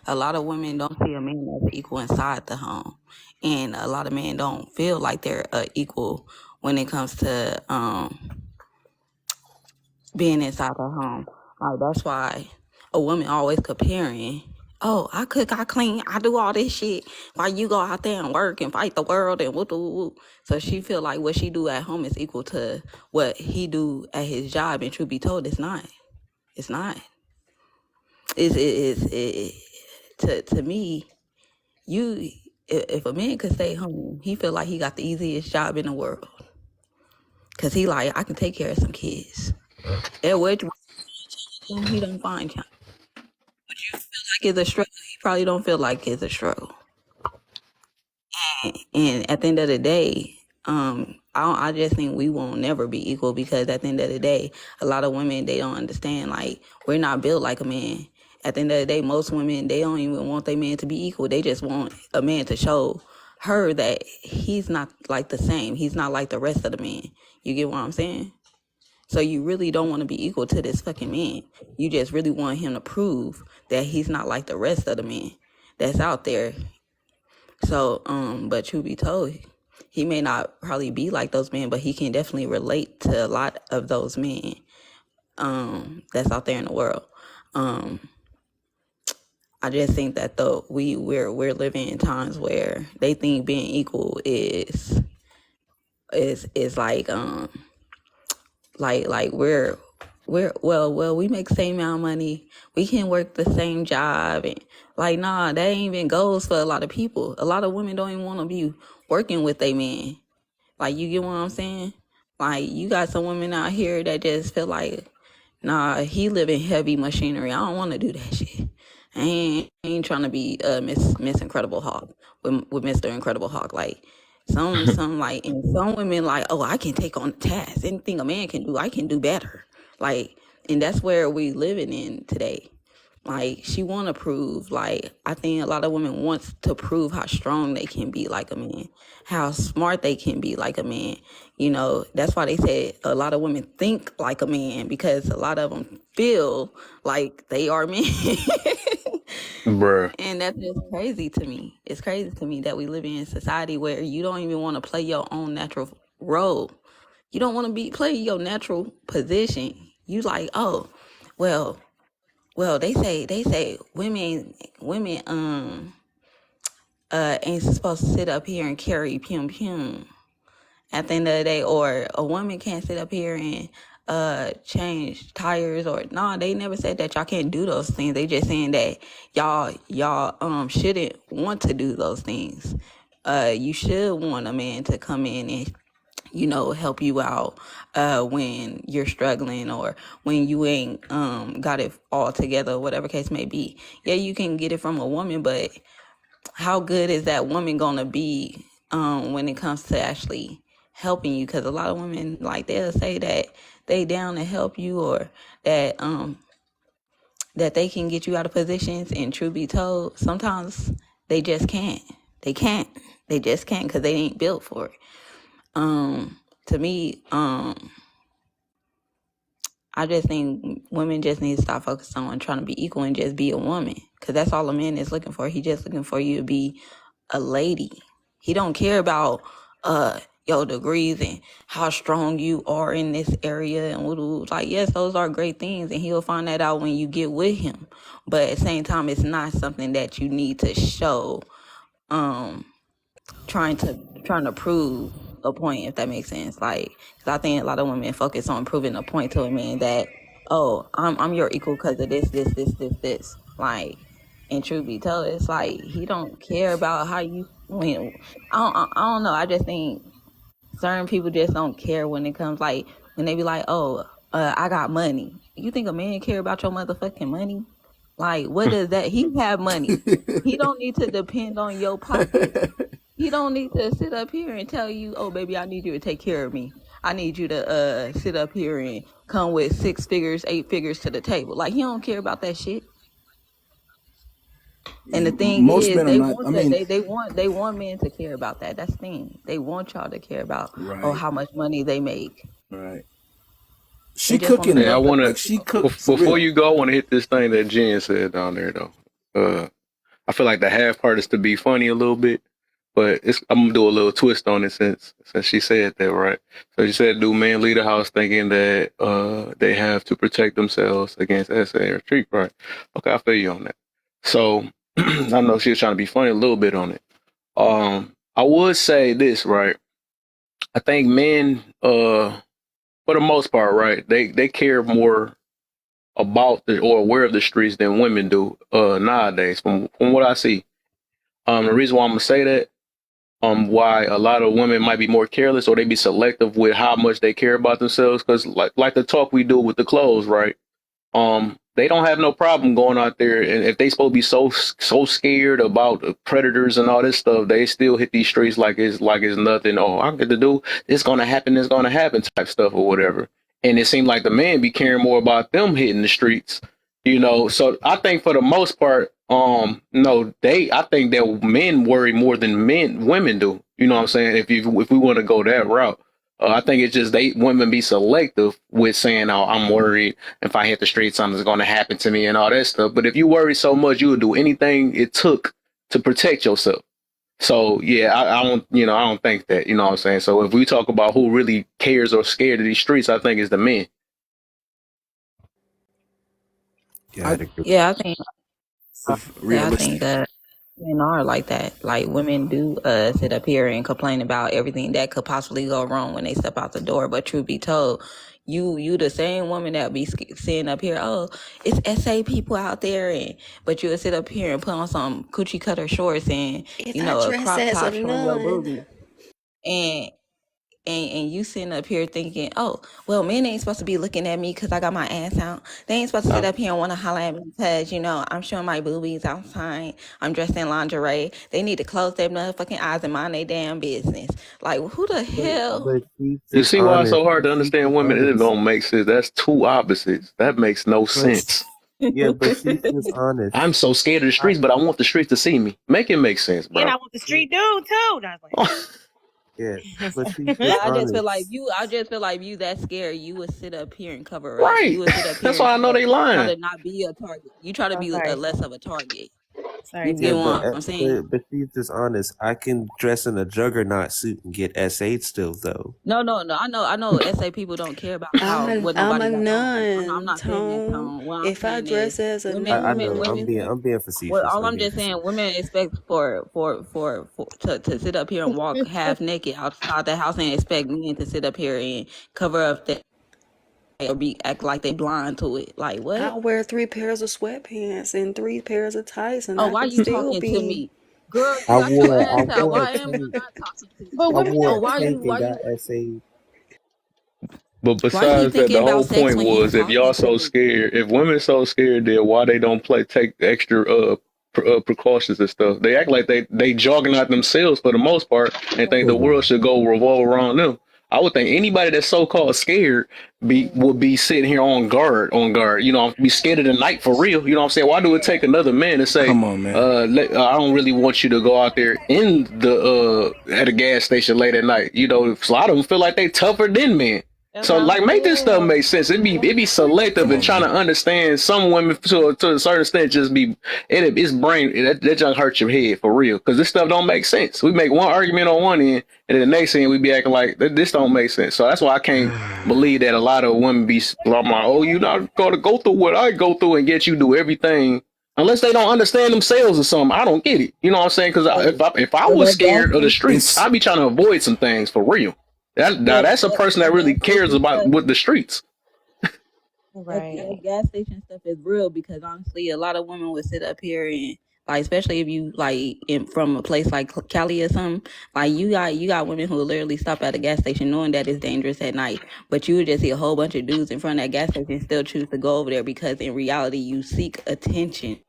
A lot of women don't see a man as equal inside the home, and a lot of men don't feel like they're equal when it comes to being inside the home. That's why a woman always comparing oh, I cook, I clean, I do all this shit while you go out there and work and fight the world and whoop, whoop, whoop. So she feel like what she do at home is equal to what he do at his job. And truth be told, it's not. It's not. To me, if a man could stay home, he feel like he got the easiest job in the world. Cause he like, I can take care of some kids. At which he don't find challenge. But you feel like it's a struggle. He probably don't feel like it's a struggle. And at the end of the day, I just think we won't never be equal, because at the end of the day, a lot of women, they don't understand, like, we're not built like a man. At the end of the day, most women, they don't even want their man to be equal. They just want a man to show her that he's not like the same. He's not like the rest of the men. You get what I'm saying? So you really don't want to be equal to this fucking man. You just really want him to prove that he's not like the rest of the men that's out there. So, but truth be told, he may not probably be like those men, but he can definitely relate to a lot of those men that's out there in the world. I just think that though we're living in times where they think being equal is like we're we make the same amount of money, we can work the same job, and like, nah, that ain't even goes for a lot of people. A lot of women don't even want to be working with a man. Like, you get what I'm saying? Like, you got some women out here that just feel like, nah, he live in heavy machinery, I don't want to do that shit. I ain't trying to be Miss Incredible Hulk with Mr. Incredible Hulk. Like, some like, and some women like, oh, I can take on the task. Anything a man can do, I can do better. Like, and that's where we living in today. Like, she want to prove, like, I think a lot of women wants to prove how strong they can be like a man, how smart they can be like a man. You know, that's why they say a lot of women think like a man, because a lot of them feel like they are men. Bruh. And that's just crazy to me. It's crazy to me that we live in a society where you don't even want to play your own natural role. You don't want to play your natural position. You like, oh, well, they say women ain't supposed to sit up here and carry pum at the end of the day, or a woman can't sit up here and change tires, or no, they never said that y'all can't do those things. They just saying that y'all shouldn't want to do those things. You should want a man to come in and, you know, help you out when you're struggling, or when you ain't got it all together, whatever case may be. Yeah, you can get it from a woman, but how good is that woman gonna be when it comes to actually helping you? Because a lot of women, like, they'll say that they down to help you, or that that they can get you out of positions, and truth be told, sometimes they just can't. They just can't, because they ain't built for it. To me, I just think women just need to stop focusing on trying to be equal and just be a woman, because that's all a man is looking for. He just looking for you to be a lady. He don't care about your degrees and how strong you are in this area, and like, yes, those are great things, and he'll find that out when you get with him. But at the same time, it's not something that you need to show trying to prove a point, if that makes sense. Like, because I think a lot of women focus on proving a point to a man that, oh, I'm your equal because of this. Like, and truth be told, it's like, he don't care about how you win. I don't know. I just think certain people just don't care when it comes, like, when they be like, oh, I got money. You think a man care about your motherfucking money? Like, what does that? He have money. He don't need to depend on your pocket. He don't need to sit up here and tell you, oh, baby, I need you to take care of me. I need you to sit up here and come with 6 figures, 8 figures to the table. Like, he don't care about that shit. And the thing Most is, men are not. I mean, they want men to care about that. That's the thing. They want y'all to care about, right, oh, how much money they make. right. They She just want to cooking. Hey, I know. want Like, to, she cooks before real. you go, I want to hit this thing that Jen said down there, though. I feel like the half part is to be funny a little bit, but I'm gonna do a little twist on it since she said that, right? So she said, do men leave the house thinking that they have to protect themselves against SA or street, right? Okay, I feel you on that. So I know she was trying to be funny a little bit on it. I would say this, right? I think men, for the most part, right, they care more about or aware of the streets than women do nowadays. From what I see, the reason why I'm gonna say that, why a lot of women might be more careless or they be selective with how much they care about themselves, because like the talk we do with the clothes, right? They don't have no problem going out there, and if they supposed to be so scared about predators and all this stuff, they still hit these streets like it's nothing. Oh, I get to do it's gonna happen type stuff or whatever. And it seemed like the men be caring more about them hitting the streets, you know. So I think for the most part, no, I think that men worry more than women do. You know what I'm saying? If we want to go that route. I think it's just women be selective with saying, "Oh, I'm worried if I hit the street, something's going to happen to me," and all that stuff. But if you worry so much, you would do anything it took to protect yourself. So yeah, I don't think that. You know what I'm saying? So if we talk about who really cares or scared of these streets, I think it's the men. Yeah, I'd agree. Yeah, I think Realistic. that men are like that. Like women do sit up here and complain about everything that could possibly go wrong when they step out the door. But truth be told, you the same woman that be sitting up here, oh, it's SA people out there, but you'll sit up here and put on some coochie cutter shorts and If you I know a dress crop as a top showing your nun, boobies, and and you sitting up here thinking, oh, well, men ain't supposed to be looking at me because I got my ass out. They ain't supposed to sit up here and want to holler at me because, I'm showing my boobies outside. I'm dressed in lingerie. They need to close their motherfucking eyes and mind their damn business. Like, who the hell? But she's You just see why it's honest. so hard to She's understand just women? It honest. don't make sense. That's two opposites. That makes no But sense. yeah, but she's just honest. I'm so scared of the streets, but I want the streets to see me. Make it make sense, And I bro. want the street dude too. No, I was like, Yeah, but she's Yeah, just I just feel like honest. you that scared, you would sit up here and cover up. Right. You would sit up here That's and why I know they try lying. to not be a target. You try to oh, be sorry, less of a target. sorry, You Yeah, get Tony. what I'm saying? but she's just honest. I can dress in a juggernaut suit and get S8 still though. No. I know. SA people don't care about what I'm a nobody got on. I'm nun, not saying that, Tone. Tone. What I'm If I saying is, dress as a I women, know. nun, I'm being Well, facetious. all I'm I'm being just saying, facetious. women expect to sit up here and walk half naked outside the house and expect men to sit up here and cover up that or act like they blind to it. Like what? I'll wear 3 pairs of sweatpants and 3 pairs of tights, and Oh, I why can you still talking to be. me, girl? You I got your wore ass I out. wore a Why am I tank. not talking to you? But I women wore Oh, a why tank you and why got you SA. But why you besides that, thinking the about whole sex point when you was if y'all talking to so me? scared, if women so scared, then why they don't take extra precautions and stuff? They act like they jogging out themselves for the most part and think the world should go revolve around them. I would think anybody that's so called scared would be sitting here on guard, be scared of the night for real. You know what I'm saying? Why do it take another man to say, Come on, man. I don't really want you to go out there in the at a gas station late at night. You know, a lot of them feel like they tougher than men. That's So what I'm like make this stuff saying. make sense. It be selective Come and on, trying to man. understand some women to a certain extent just be it's brain that just hurt your head for real because this stuff don't make sense. We make one argument on one end and then the next end we be acting like this don't make sense. So that's why I can't believe that a lot of women be like, oh, you're not gonna go through what I go through and get you do everything. Unless they don't understand themselves or something, I don't get it. You know what I'm saying? Because if I was scared of the streets, It's I'd be trying to avoid some things for real. Yeah, That's a person that really gas cares station about stuff. with the streets. Right. Gas station stuff is real because honestly, a lot of women would sit up here and like, especially if you like from a place like Cali or something, like you got women who will literally stop at a gas station knowing that it's dangerous at night, but you would just see a whole bunch of dudes in front of that gas station and still choose to go over there because in reality you seek attention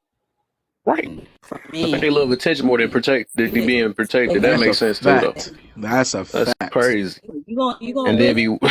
Right. from I think men. they love attention more than being protected. That that's a makes sense too, though. fact. That's a That's fact. crazy. You gonna And then listen? be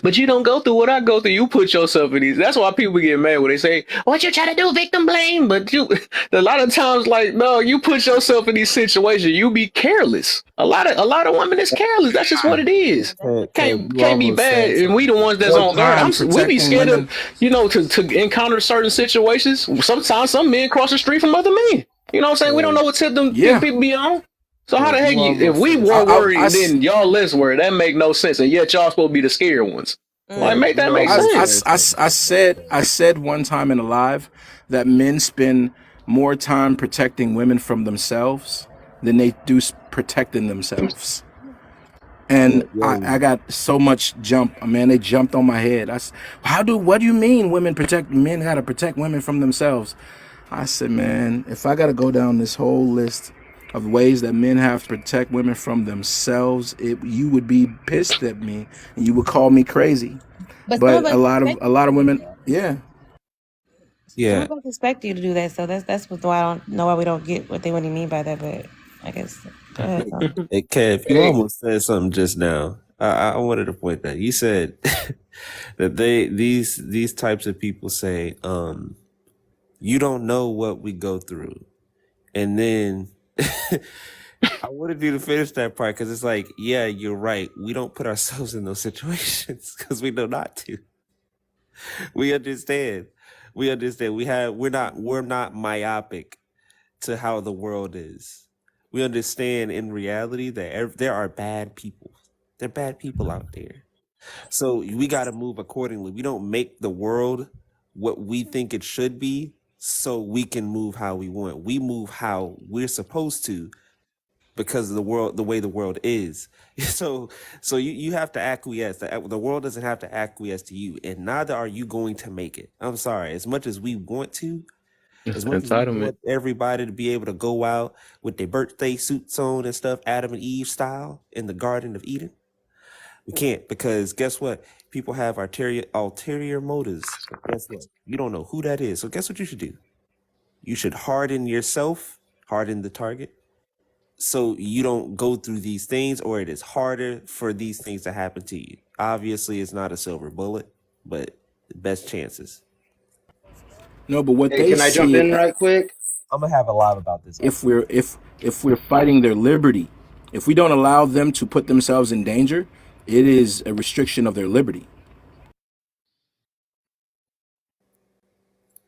But you don't go through what I go through. You put yourself in these. That's why people get mad when they say, "What you trying to do, victim blame?" But a lot of times, like, no, you put yourself in these situations. You be careless. A lot of women is careless. That's just what it is. Ted, you Can't be almost bad. said And we something. the ones that's More on guard. time We be protecting scared women. of, to encounter certain situations. Sometimes some men cross the street from other men. You know what I'm saying? We don't know what tip them Yeah. people be on. So how Yeah, the heck you if almost we said were I, something. I, worried, I, then y'all less worried? That make no sense. And yet y'all supposed to be the scared ones. Like, Ted, make that you make almost sense. said something. I said one time in a live that men spend more time protecting women from themselves than they do protecting themselves. And I Yo, got so much jump, man. They jumped on my head. What do you mean men got to protect women from themselves? I said, man, if I got to go down this whole list of ways that men have to protect women from themselves, you would be pissed at me and you would call me crazy. But some of But us expect a you to lot of do women, that. yeah. Some yeah, of us expect you to do that, so that's why I don't know why we don't get what they really mean by that. But I guess go ahead. hey Kev, you Hey, almost said something just now. I wanted to point that you said that these types of people say, you don't know what we go through, and then I wanted you to finish that part because it's like, yeah, you're right. We don't put ourselves in those situations because we know not to. We understand. We understand. We're not myopic to how the world is. We understand in reality that there are bad people. There are bad people out there. So we got to move accordingly. We don't make the world what we think it should be so we can move how we want. We move how we're supposed to because of the way the world is. So you have to acquiesce. The world doesn't have to acquiesce to you, and neither are you going to make it. I'm sorry. As much as we want to, It's as much as we entitlement. want everybody to be able to go out with their birthday suits on and stuff, Adam and Eve style in the Garden of Eden, we can't because guess what? People have ulterior motives. Guess what? You don't know who that is. So guess what you should do? You should harden yourself, harden the target, so you don't go through these things, or it is harder for these things to happen to you. Obviously, it's not a silver bullet, but best chances. No, but what hey, they can I jump see in right quick? I'm gonna have a live about this if actually. we're fighting their liberty, if we don't allow them to put themselves in danger, it is a restriction of their liberty.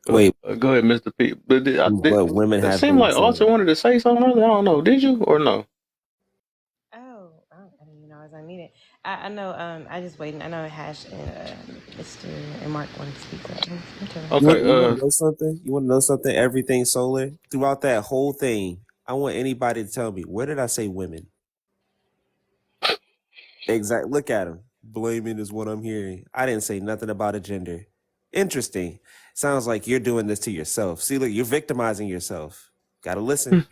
Wait, Go ahead, Mr. P. But what women it have seemed been like Austin saying. wanted to say something earlier. I don't know. Did you or no? I didn't even know I was unmuted. I know. I just waiting. I know Hash and Mr. and Mark wanted to speak. So I'm chilling. You want, Okay. you want to know something? You want to know something? Everything solar throughout that whole thing. I want anybody to tell me where did I say women? Exact. Look at him. Blaming is what I'm hearing. I didn't say nothing about a gender. Interesting. Sounds like you're doing this to yourself. See, look, you're victimizing yourself. Gotta listen.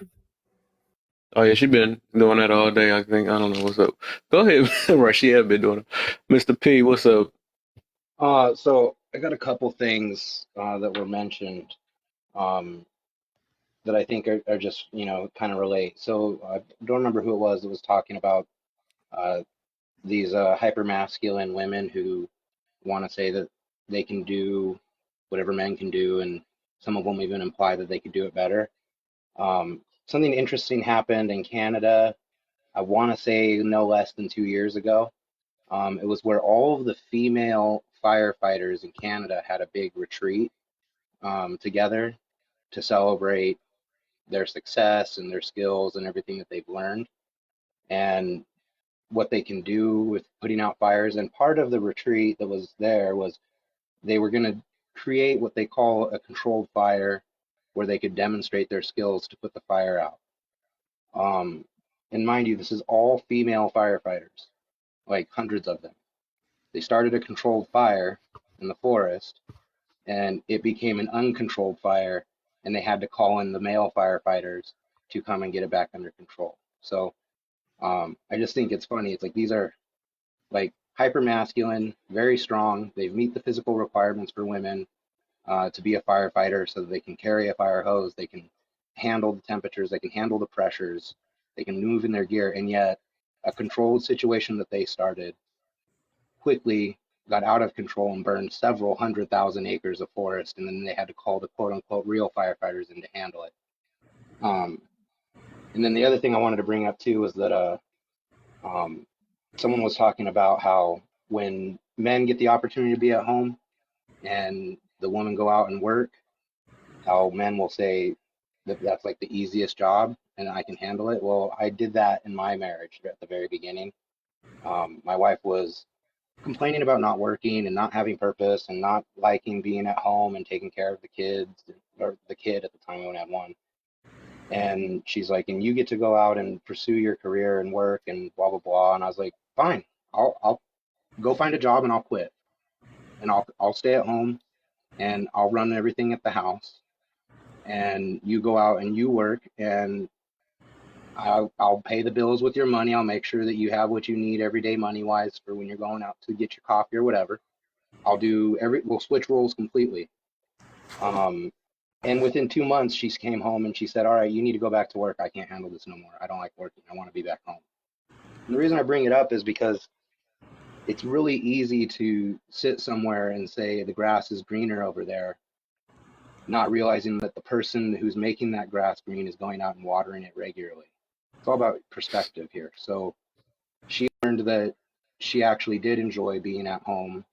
Oh yeah, she been doing that all day. I think. I don't know what's up. Go ahead. Right, she have been doing it. Mr. P, what's up? So I got a couple things that were mentioned um, that I think are just, kind of relate. So I don't remember who it was that was talking about uh, these hyper-masculine women who want to say that they can do whatever men can do, and some of them even imply that they could do it better. Something interesting happened in Canada, I want to say no less than 2 years ago. It was where all of the female firefighters in Canada had a big retreat together to celebrate their success and their skills and everything that they've learned and what they can do with putting out fires. And part of the retreat that was there was they were going to create what they call a controlled fire where they could demonstrate their skills to put the fire out. Um, and mind you, this is all female firefighters, like hundreds of them. They started a controlled fire in the forest and it became an uncontrolled fire, and they had to call in the male firefighters to come and get it back under control. So I just think it's funny. It's like these are like hyper masculine, very strong. They meet the physical requirements for women to be a firefighter, so that they can carry a fire hose, they can handle the temperatures, they can handle the pressures, they can move in their gear, and yet a controlled situation that they started quickly got out of control and burned several 100,000 acres of forest, and then they had to call the quote unquote real firefighters in to handle it. Um, and then the other thing I wanted to bring up too was that um, someone was talking about how when men get the opportunity to be at home and the women go out and work, how men will say that that's like the easiest job and I can handle it. Well, I did that in my marriage at the very beginning. My wife was complaining about not working and not having purpose and not liking being at home and taking care of the kids, or the kid at the time. I only had one. And she's like, and you get to go out and pursue your career and work and blah, blah, blah. And I was like, fine, I'll go find a job and I'll quit. And I'll stay at home and I'll run everything at the house. And you go out and you work, and I'll pay the bills with your money. I'll make sure that you have what you need every day money wise for when you're going out to get your coffee or whatever. We'll switch roles completely. And within 2 months, she came home and she said, all right, you need to go back to work. I can't handle this no more. I don't like working. I want to be back home. And the reason I bring it up is because it's really easy to sit somewhere and say the grass is greener over there, not realizing that the person who's making that grass green is going out and watering it regularly. It's all about perspective here. So she learned that she actually did enjoy being at home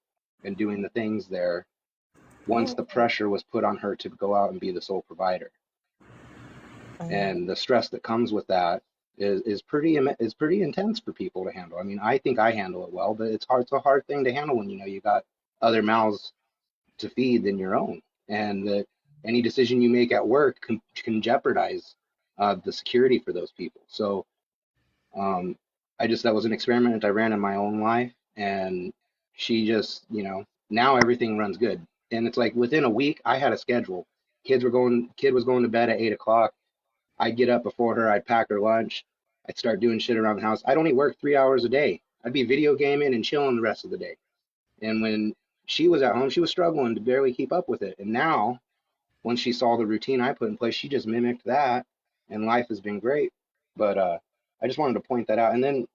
and doing the things there once the pressure was put on her to go out and be the sole provider. And the stress that comes with that is pretty intense for people to handle. I mean, I think I handle it well, but it's a hard thing to handle when you got other mouths to feed than your own, and that any decision you make at work can jeopardize the security for those people. So that was an experiment I ran in my own life, and she just, now everything runs good. And it's like within a week, I had a schedule. Kid was going to bed at 8 o'clock. I'd get up before her. I'd pack her lunch. I'd start doing shit around the house. I'd only work 3 hours a day. I'd be video gaming and chilling the rest of the day. And when she was at home, she was struggling to barely keep up with it. And now, once she saw the routine I put in place, she just mimicked that, and life has been great. But I just wanted to point that out. And then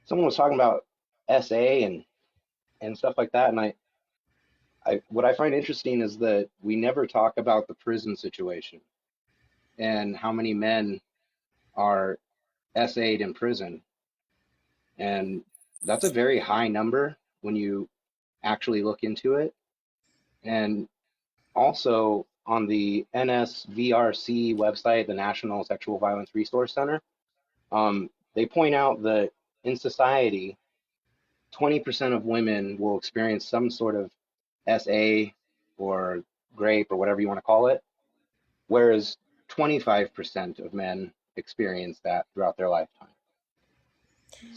someone was talking about SA and stuff like that, and what I find interesting is that we never talk about the prison situation and how many men are SA'd in prison. And that's a very high number when you actually look into it. And also on the NSVRC website, the National Sexual Violence Resource Center, they point out that in society, 20% of women will experience some sort of SA or grape or whatever you want to call it, whereas 25% of men experience that throughout their lifetime.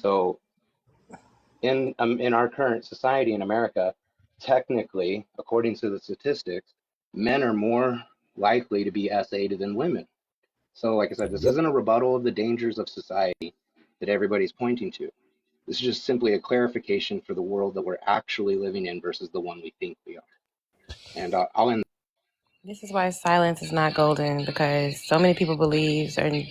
So in our current society in America, technically, according to the statistics, men are more likely to be SA'd than women. So like I said, this isn't a rebuttal of the dangers of society that everybody's pointing to. This is just simply a clarification for the world that we're actually living in versus the one we think we are. And I'll end. This is why silence is not golden, because so many people believe certain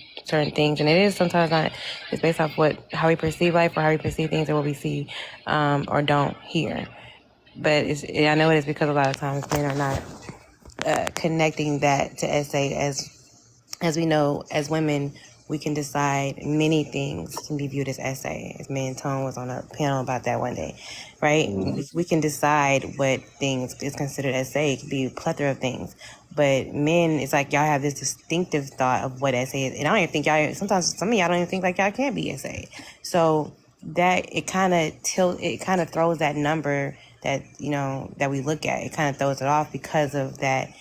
things, and it is sometimes not. It's based off how we perceive life or how we perceive things or what we see or don't hear. But I know it is because a lot of times men are not connecting that to SA. As we know, as women, we can decide many things can be viewed as SA. As me and Tone was on a panel about that one day, right? We can decide what things is considered SA. It could be a plethora of things. But men, it's like y'all have this distinctive thought of what SA is. And I don't even think sometimes some of y'all don't even think like y'all can be SA. So that it kind of throws that number that, that we look at. It kind of throws it off because of that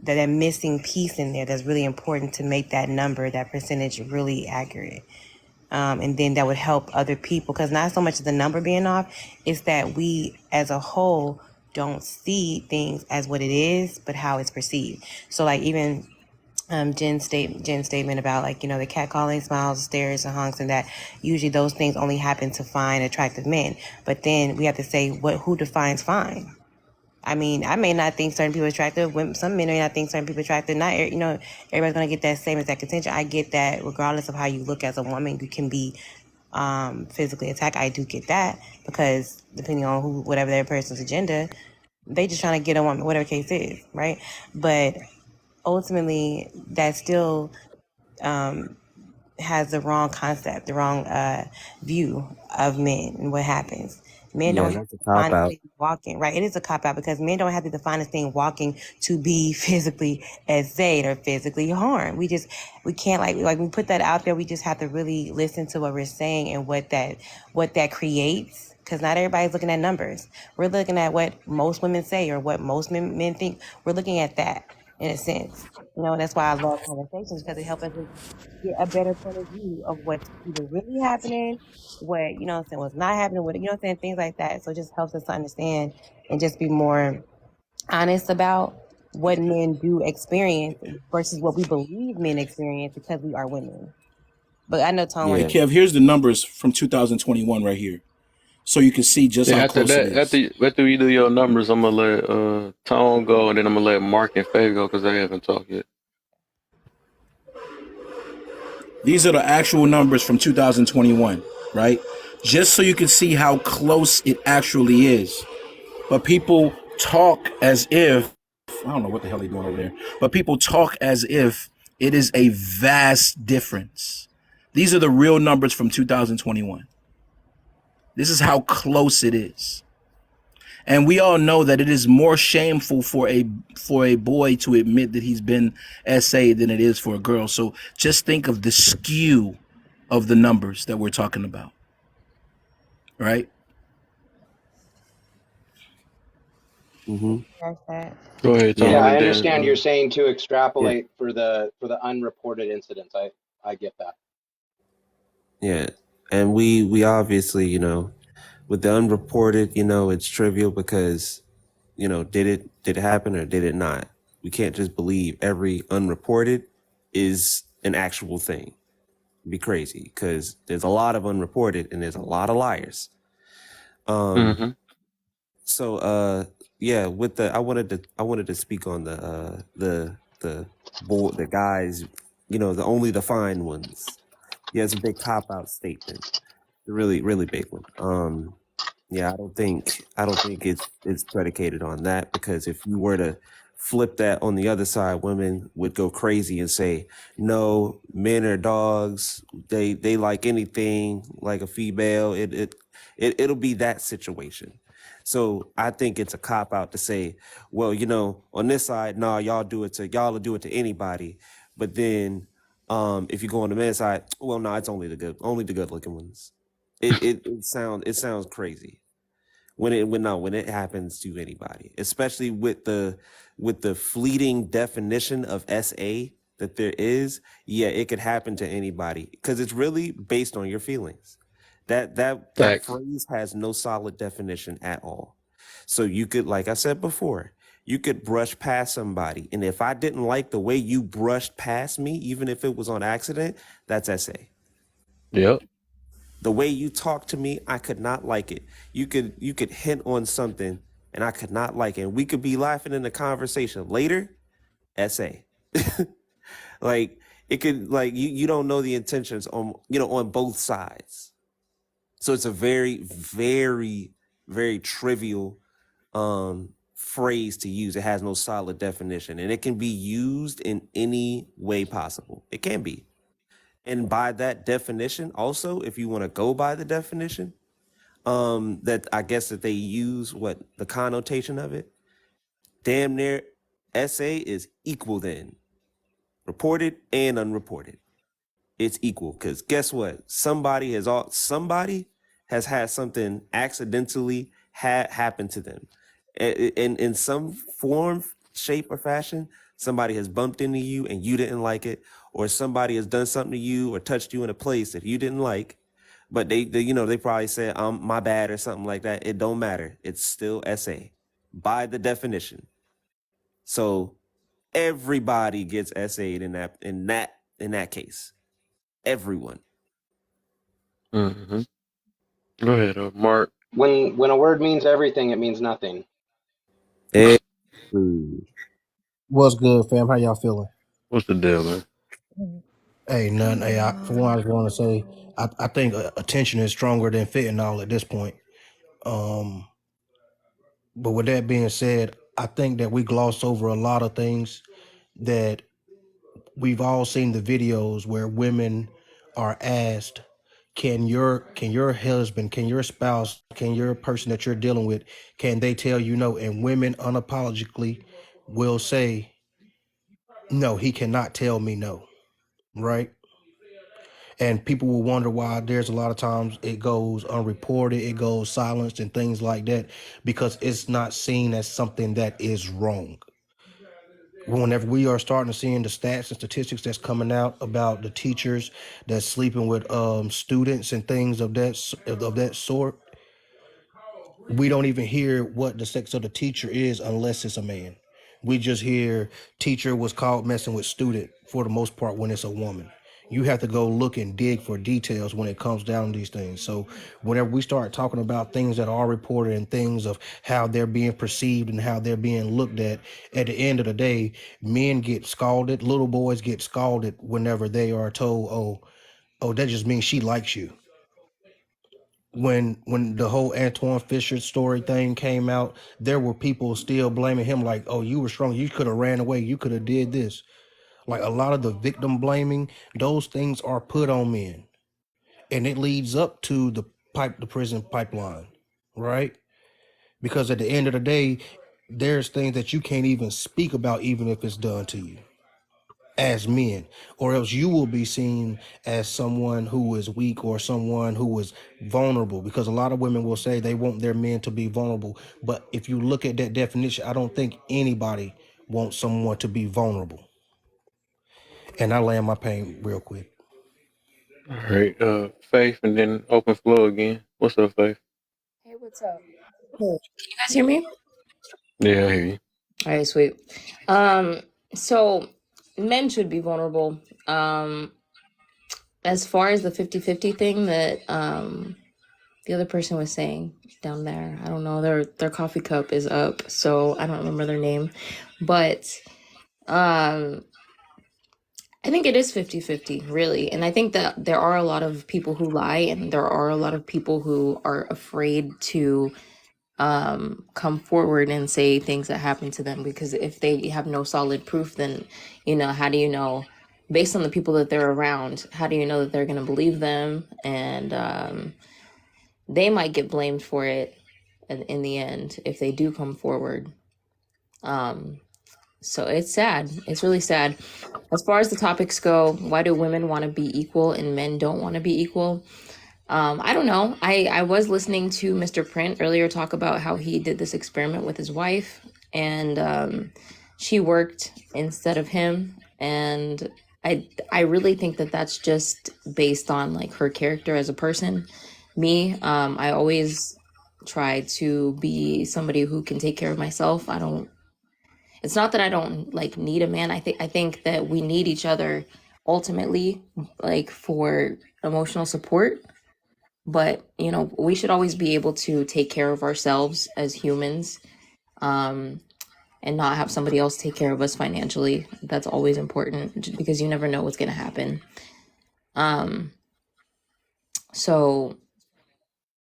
missing piece in there that's really important to make that number, that percentage really accurate. And then that would help other people, because not so much the number being off, it's that we as a whole don't see things as what it is, but how it's perceived. So like even Jen's statement about the catcalling, smiles, stares, and honks, and that usually those things only happen to find attractive men. But then we have to say who defines fine. I mean, I may not think certain people attractive. Some men may not think certain people attractive. Not, everybody's going to get that same exact contention. I get that regardless of how you look as a woman, you can be physically attacked. I do get that, because depending on whatever their person's agenda, they just trying to get a woman, whatever case is, right? But ultimately, that still has the wrong concept, the wrong view of men and what happens. Men don't have to define a thing walking, right? It is a cop out, because men don't have to define a thing walking to be physically SA'd or physically harmed. We can't like we put that out there. We just have to really listen to what we're saying and what that creates, because not everybody's looking at numbers. We're looking at what most women say or what most men think. We're looking at that. in a sense. You know, and that's why I love conversations, because it helps us get a better point of view of what's either really happening, what, you know what I'm saying, what's not happening, what, you know what I'm saying, things like that. So it just helps us to understand and just be more honest about what men do experience versus what we believe men experience because we are women. But I know Tom Hey, Yeah. wanted to. Kev, here's the numbers from 2021 right here. So you can see just Yeah, how after close it that, is. after you do your numbers, I'm gonna let Tone go, and then I'm gonna let Mark and Faye go because they haven't talked yet. These are the actual numbers from 2021, right? Just so you can see how close it actually is. But people talk as if, I don't know what the hell they're doing over there, but people talk as if it is a vast difference. These are the real numbers from 2021. This is how close it is. And we all know that it is more shameful for a boy to admit that he's been SA than it is for a girl. So just think of the skew of the numbers that we're talking about, right? Mm-hmm. That's that. Go ahead, Yeah, Yeah. Tone, I and understand you're then saying to Yeah. extrapolate for the unreported incidents. I get that. Yeah. And we obviously, you know, with the unreported, you know, it's trivial because, you know, did it happen or did it not? We can't just believe every unreported is an actual thing. It'd be crazy because there's a lot of unreported and there's a lot of liars. mm-hmm. So yeah, with the I wanted to speak on the boy, the guys, you know, the fine ones. Yeah, it's a big cop out statement. A really, really big one. Yeah, I don't think it's predicated on that, because if you were to flip that on the other side, women would go crazy and say, no, men are dogs. They like anything like a female. It'll be that situation. So I think it's a cop out to say, well, you know, on this side, nah, y'all will do it to anybody. But then if you go on the men's side, well, no, it's only the good looking ones. It sounds crazy when it happens to anybody, especially with the fleeting definition of SA that there is. Yeah, it could happen to anybody because it's really based on your feelings. That Facts. phrase has no solid definition at all. So you could, like I said before, you could brush past somebody, and if I didn't like the way you brushed past me, even if it was on accident, that's SA. Yep. The way you talk to me, I could not like it. You could hint on something and I could not like it. And we could be laughing in the conversation later, SA. Like it could, like you don't know the intentions on both sides. So it's a very, very, very trivial phrase to use. It has no solid definition, and it can be used in any way possible. It can be. And by that definition, also, if you want to go by the definition, that I guess that they use, what the connotation of it, damn near SA is equal then. Reported and unreported. It's equal, because guess what? Somebody has had something accidentally happen to them. In some form, shape, or fashion, somebody has bumped into you and you didn't like it, or somebody has done something to you or touched you in a place that you didn't like, but they they probably said, my bad, or something like that. It don't matter. It's still SA by the definition. So everybody gets SA'd in that case. Everyone. Mm-hmm. Go ahead, Mark. When a word means everything, it means nothing. What's good, fam? How y'all feeling? What's the deal, man? Hey, nothing. Hey, for one, I just want to say, I think attention is stronger than fentanyl at this point. But with that being said, I think that we gloss over a lot of things that we've all seen the videos where women are asked, can your husband, can your spouse, can your person that you're dealing with, can they tell you no? And women unapologetically will say, no, he cannot tell me no, right? And people will wonder why there's a lot of times it goes unreported, it goes silenced and things like that, because it's not seen as something that is wrong. whenever we are starting to seeing the stats and statistics that's coming out about the teachers that's sleeping with students and things of that sort, we don't even hear what the sex of the teacher is unless it's a man. We just hear teacher was caught messing with student for the most part when it's a woman. You have to go look and dig for details when it comes down to these things. So whenever we start talking about things that are reported and things of how they're being perceived and how they're being looked at the end of the day, men get scalded, little boys get scalded whenever they are told, oh, that just means she likes you. When the whole Antoine Fisher story thing came out, there were people still blaming him like, oh, you were strong, you could have ran away, you could have did this. Like a lot of the victim blaming, those things are put on men. And it leads up to the prison pipeline, right? Because at the end of the day, there's things that you can't even speak about even if it's done to you as men, or else you will be seen as someone who is weak or someone who is vulnerable, because a lot of women will say they want their men to be vulnerable. But if you look at that definition, I don't think anybody wants someone to be vulnerable. And I land my plane real quick. All right, Faith, and then open floor again. What's up, Faith? Hey, what's up? Cool. Can you guys hear me? Yeah, I hear you. All right, sweet. So men should be vulnerable. As far as the 50-50 thing that the other person was saying down there, I don't know, their coffee cup is up, so I don't remember their name. But I think it is 50-50, really. And I think that there are a lot of people who lie, and there are a lot of people who are afraid to come forward and say things that happen to them, because if they have no solid proof, then how do you know, based on the people that they're around, how do you know that they're going to believe them? And they might get blamed for it in the end if they do come forward. So it's sad. It's really sad. As far as the topics go, why do women want to be equal and men don't want to be equal? I don't know. I was listening to Mr. Print earlier talk about how he did this experiment with his wife, and she worked instead of him. And I really think that that's just based on like her character as a person. Me, I always try to be somebody who can take care of myself. It's not that I don't like need a man. I think that we need each other ultimately, like for emotional support. But, we should always be able to take care of ourselves as humans, and not have somebody else take care of us financially. That's always important because you never know what's going to happen. So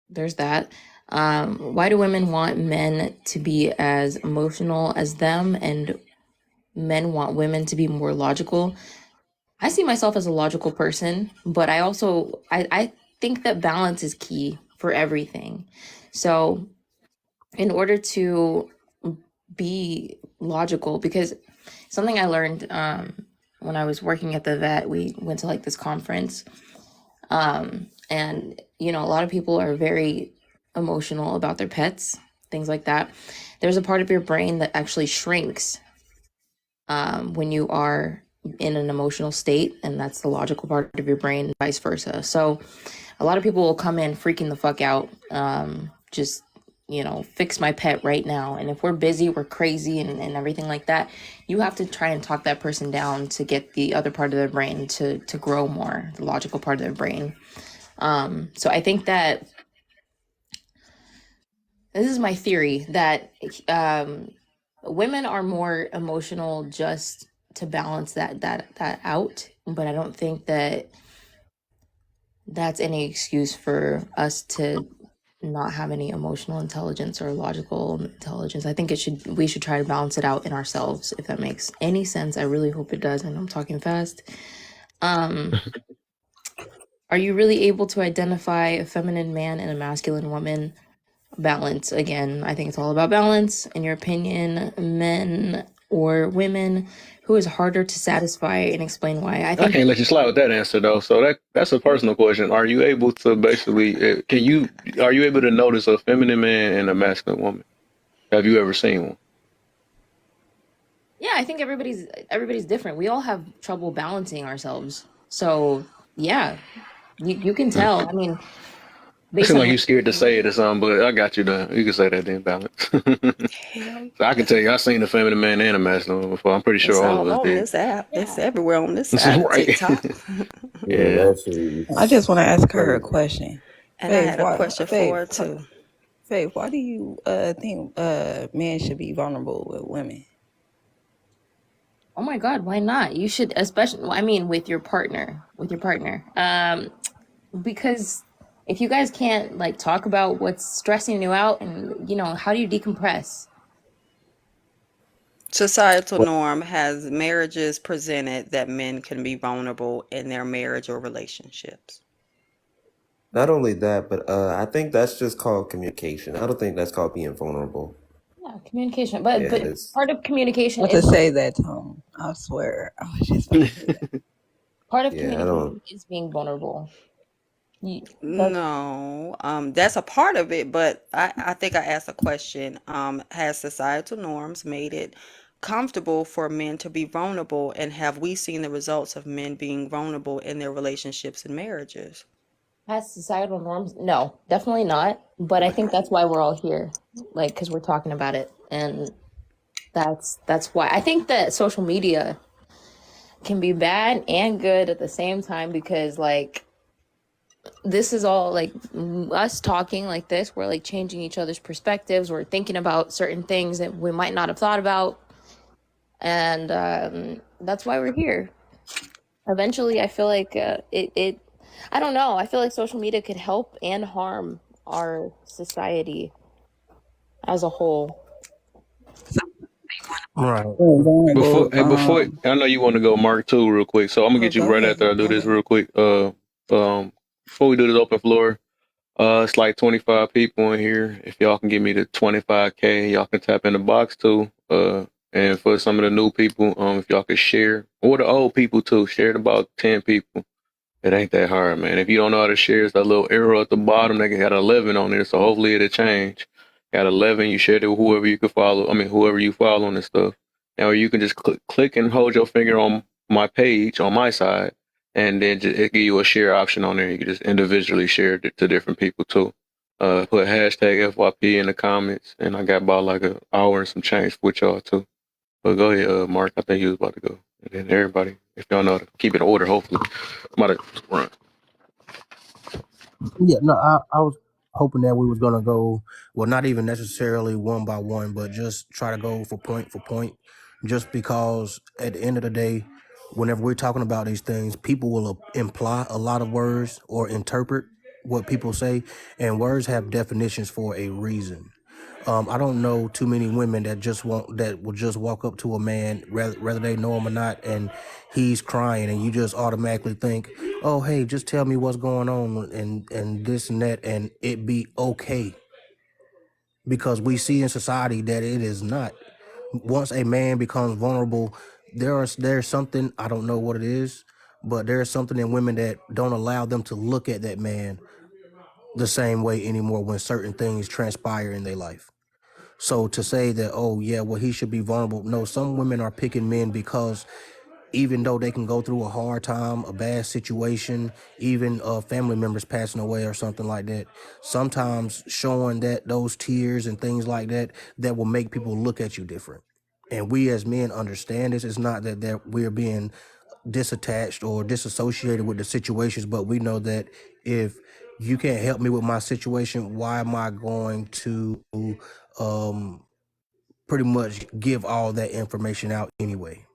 there's that. Why do women want men to be as emotional as them and men want women to be more logical? I see myself as a logical person, but I also, I think that balance is key for everything. So in order to be logical, because something I learned when I was working at the vet, we went to like this conference, and a lot of people are very emotional about their pets, things like that. There's a part of your brain that actually shrinks when you are in an emotional state, and that's the logical part of your brain, and vice versa. So a lot of people will come in freaking the fuck out, just fix my pet right now. And if we're busy, we're crazy and everything like that, you have to try and talk that person down to get the other part of their brain to grow more, the logical part of their brain. So I think that this is my theory, that women are more emotional just to balance that out. But I don't think that that's any excuse for us to not have any emotional intelligence or logical intelligence. I think we should try to balance it out in ourselves, if that makes any sense. I really hope it does, and I'm talking fast. Are you really able to identify a feminine man and a masculine woman? Balance. Again, I think it's all about balance. In your opinion, men or women, who is harder to satisfy, and explain why? I can't let you slide with that answer though. So that's a personal question. Are you able to basically are you able to notice a feminine man and a masculine woman? Have you ever seen one? Yeah, I think everybody's different. We all have trouble balancing ourselves. So yeah, you can Mm. tell. I mean, It based seems on like what you scared to say it or something, but I got you done. You can say that then, balance. Hell, So I can tell you, I've seen the Feminine Man and the Masculine before. I'm pretty it's sure all of all us on did. this app. It's yeah. everywhere on this This is side of right. TikTok. Yeah, Yeah. actually, I just want to ask her a funny. question. And I Faith, had a why, question for her too. Faith, why do you think men should be vulnerable with women? Oh my God, why not? You should, especially. I mean, with your partner, because if you guys can't like talk about what's stressing you out, and how do you decompress? Societal norm has marriages presented that men can be vulnerable in their marriage or relationships. Not only that, but I think that's just called communication. I don't think that's called being vulnerable. Yeah, communication. Yeah, But it's part of communication Not to is say that, Tom. I swear. I was just about to say that. part of yeah. I don't. communication is being vulnerable. That's No, that's a part of it, but I think I asked a question. Has societal norms made it comfortable for men to be vulnerable, and have we seen the results of men being vulnerable in their relationships and marriages? Has societal norms. No, definitely not. But I think that's why we're all here, like, because we're talking about it, and that's why I think that social media can be bad and good at the same time, because like this is all like us talking like this, we're like changing each other's perspectives, we're thinking about certain things that we might not have thought about, and that's why we're here. Eventually I feel like it I don't know, I feel like social media could help and harm our society as a whole. Right. Before, Vulnerable. hey, before I know you want to go Mark too, real quick. So I'm gonna Oh, get you go right ahead. after I do Go this ahead. real quick. Before we do this open floor, it's like 25 people in here. If y'all can give me the 25K, y'all can tap in the box too. And for some of the new people, if y'all could share, or the old people too, share it about 10 people. It ain't that hard, man. If you don't know how to share, it's that little arrow at the bottom. They got 11 on there, so hopefully it'll change. Got 11. You shared it with whoever you could follow. I mean, whoever you follow and stuff. Now you can just click and hold your finger on my page on my side, and then it give you a share option on there. You can just individually share it to different people too. Put hashtag FYP in the comments, and I got about like an hour and some change with y'all too. But go ahead, Mark. I think you was about to go, and then everybody, if y'all know how to keep it in order, hopefully, I'm about to run. Yeah, no, I was hoping that we was gonna go, well, not even necessarily one by one, but just try to go for point, just because at the end of the day, whenever we're talking about these things, people will imply a lot of words or interpret what people say, and words have definitions for a reason. I don't know too many women that will just walk up to a man, whether they know him or not, and he's crying, and you just automatically think, "Oh, hey, just tell me what's going on," and this and that, and it be okay, because we see in society that it is not. Once a man becomes vulnerable, there's something, I don't know what it is, but there's something in women that don't allow them to look at that man the same way anymore when certain things transpire in their life. So to say that, oh yeah, well he should be vulnerable. No, some women are picking men because even though they can go through a hard time, a bad situation, even family members passing away or something like that, sometimes showing that those tears and things like that, that will make people look at you different. And we as men understand this. It's not that we're being disattached or disassociated with the situations, but we know that if you can't help me with my situation, why am I going to um pretty much give all that information out anyway?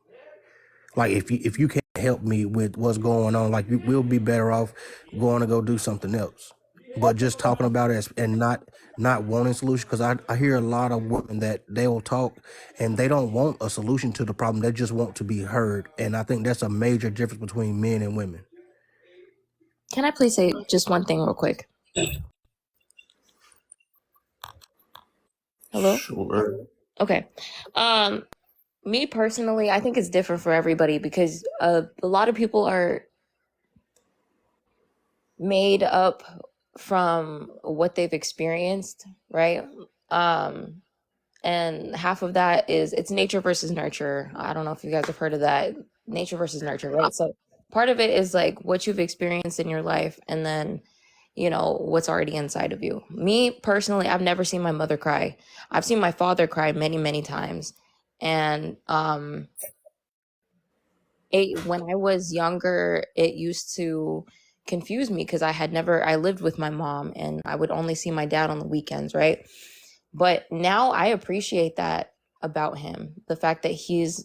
Like if you can't help me with what's going on, like we'll be better off going to go do something else. But just talking about it and not wanting solution, because I hear a lot of women that they'll talk and they don't want a solution to the problem. They just want to be heard. And I think that's a major difference between men and women. Can I please say just one thing real quick? Hello? Sure. Okay. Um, Me personally, I think it's different for everybody, because a lot of people are made up from what they've experienced, right? Um, and half of that is it's nature versus nurture. I don't know if you guys have heard of that, nature versus nurture, right? So part of it is like what you've experienced in your life, and then what's already inside of you. Me personally, I've never seen my mother cry. I've seen my father cry many, many times. And when I was younger, it used to confuse me because I lived with my mom and I would only see my dad on the weekends, right? But now I appreciate that about him, the fact that he's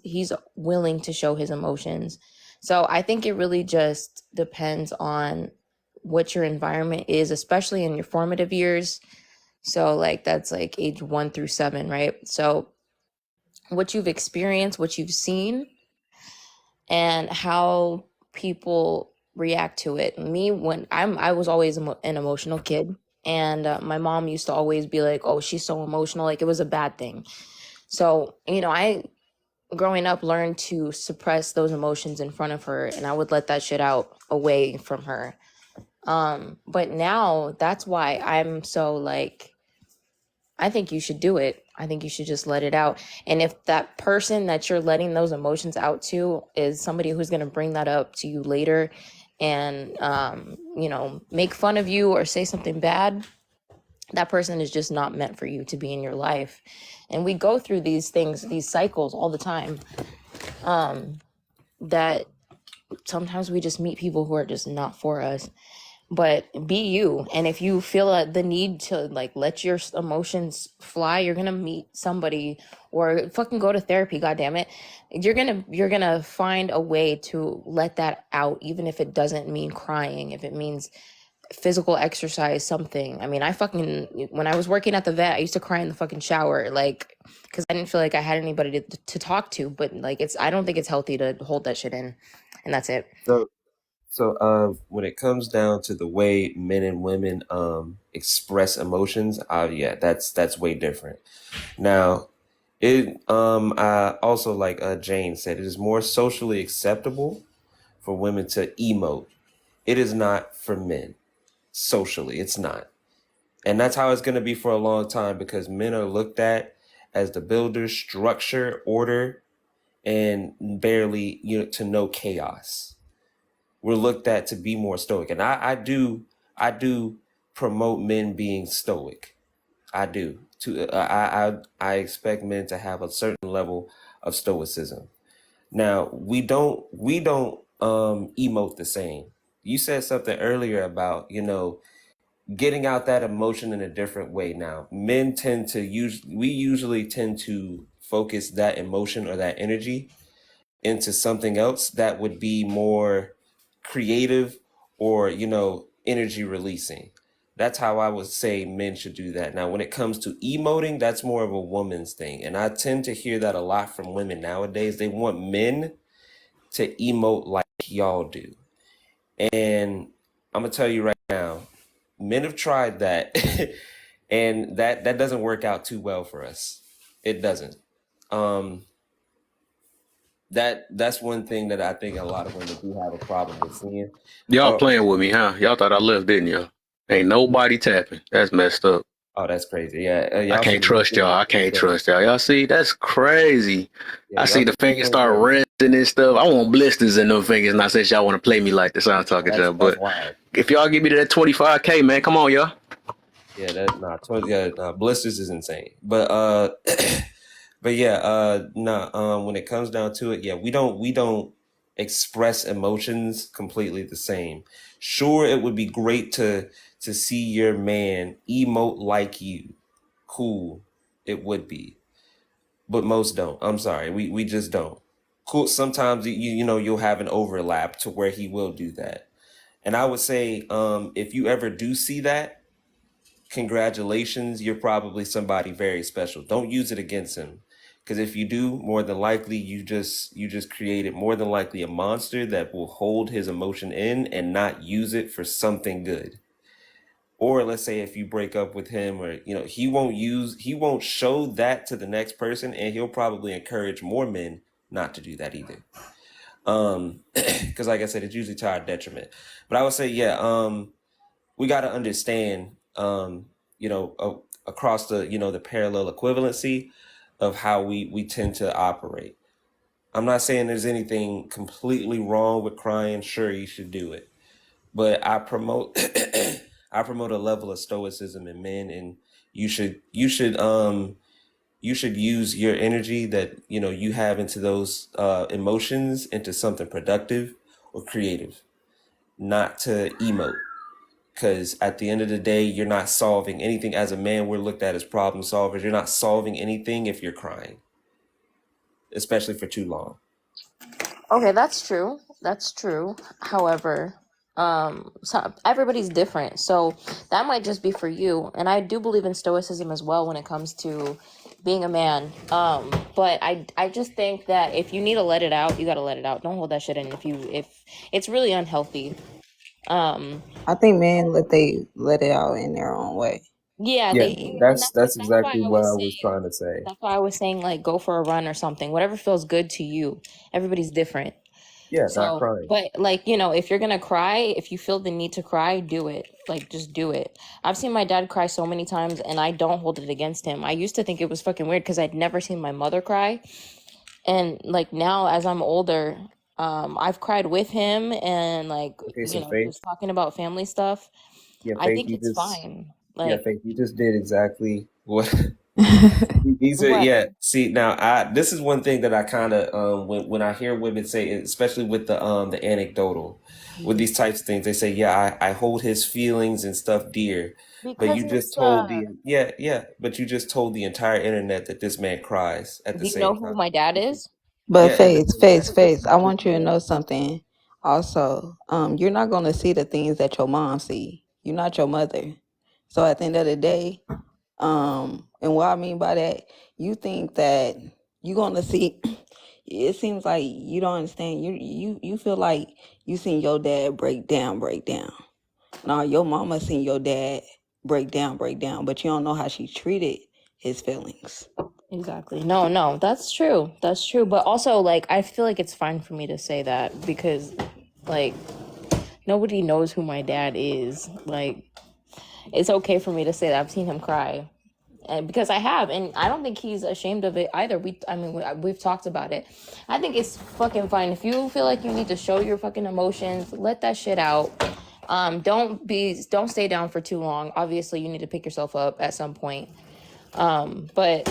willing to show his emotions. So I think it really just depends on what your environment is, especially in your formative years. So like that's like age 1 through 7, right? So what you've experienced, what you've seen, and how people react to it. Me, when I was always an emotional kid, and my mom used to always be like, "Oh, she's so emotional," like it was a bad thing. So I growing up learned to suppress those emotions in front of her, and I would let that shit out away from her. But now that's why I'm so like, I think you should do it. I think you should just let it out. And if that person that you're letting those emotions out to is somebody who's going to bring that up to you later and, make fun of you or say something bad, that person is just not meant for you to be in your life. And we go through these things, these cycles all the time, that sometimes we just meet people who are just not for us. But be you. And if you feel the need to like let your emotions fly, you're gonna meet somebody or fucking go to therapy. God damn it, you're gonna find a way to let that out, even if it doesn't mean crying. If it means physical exercise, something. I mean, when I was working at the vet, I used to cry in the fucking shower, like because I didn't feel like I had anybody to talk to. But like I don't think it's healthy to hold that shit in, and that's it. So when it comes down to the way men and women express emotions, yeah, that's way different. Now, I also, like Jane said, it is more socially acceptable for women to emote. It is not for men. Socially, it's not. And that's how it's going to be for a long time, because men are looked at as the builders, structure, order, and barely to no chaos. We're looked at to be more stoic. And I do promote men being stoic. I do. I expect men to have a certain level of stoicism. Now, we don't emote the same. You said something earlier about, getting out that emotion in a different way. Now, men usually tend to focus that emotion or that energy into something else that would be more creative or energy releasing. That's how I would say men should do that. Now, when it comes to emoting, that's more of a woman's thing, and I tend to hear that a lot from women nowadays. They want men to emote like y'all do, and I'm gonna tell you right now, men have tried that and that doesn't work out too well for us. It doesn't. That's one thing that I think a lot of women do have a problem with seeing. Y'all playing with me, huh? Y'all thought I left, didn't y'all? Ain't nobody tapping. That's messed up. Oh, that's crazy. Yeah, I can't trust y'all. I can't trust y'all. Y'all see, that's crazy. Yeah, I see the fingers start resting and stuff. I want blisters in them fingers, not since y'all want to play me like this. I'm talking to y'all. But if y'all give me that 25K, man, come on, y'all. Yeah, blisters is insane. But but yeah, when it comes down to it, yeah, we don't express emotions completely the same. Sure, it would be great to see your man emote like you. Cool, it would be. But most don't. I'm sorry, we just don't. Cool. Sometimes you'll have an overlap to where he will do that. And I would say, if you ever do see that, congratulations, you're probably somebody very special. Don't use it against him. Because if you do, more than likely you just created more than likely a monster that will hold his emotion in and not use it for something good. Or let's say if you break up with him, or he won't show that to the next person, and he'll probably encourage more men not to do that either. Because like I said, it's usually to our detriment. But I would say, we got to understand, across the the parallel equivalency of how we tend to operate. I'm not saying there's anything completely wrong with crying. Sure, you should do it, but I promote I promote a level of stoicism in men, and you should use your energy that you have into those emotions into something productive or creative, not to emote. Because at the end of the day, you're not solving anything. As a man, we're looked at as problem solvers. You're not solving anything if you're crying, especially for too long. Okay, that's true. That's true. However, so everybody's different. So that might just be for you. And I do believe in stoicism as well when it comes to being a man. But I just think that if you need to let it out, you gotta let it out. Don't hold that shit in if it's really unhealthy. I think men let it out in their own way. Yeah, Yeah, and that's that's why exactly I what was I saying was trying to say. that's why I was saying like go for a run or something. Whatever feels good to you. Everybody's different. Yeah, not So, crying. but like, if you're gonna cry, if you feel the need to cry, do it. Like, just do it. I've seen my dad cry so many times and I don't hold it against him. I used to think it was fucking weird because I'd never seen my mother cry. And like now as I'm older, I've cried with him and like, Okay, so Faith, just talking about family stuff. yeah, I Faith, think it's fine. Like, Faith, you just did exactly what these are. what? Yeah, see now, this is one thing that I kind of when I hear women say, especially with the anecdotal, with these types of things, they say, yeah, I hold his feelings and stuff dear, but Because you it's just told but you just told the entire internet that this man cries at the do you know same who time. my dad is? But Yeah, at the Faith, same Faith, time. Faith, I want you to know something. Also, you're not gonna see the things that your mom see. You're not your mother. So at the end of the day, and what I mean by that, you think that you're gonna see. It seems like you don't understand. You feel like you seen your dad break down, break down. No, your mama seen your dad break down, but you don't know how she treated his feelings. Exactly. No, that's true. That's true. But also, like, I feel like it's fine for me to say that because, like, nobody knows who my dad is. Like, it's okay for me to say that I've seen him cry. And because I have, and I don't think he's ashamed of it either. We've talked about it. I think it's fucking fine. If you feel like you need to show your fucking emotions, let that shit out. Don't stay down for too long. Obviously, you need to pick yourself up at some point. But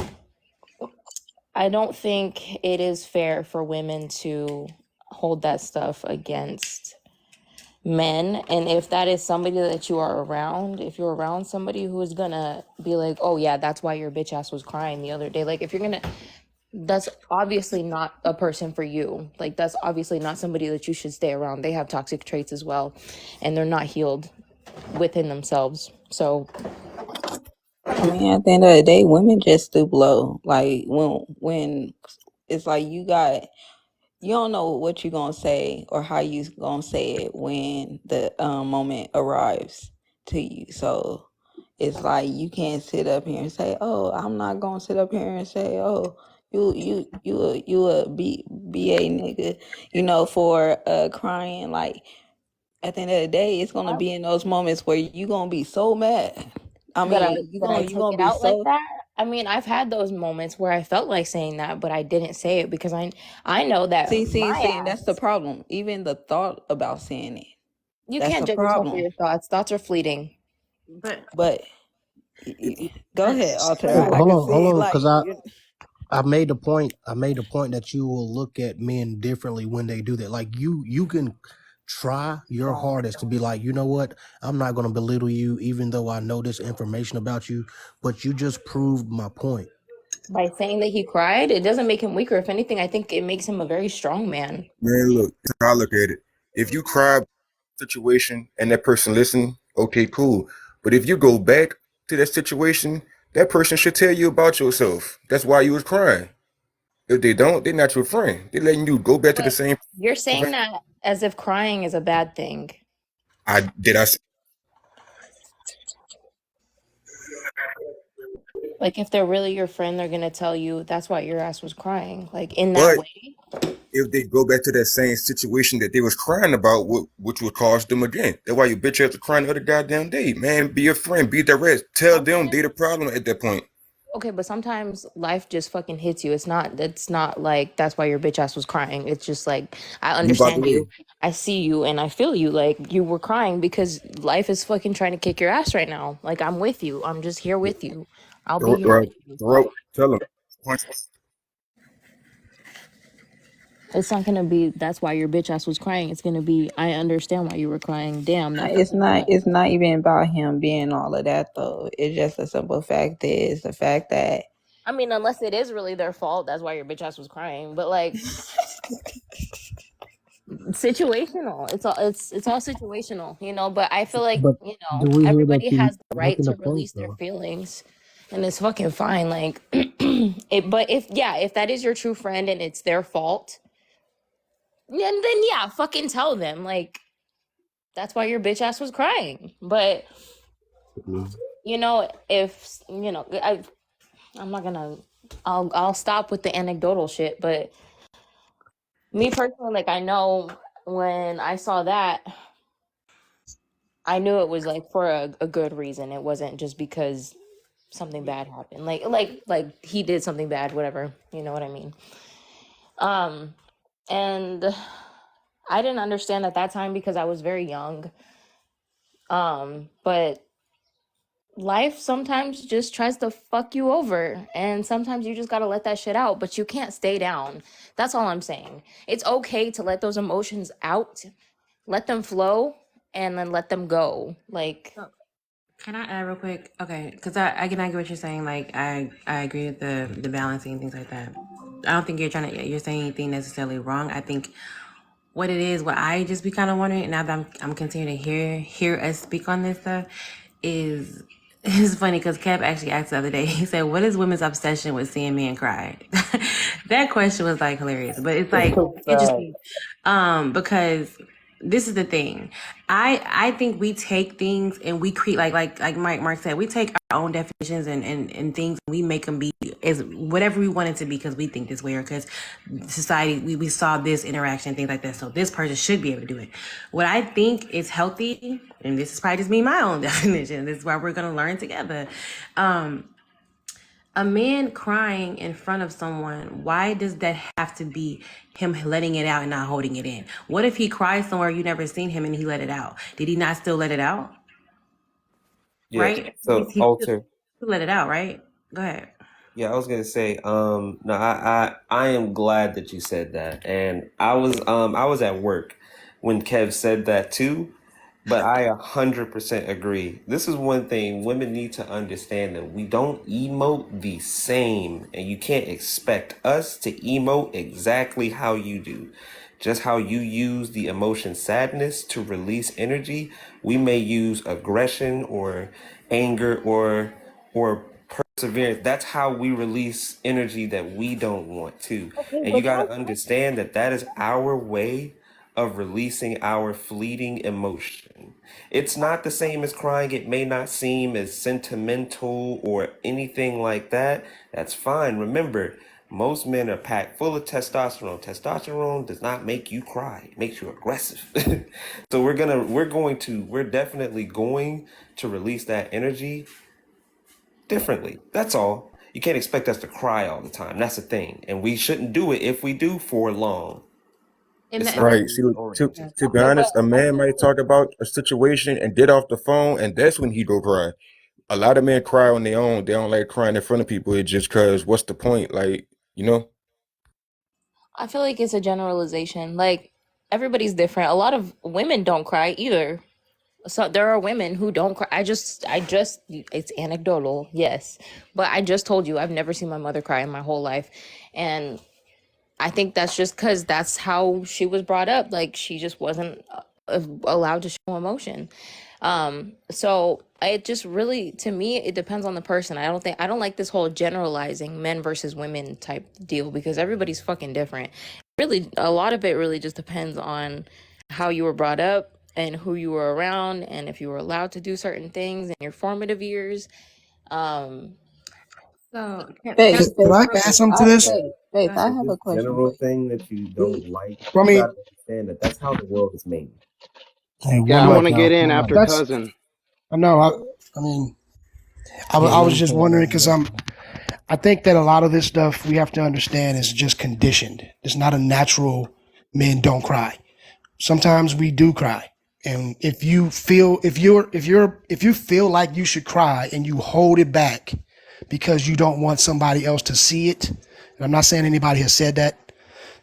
I don't think it is fair for women to hold that stuff against men. And if that is somebody that you are around, if you're around somebody who is gonna be like, oh yeah, that's why your bitch ass was crying the other day. Like, if you're gonna, that's obviously not a person for you. Like, that's obviously not somebody that you should stay around. They have toxic traits as well, and they're not healed within themselves. So I mean, at the end of the day, women just stoop low. Like when it's like you don't know what you're gonna say or how you gonna say it when the moment arrives to you. So it's like you can't sit up here and say, "Oh, I'm not gonna sit up here and say, oh, BA nigga," for crying. Like at the end of the day, it's gonna be in those moments where you gonna be so mad. I mean, that I you take gonna it be out like so. that. I mean, I've had those moments where I felt like saying that, but I didn't say it because I know that See, my and that's the ass. problem. Even the thought about saying it, You that's can't the judge yourself for problem. your thoughts. Thoughts are fleeting. But go ahead, Alter. Hey, I can hold see on, like because I made the point. I made the point that you will look at men differently when they do that. Like you can try your hardest to be like, you know what? I'm not going to belittle you, even though I know this information about you. But you just proved my point. By saying that he cried, it doesn't make him weaker. If anything, I think it makes him a very strong man. Man, look, I look at it. If you cry about a situation and that person listen, okay, cool. But if you go back to that situation, that person should tell you about yourself. That's why you was crying. If they don't, they're not your friend. They're letting you go back to the But same. you're saying that as if crying is a bad thing. I say, Like, if they're really your friend, they're gonna tell you that's why your ass was crying. Like, in that but way. if they go back to that same situation that they was crying about, which would cause them again. That's why you bitch ass to crying the other goddamn day. Man, be a friend, be direct. Tell them Okay. they the problem at that point. Okay, but sometimes life just fucking hits you. It's not like that's why your bitch ass was crying. It's just like I You about understand to you. I see you and I feel you. Like you were crying because life is fucking trying to kick your ass right now. Like I'm with you. I'm just here with you. I'll be here right. with you. Throat. Tell him. It's not gonna be that's why your bitch ass was crying. It's gonna be I understand why you were crying. Damn, that It's fucking not. sucks. It's not even about him being all of that though. It's just a simple fact is the fact that I mean, unless it is really their fault, that's why your bitch ass was crying. But like situational. It's all situational, you know. But I feel like, But you do know, we hear that everybody she's has the right making a to point release their though? feelings, and it's fucking fine. Like, but if that is your true friend and it's their fault, then yeah, fucking tell them like that's why your bitch ass was crying. But you know, if you know, I'm not gonna. I'll stop with the anecdotal shit, but me personally, like I know when I saw that, I knew it was like for a good reason. It wasn't just because something bad happened. Like he did something bad, whatever. You know what I mean? Um, and I didn't understand at that time because I was very young. But life sometimes just tries to fuck you over, and sometimes you just gotta let that shit out. But you can't stay down. That's all I'm saying. It's okay to let those emotions out, let them flow, and then let them go. Like Can I add real quick? Okay, because I can get what you're saying. Like I agree with the balancing and things like that. I don't think you're saying anything necessarily wrong. I think what it is, what I just be kind of wondering, and now that I'm continuing to hear us speak on this stuff, is it's funny because Kev actually asked the other day. He said, "What is women's obsession with seeing men cry?" That question was like hilarious, but it's like interesting, because this is the thing. I think we take things and we create like Mike Mark said, we take our own definitions and things, we make them be as whatever we want it to be because we think this way or because society we saw this interaction, things like that. So this person should be able to do it. What I think is healthy, and this is probably just me, my own definition. This is why we're gonna learn together. A man crying in front of someone, why does that have to be him letting it out and not holding it in? What if he cries somewhere you never seen him and he let it out? Did he not still let it out? Yeah. Right? So He still Alter. let it out, right? Go ahead. Yeah, I was gonna say, no, I am glad that you said that, and I was at work when Kev said that too, but I 100% agree. This is one thing women need to understand that we don't emote the same, and you can't expect us to emote exactly how you do. Just how you use the emotion sadness to release energy, we may use aggression or anger or perseverance. That's how we release energy that we don't want to. okay, And you but got to understand that that is our way of releasing our fleeting emotion. It's not the same as crying. It may not seem as sentimental or anything like that. That's fine. Remember, most men are packed full of testosterone. Testosterone does not make you cry. It makes you aggressive. So we're definitely going to release that energy differently. That's all. You can't expect us to cry all the time. That's the thing. And we shouldn't do it if we do for long. And It's that, not Right. really See, oriented. to be okay, but honest, a man might talk about a situation and get off the phone, and that's when he go cry. A lot of men cry on their own. They don't like crying in front of people. It's just cause what's the point? Like, you know? I feel like it's a generalization. Like everybody's different. A lot of women don't cry either. So there are women who don't cry. I just it's anecdotal, yes. But I just told you I've never seen my mother cry in my whole life. And I think that's just cuz that's how she was brought up. Like she just wasn't allowed to show emotion. So it just really, to me, it depends on the person. I don't like this whole generalizing men versus women type deal because everybody's fucking different. Really, a lot of it really just depends on how you were brought up and who you were around and if you were allowed to do certain things in your formative years. Um, so Faith, Can Faith, I Faith, add something to this? Faith, go I ahead. So have this a question for general you. thing that you don't like, I you mean, gotta understand that that's how the world is made. hey, Yeah, one I mic, want to get y'all. in after That's cousin. I know. I mean, Yeah, I let was me just say what I wondering was because gonna say. I think that a lot of this stuff we have to understand is just conditioned. It's not a natural men don't cry. Sometimes we do cry. And if you feel if you feel like you should cry and you hold it back because you don't want somebody else to see it, and I'm not saying anybody has said that.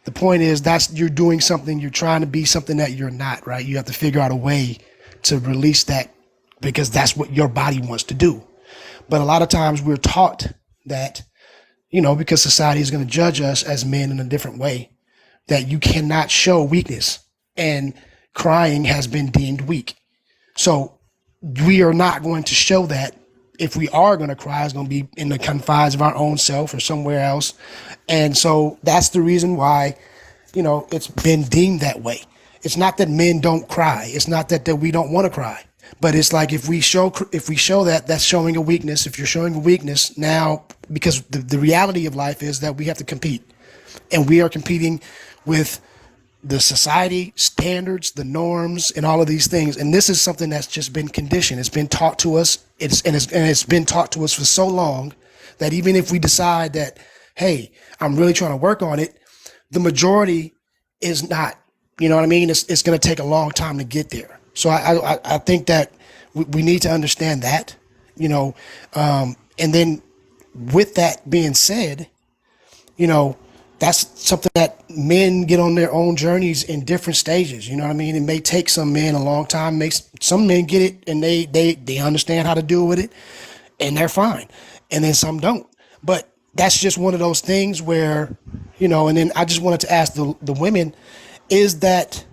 The point is that's you're doing something, you're trying to be something that you're not, right? You have to figure out a way to release that because that's what your body wants to do. But a lot of times we're taught that, because society is going to judge us as men in a different way, that you cannot show weakness, and crying has been deemed weak. So we are not going to show that. If we are going to cry, it's going to be in the confines of our own self or somewhere else. And so that's the reason why, it's been deemed that way. It's not that men don't cry. It's not that we don't want to cry. But it's like if we show that, that's showing a weakness. If you're showing a weakness now, because the reality of life is that we have to compete. And we are competing with the society standards, the norms, and all of these things. And this is something that's just been conditioned. It's been taught to us. It's been taught to us for so long that even if we decide that, hey, I'm really trying to work on it, the majority is not. You know what I mean? It's going to take a long time to get there. So I think that we need to understand that, and then with that being said, that's something that men get on their own journeys in different stages. You know what I mean? It may take some men a long time. Makes some men get it and they understand how to deal with it and they're fine. And then some don't. But that's just one of those things where, and then I just wanted to ask the women, is that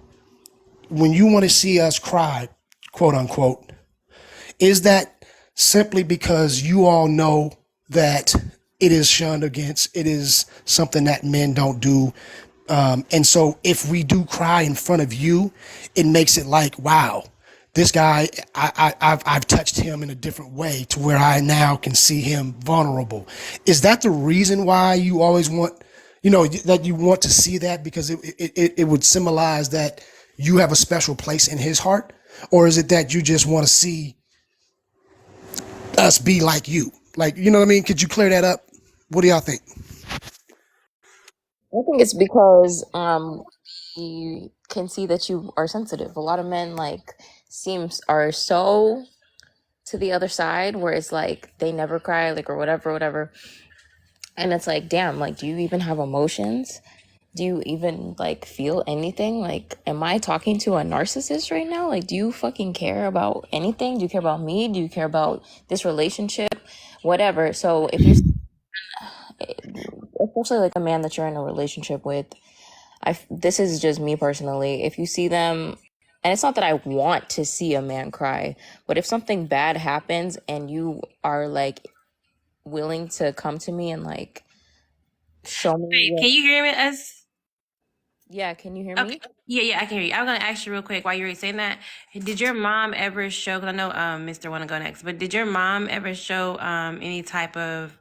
when you want to see us cry, quote unquote, is that simply because you all know that it is shunned against, it is something that men don't do? And so if we do cry in front of you, it makes it like, wow, this guy, I've touched him in a different way to where I now can see him vulnerable. Is that the reason why you always want, that you want to see that? Because it would symbolize that you have a special place in his heart? Or is it that you just want to see us be like you? Like, you know what I mean? Could you clear that up? What do y'all think? I think it's because you can see that you are sensitive. A lot of men are so to the other side where it's like they never cry, or whatever. And it's like, damn, do you even have emotions? Do you even feel anything? Am I talking to a narcissist right now? Do you fucking care about anything? Do you care about me? Do you care about this relationship? Whatever. So if you, especially a man that you're in a relationship with, this is just me personally. If you see them, and it's not that I want to see a man cry, but if something bad happens and you are willing to come to me and show me. Wait, can you hear me? Us? Yeah, can you hear Okay. me? Yeah, I can hear you. I was gonna ask you real quick while you were saying that. Did your mom ever show? Because I know Mr. want to go next, but did your mom ever show any type of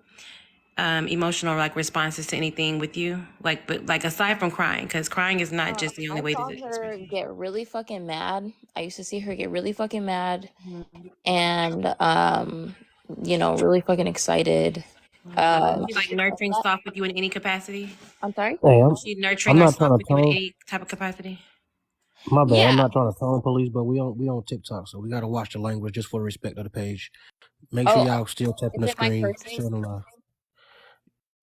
emotional responses to anything with you? But aside from crying, because crying is not just the only I way saw to her express it. get really fucking mad. I used to see her get really fucking mad Mhm. and really fucking excited. Was she She, nurturing soft with you in any capacity? I'm sorry? Hey, Was she I'm nurturing or not soft trying to with you in tone. any type of capacity? My bad. I'm Yeah. not trying to tone police, but we on TikTok, so we gotta watch the language just for the respect of the page. Make sure Oh, y'all still tapping is the it my screen, cursing? still alive.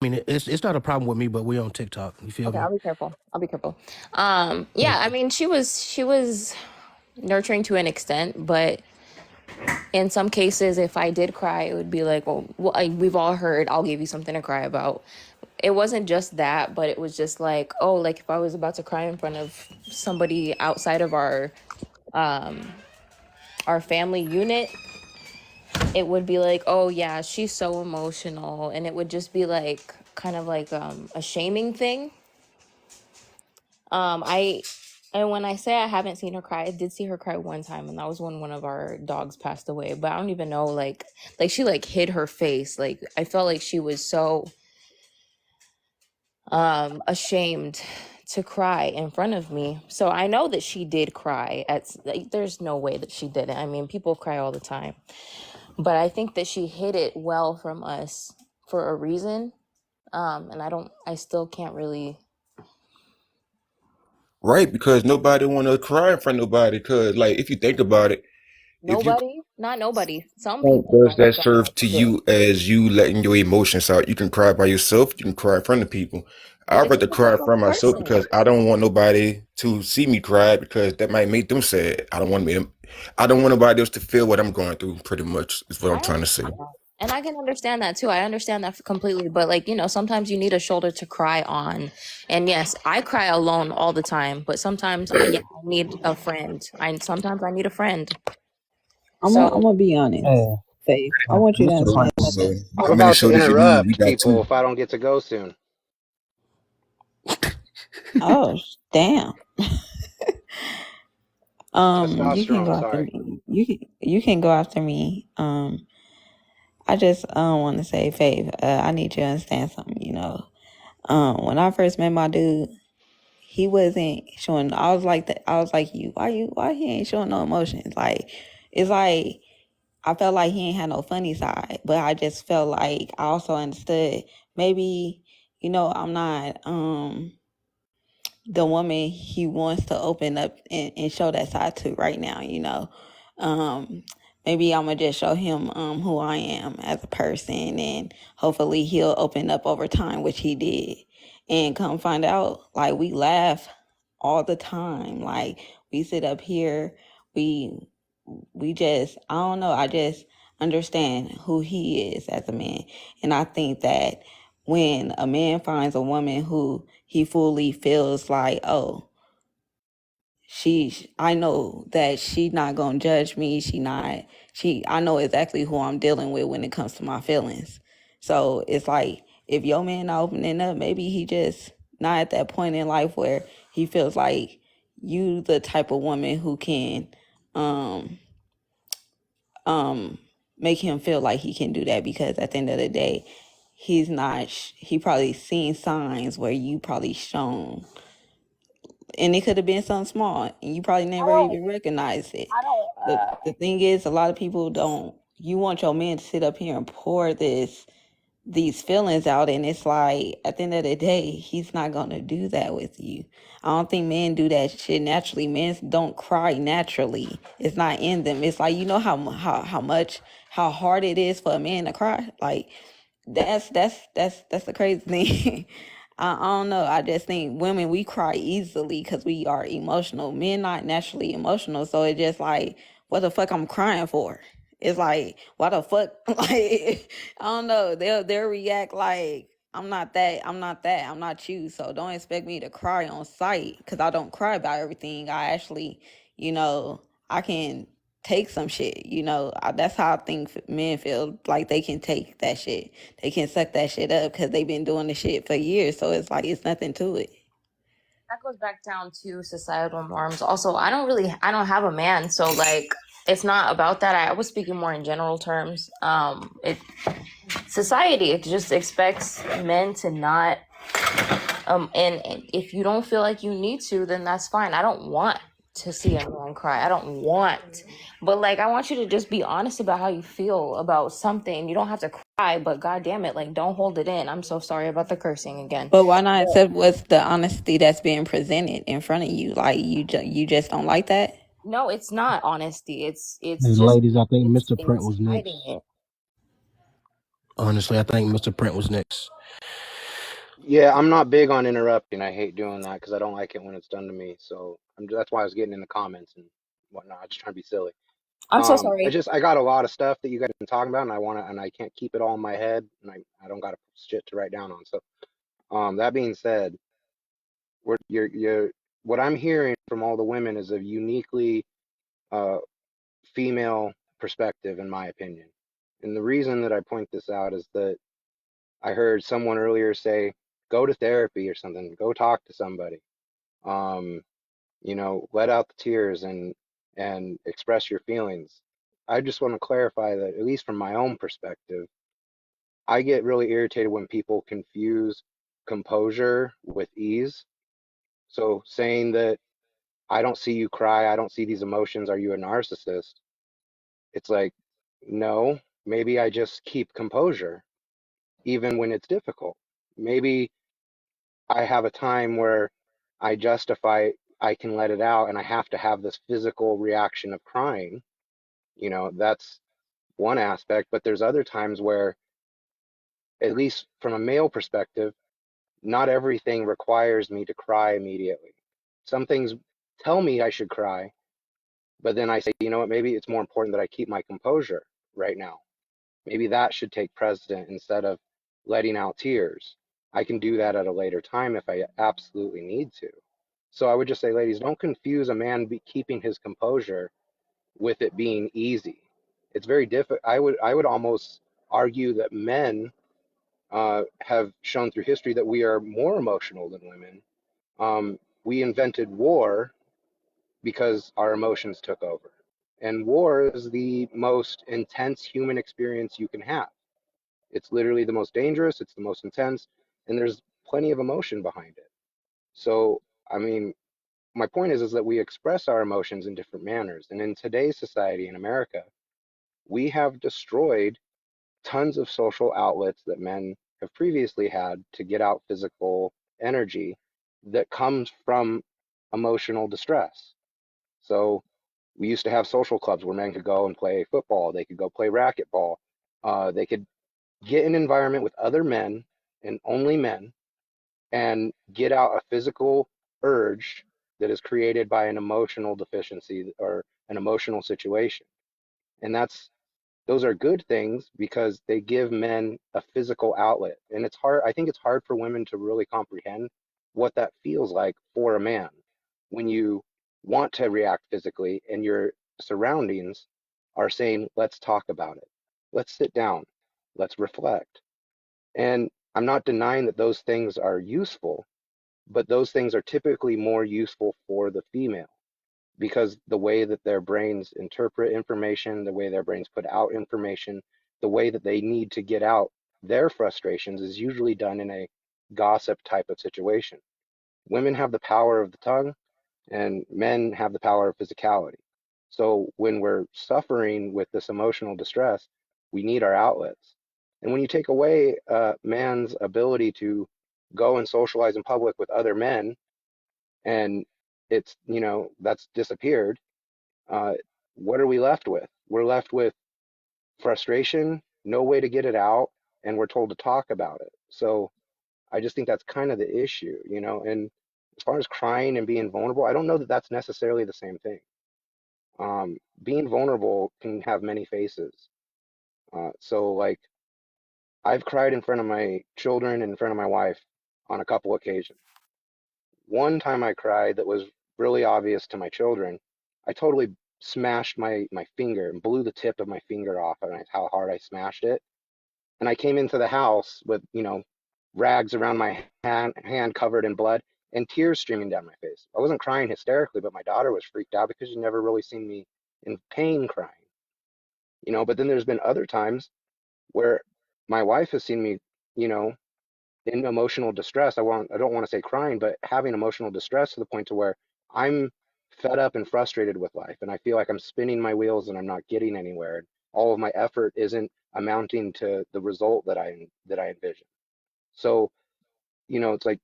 I mean, it's not a problem with me, but we on TikTok. You feel Okay, me? I'll be careful. Thank Yeah, I you. mean, she was nurturing to an extent, but in some cases, if I did cry, it would be we've all heard, I'll give you something to cry about. It wasn't just that, but it was just if I was about to cry in front of somebody outside of our family unit, it would be oh yeah, she's so emotional, and it would just be kind of a shaming thing. I and when I say I haven't seen her cry, I did see her cry one time, and that was when one of our dogs passed away. But I don't even know, she hid her face. I felt like she was so ashamed to cry in front of me. So I know that she did cry. There's no way that she didn't. I mean, people cry all the time, but I think that she hid it well from us for a reason. And I still can't really. Right, because nobody want to cry in front of nobody. Because, like, if you think about it, if you Nobody, not nobody. Some people does don't that look at serve that to shit. you as you letting your emotions out? You can cry by yourself. You can cry in front of people. It I'd rather depends cry in on front the of myself person. because I don't want nobody to see me cry because that might make them sad. I don't want nobody else to feel what I'm going through. Pretty much is what I I'm trying to say. understand that. And I can understand that too. I understand that completely. But like, sometimes you need a shoulder to cry on. And yes, I cry alone all the time. But sometimes, yeah, I need a friend. Sometimes I need a friend. I'm So gonna be honest, Hey, Faith. I want you to Mr. So, understand Prince. so something. I'm how many about to shoulders you need? We interrupt got people two. if I don't get to go soon. Oh, damn. You can go Testosterone, after sorry. me. You can go after me. I just want to say, Faith, I need you to understand something. When I first met my dude, he wasn't showing. I was like that. I was like, why he ain't showing no emotions? Like, it's like I felt like he ain't had no funny side, but I just felt like I also understood maybe, I'm not the woman he wants to open up and show that side to right now. um Maybe I'm gonna just show him who I am as a person, and hopefully he'll open up over time, which he did. And come find out, like, we laugh all the time. Like, we sit up here, we just, I don't know, I just understand who he is as a man. And I think that when a man finds a woman who he fully feels like, oh, I know that she not gonna judge me, I know exactly who I'm dealing with when it comes to my feelings. So it's like, if your man not opening up, maybe he just not at that point in life where he feels like you the type of woman who can um make him feel like he can do that. Because at the end of the day, he's not he probably seen signs where you probably shown, and it could have been something small and you probably I never don't, even recognized it. I don't, The thing is, a lot of people don't, you want your man to sit up here and pour these feelings out, and it's like, at the end of the day, he's not gonna do that with you. I don't think men do that shit naturally. Men don't cry naturally. It's not in them. It's like, how hard it is for a man to cry. Like, that's the crazy thing. I don't know. I just think women, we cry easily because we are emotional. Men not naturally emotional, so it just like, what the fuck I'm crying for? It's like, why the fuck? Like, I don't know. They'll react like, I'm not you. So don't expect me to cry on sight, because I don't cry about everything. I actually, I can take some shit. That's how I think men feel like they can take that shit. They can suck that shit up because they've been doing the shit for years. So it's like, it's nothing to it. that goes back down to societal norms. Also, I don't have a man, so like, it's not about that. I was speaking more in general terms. Society, it just expects men to not, and if you don't feel like you need to, then that's fine. I don't want to see a man cry. I don't want, but like, I want you to just be honest about how you feel about something. You don't have to cry, but god damn it, like, don't hold it in. I'm so sorry about the cursing again. But why not accept what's the honesty that's being presented in front of you? Like, you just don't like that? No, it's not honesty. It's Hey, just, ladies, I think Mr. Print it's was hiding next. it. Honestly, I think Mr. Print was next. Yeah, I'm not big on interrupting. I hate doing that because I don't like it when it's done to me. So that's why I was getting in the comments and whatnot. I'm just trying to be silly. I'm so sorry. I got a lot of stuff that you guys have been talking about, and I can't keep it all in my head, and I don't got shit to write down on. So, that being said, what I'm hearing from all the women is a uniquely uh female perspective, in my opinion. And the reason that I point this out is that I heard someone earlier say, go to therapy or something, go talk to somebody. Um, let out the tears and express your feelings. I just want to clarify that, at least from my own perspective, I get really irritated when people confuse composure with ease. So saying that I don't see you cry, I don't see these emotions, are you a narcissist? It's like, no, maybe I just keep composure. even when it's difficult. Maybe I have a time where I justify, I can let it out and I have to have this physical reaction of crying. You know, that's one aspect, but there's other times where, at least from a male perspective, not everything requires me to cry immediately. Some things tell me I should cry, but then I say, you know what, maybe it's more important that I keep my composure right now. Maybe that should take precedent instead of letting out tears. I can do that at a later time if I absolutely need to. So I would just say, ladies, don't confuse a man keeping his composure with it being easy. It's very difficult. I would almost argue that men have shown through history that we are more emotional than women. We invented war because our emotions took over. And war is the most intense human experience you can have. It's literally the most dangerous, it's the most intense, and there's plenty of emotion behind it. So, I mean, my point is that we express our emotions in different manners. And in today's society in America, we have destroyed tons of social outlets that men have previously had to get out physical energy that comes from emotional distress. So we used to have social clubs where men could go and play football, they could go play racquetball, they could get an environment with other men and only men and get out a physical urge that is created by an emotional deficiency or an emotional situation. And those are good things because they give men a physical outlet. And it's hard, I think it's hard for women to really comprehend what that feels like for a man when you want to react physically and your surroundings are saying, let's talk about it. Let's sit down. Let's reflect. And I'm not denying that those things are useful, but those things are typically more useful for the female because the way that their brains interpret information, the way their brains put out information, the way that they need to get out their frustrations is usually done in a gossip type of situation. Women have the power of the tongue and men have the power of physicality. So when we're suffering with this emotional distress, we need our outlets. And when you take away a man's ability to go and socialize in public with other men, and it's, you know, that's disappeared, uh, what are we left with? We're left with frustration, no way to get it out, and we're told to talk about it. So I just think that's kind of the issue, you know. And as far as crying and being vulnerable, I don't know that that's necessarily the same thing. Being vulnerable can have many faces. So, like, I've cried in front of my children and in front of my wife on a couple occasions. One time I cried that was really obvious to my children. I totally smashed my finger and blew the tip of my finger off, and how hard I smashed it. And I came into the house with, you know, rags around my hand covered in blood and tears streaming down my face. I wasn't crying hysterically, but my daughter was freaked out because she'd never really seen me in pain crying, you know. But then there's been other times where my wife has seen me, you know, in emotional distress. I don't want to say crying, but having emotional distress to the point to where I'm fed up and frustrated with life, and I feel like I'm spinning my wheels and I'm not getting anywhere. All of my effort isn't amounting to the result that I envision. So, you know, it's like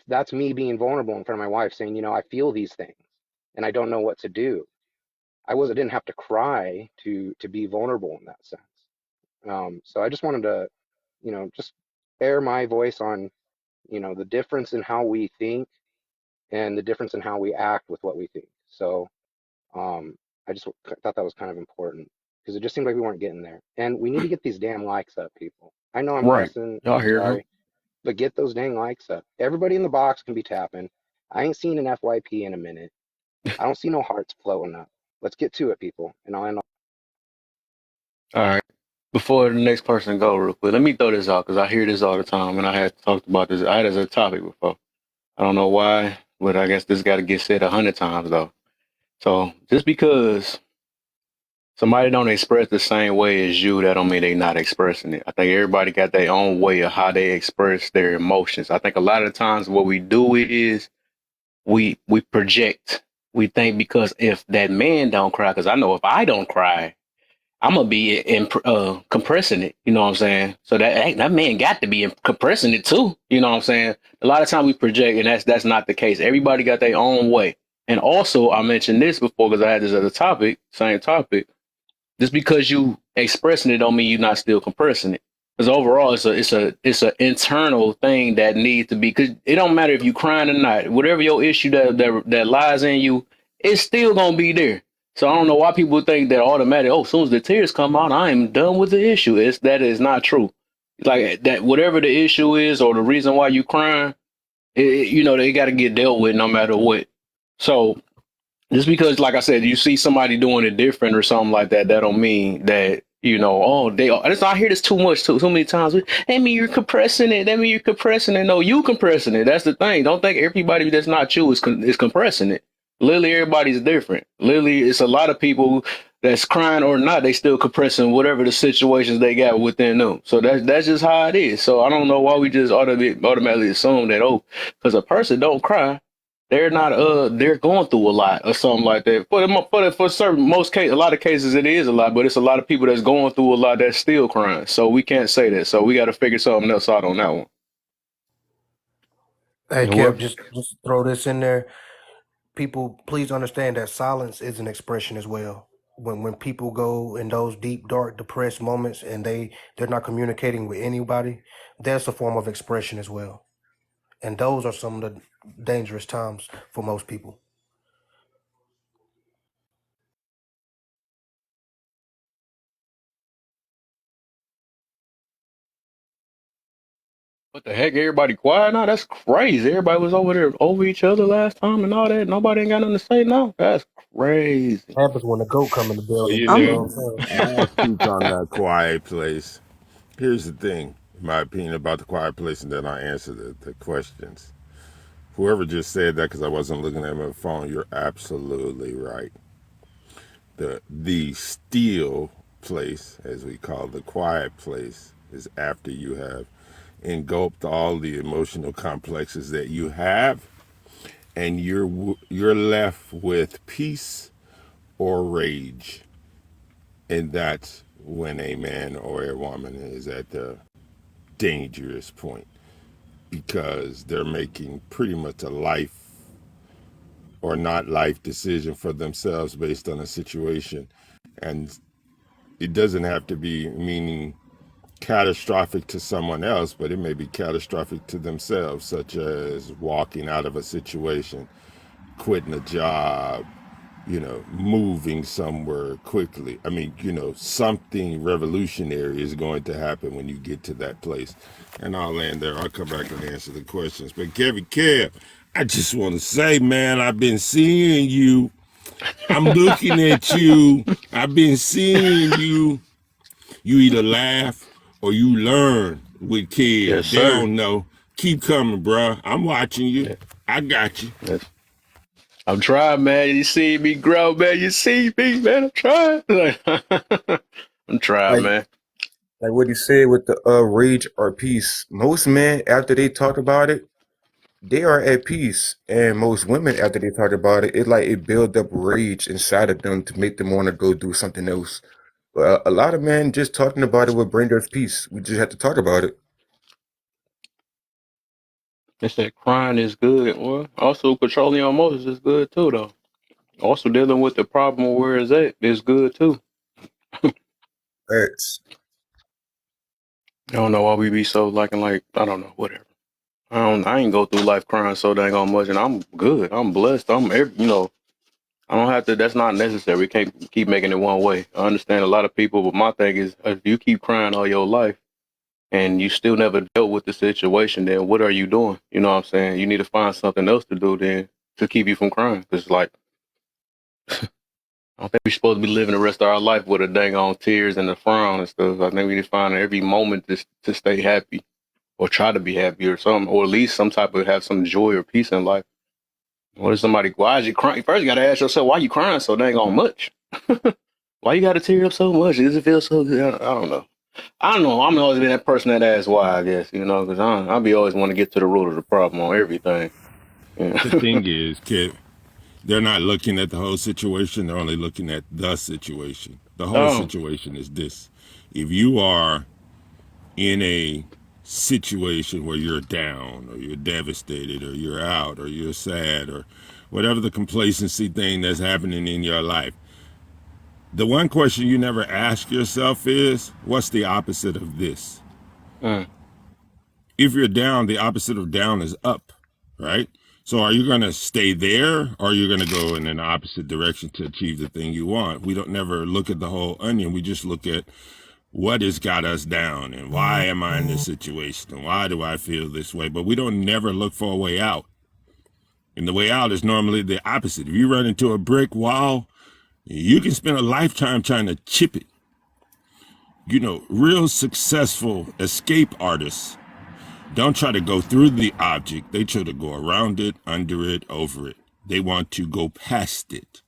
that's me being vulnerable in front of my wife, saying, you know, I feel these things and I don't know what to do. I didn't have to cry to be vulnerable in that sense. So I just wanted to, you know, just air my voice on, you know, the difference in how we think and the difference in how we act with what we think. So I just thought that was kind of important because it just seemed like we weren't getting there. And we need to get these damn likes up, people. I know I'm Right. cussing, Y'all I'm hear him? sorry, but get those dang likes up. Everybody in the box can be tapping. I ain't seen an FYP in a minute. I don't see no hearts floating up. Let's get to it, people. And I'll end. All right. Before the next person go, real quick, let me throw this out because I hear this all the time, and I had talked about this. I had it as a topic before. I don't know why, but I guess this got to get said 100 times though. So just because somebody don't express the same way as you, that don't mean they not expressing it. I think everybody got their own way of how they express their emotions. I think a lot of times what we do is we project. We think because if that man don't cry, because I know if I don't cry, I'm gonna be compressing it. You know what I'm saying? So that man got to be compressing it too. You know what I'm saying? A lot of time we project, and that's not the case. Everybody got their own way. And also, I mentioned this before because I had this other topic, same topic. Just because you expressing it don't mean you're not still compressing it. Because overall, it's a internal thing that needs to be. Because it don't matter if you crying or not. Whatever your issue that lies in you, it's still gonna be there. So I don't know why people think that automatic. Oh, as soon as the tears come out, I am done with the issue. That is not true. Like that, whatever the issue is or the reason why you crying, they got to get dealt with no matter what. So just because, like I said, you see somebody doing it different or something like that, that don't mean that, I hear this too many times. That mean you're compressing it. That mean you're compressing it. No, you compressing it. That's the thing. Don't think everybody that's not you is compressing it. Literally, everybody's different. Literally, it's a lot of people that's crying or not. They still compressing whatever the situations they got within them. So that's just how it is. So I don't know why we just automatically assume that, because a person don't cry, they're not they're going through a lot or something like that. For certain a lot of cases it is a lot, but it's a lot of people that's going through a lot that's still crying. So we can't say that. So we got to figure something else out on that one. Hey, And Kev, what? just throw this in there. People, please understand that silence is an expression as well. When people go in those deep, dark, depressed moments and they're not communicating with anybody, that's a form of expression as well. And those are some of the dangerous times for most people. What the heck? Everybody quiet now? That's crazy. Everybody was over there over each other last time and all that. Nobody ain't got nothing to say now. That's crazy. Happens when the goat come in the So, building. you You I'm know know, what I'm saying? I'll speak on that quiet place. Here's the thing, my opinion about the quiet place, and then I answer the questions. Whoever just said that, because I wasn't looking at my phone, you're absolutely right. The still place, as we call the quiet place, is after you have engulfed all the emotional complexes that you have, and you're left with peace or rage, and that's when a man or a woman is at the dangerous point, because they're making pretty much a life or not life decision for themselves based on a situation. And it doesn't have to be meaning catastrophic to someone else, but it may be catastrophic to themselves, such as walking out of a situation, quitting a job, moving somewhere quickly. I mean, something revolutionary is going to happen when you get to that place. And I'll land there. I'll come back and answer the questions. But Kevin Kev, I just want to say, man, I've been seeing you. I'm looking at you. I've been seeing you. You either laugh or you learn with Yes, Kev. They sir. don't know. Keep coming, bro. I'm watching you. Yeah, I got you. yes. I'm trying, man. You see me grow, man. You see me, man. I'm trying. I'm trying, Like man. like what he said with the rage or peace. Most men after they talk about it, they are at peace, and most women after they talk about it, it build up rage inside of them to make them want to go do something else. But a lot of men just talking about it will bring us peace. We just have to talk about it. They said crying is good. Well, also controlling your emotions is good too, though. Also dealing with the problem where it's at is good too. Facts. I don't know why we be so like I don't know, whatever. I ain't go through life crying so dang on much, and I'm good. I'm blessed. I don't have to. That's not necessary. We can't keep making it one way. I understand a lot of people, but my thing is, if you keep crying all your life and you still never dealt with the situation, then what are you doing? You know what I'm saying? You need to find something else to do then to keep you from crying. Because I don't think we're supposed to be living the rest of our life with a dang on tears and a frown and stuff. I think we need to find every moment to stay happy or try to be happy or something, or at least some type of have some joy or peace in life. What if somebody, why is you crying? First, you got to ask yourself, why you crying so dang on much? Why you got to tear up so much? Does it feel so good? I don't know. I don't know. I'm always been that person that asks why, I guess, because I'll be always want to get to the root of the problem on everything. Yeah. The thing is, Kev, they're not looking at the whole situation. They're only looking at the situation. The whole situation is this. If you are in a situation where you're down or you're devastated or you're out or you're sad or whatever the complacency thing that's happening in your life, the one question you never ask yourself is, what's the opposite of this? If you're down, the opposite of down is up, right? So are you going to stay there, or are you going to go in an opposite direction to achieve the thing you want? We don't never look at the whole onion. We just look at what has got us down and why am I in this situation and why do I feel this way? But we don't never look for a way out. And the way out is normally the opposite. If you run into a brick wall, you can spend a lifetime trying to chip it. You know, real successful escape artists don't try to go through the object. They try to go around it, under it, over it. They want to go past it.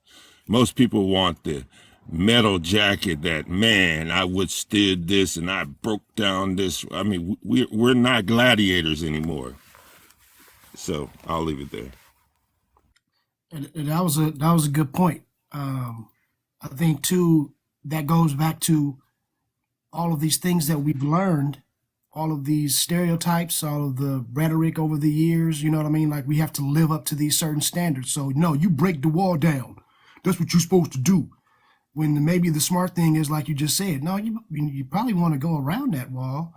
Most people want the metal jacket that, man, I withstood this and I broke down this. I mean, we're not gladiators anymore. So I'll leave it there. And that was a good point. I think too, that goes back to all of these things that we've learned, all of these stereotypes, all of the rhetoric over the years, you know what I mean? Like, we have to live up to these certain standards. So no, you break the wall down. That's what you're supposed to do. When maybe the smart thing is, like you just said, no, you probably want to go around that wall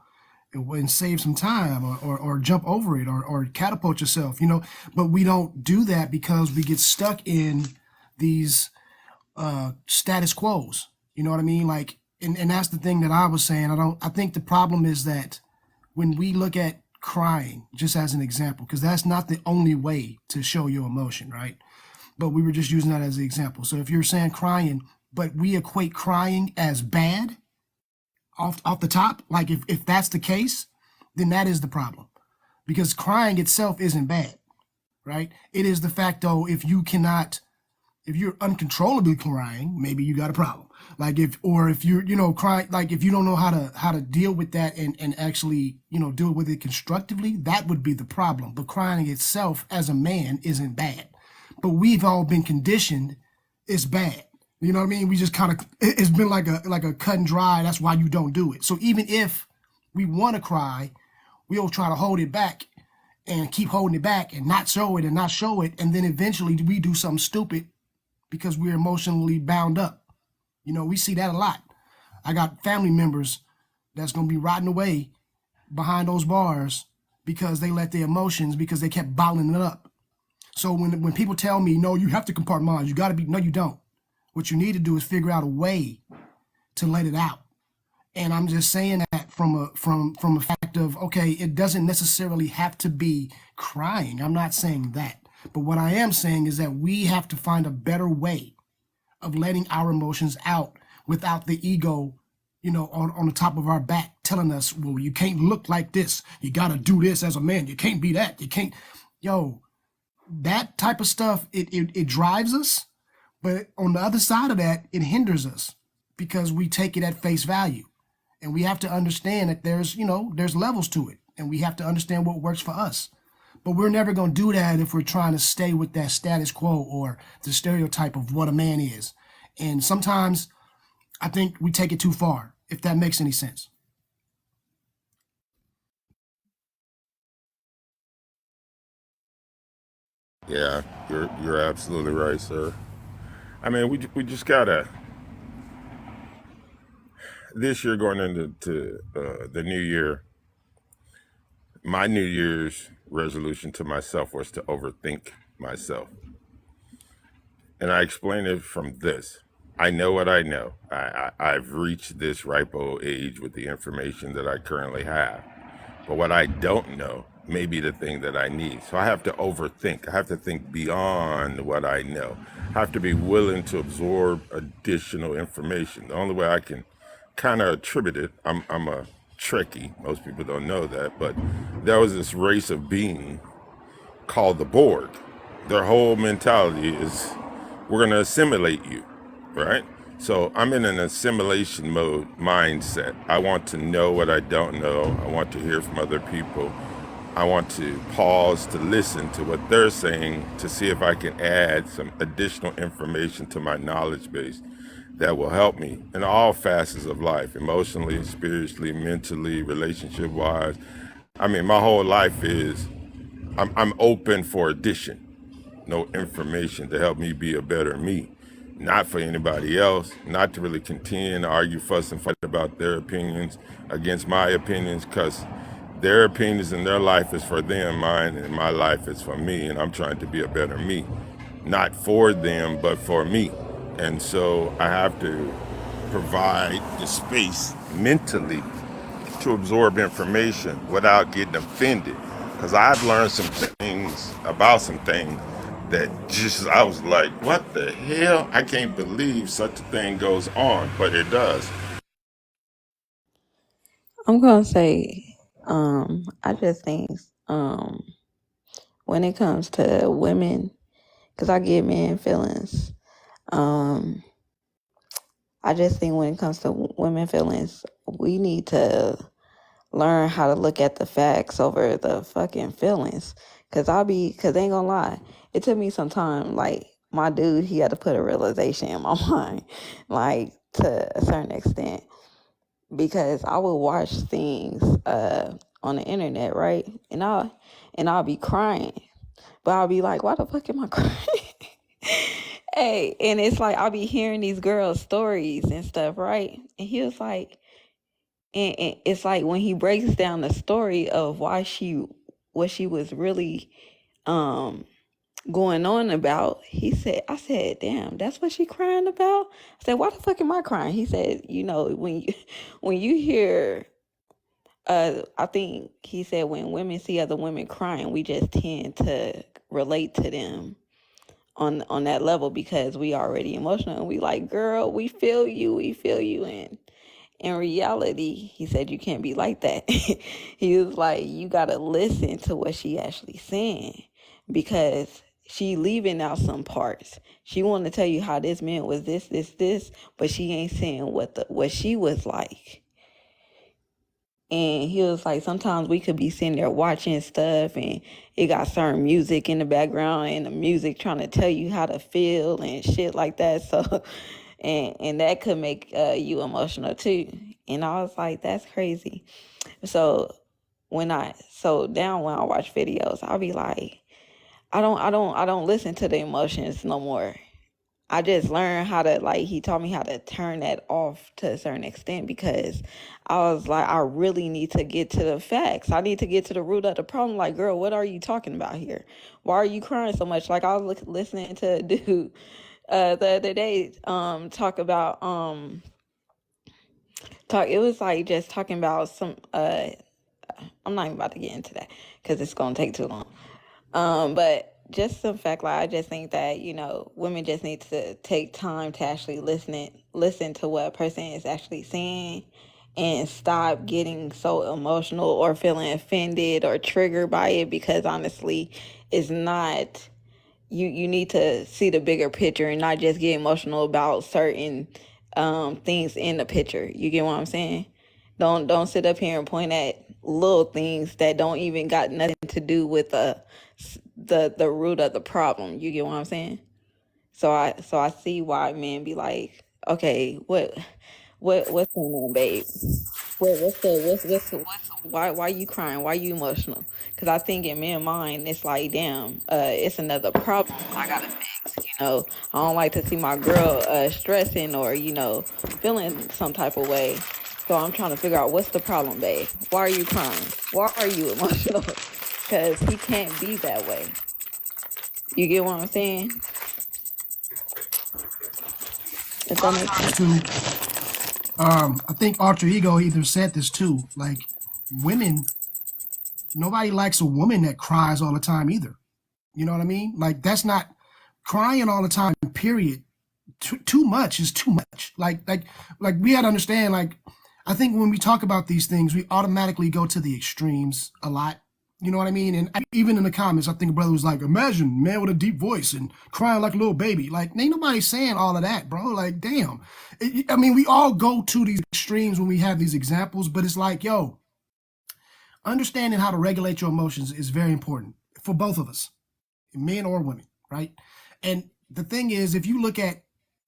and save some time, or jump over it, or catapult yourself, you know. But we don't do that because we get stuck in these status quos. You know what I mean? Like, and that's the thing that I was saying. I think the problem is that when we look at crying, just as an example, because that's not the only way to show your emotion, right? But we were just using that as an example. So if you're saying crying, but we equate crying as bad off the top, like if that's the case, then that is the problem. Because crying itself isn't bad, right? It is the fact, though, if you're uncontrollably crying, maybe you got a problem. Like if you're, you know, crying, like if you don't know how to deal with that and actually, you know, deal with it constructively, that would be the problem. But crying itself as a man isn't bad. But we've all been conditioned it's bad. You know what I mean? We just kind of, it's been like a cut and dry. That's why you don't do it. So even if we want to cry, we'll try to hold it back and keep holding it back and not show it and not show it. And then eventually we do something stupid because we're emotionally bound up. You know, we see that a lot. I got family members that's going to be rotting away behind those bars because they let their emotions, because they kept bottling it up. So when people tell me, no, you have to compartmentalize, you got to be, no, you don't. What you need to do is figure out a way to let it out. And I'm just saying that from a fact of, okay, it doesn't necessarily have to be crying. I'm not saying that. But what I am saying is that we have to find a better way of letting our emotions out without the ego, you know, on the top of our back telling us, well, you can't look like this. You got to do this as a man. You can't be that. You can't. Yo, that type of stuff, it drives us. But on the other side of that, it hinders us because we take it at face value. And we have to understand that there's levels to it. And we have to understand what works for us. But we're never going to do that if we're trying to stay with that status quo or the stereotype of what a man is. And sometimes I think we take it too far, if that makes any sense. Yeah, you're absolutely right, sir. I mean, we just gotta, this year going into the new year, my New Year's resolution to myself was to overthink myself. And I explain it from this. I know what I know. I've reached this ripe old age with the information that I currently have. But what I don't know may be the thing that I need. So I have to overthink. I have to think beyond what I know. I have to be willing to absorb additional information. The only way I can kind of attribute it, I'm a Trekkie. Most people don't know that, but there was this race of being called the Borg. Their whole mentality is, we're going to assimilate you, right? So I'm in an assimilation mode mindset. I want to know what I don't know. I want to hear from other people. I want to pause to listen to what they're saying to see if I can add some additional information to my knowledge base. that will help me in all facets of life, emotionally, spiritually, mentally, relationship wise. I mean, my whole life is I'm open for addition, no information to help me be a better me, not for anybody else, not to really contend, argue, fuss, and fight about their opinions against my opinions, because their opinions in their life is for them, mine and my life is for me, and I'm trying to be a better me, not for them, but for me. And so I have to provide the space mentally to absorb information without getting offended. Because I've learned some things about some things that just, I was like, what the hell? I can't believe such a thing goes on, but it does. I'm gonna say, I just think, when it comes to women, because I get men feelings. I just think when it comes to women feelings, we need to learn how to look at the facts over the fucking feelings. Cause cause I ain't gonna lie, it took me some time. Like my dude, he had to put a realization in my mind, like to a certain extent, because I would watch things on the internet, right? And I'll be crying, but I'll be like, why the fuck am I crying? Hey, and it's like I'll be hearing these girls' stories and stuff, right? And he was like, and it's like when he breaks down the story of what she was really um going on about, I said, damn, that's what she crying about? I said, why the fuck am I crying? He said, when you hear I think he said when women see other women crying, we just tend to relate to them on that level because we already emotional and we like, girl, we feel you. And in reality, he said you can't be like that. He was like, you gotta listen to what she actually saying because she leaving out some parts. She want to tell you how this man was this, but she ain't saying what she was like. And he was like, sometimes we could be sitting there watching stuff and it got certain music in the background and the music trying to tell you how to feel and shit like that. So, and that could make you emotional too. And I was like, that's crazy. So when I watch videos, I'll be like, I don't listen to the emotions no more. I just learned how to, like, he taught me how to turn that off to a certain extent because I was like, I really need to get to the facts. I need to get to the root of the problem. Like, girl, what are you talking about here? Why are you crying so much? Like, I was listening to a dude the other day talk about, it was like just talking about some, I'm not even about to get into that because it's going to take too long. But just the fact, like, I just think that, women just need to take time to actually listen to what a person is actually saying and stop getting so emotional or feeling offended or triggered by it because honestly, it's not, you need to see the bigger picture and not just get emotional about certain things in the picture. You get what I'm saying? Don't sit up here and point at little things that don't even got nothing to do with the root of the problem. You get what I'm saying? So I see why men be like, okay, what's going on, babe? Why you crying? Why you emotional? Because I think in men's mind it's like, damn, it's another problem I gotta fix. I don't like to see my girl stressing or feeling some type of way. So I'm trying to figure out what's the problem, babe. Why are you crying? Why are you emotional? Because he can't be that way. You get what I'm saying? If that makes sense. To I think Alter Ego either said this too. Like women, nobody likes a woman that cries all the time either. You know what I mean? Like that's not crying all the time. Period. Too much is too much. Like we had to understand. Like I think when we talk about these things, we automatically go to the extremes a lot. You know what I mean? And even in the comments, I think a brother was like, imagine a man with a deep voice and crying like a little baby. Like, ain't nobody saying all of that, bro. Like, damn. I mean, we all go to these extremes when we have these examples, but it's like, yo, understanding how to regulate your emotions is very important for both of us, men or women, right? And the thing is, if you look at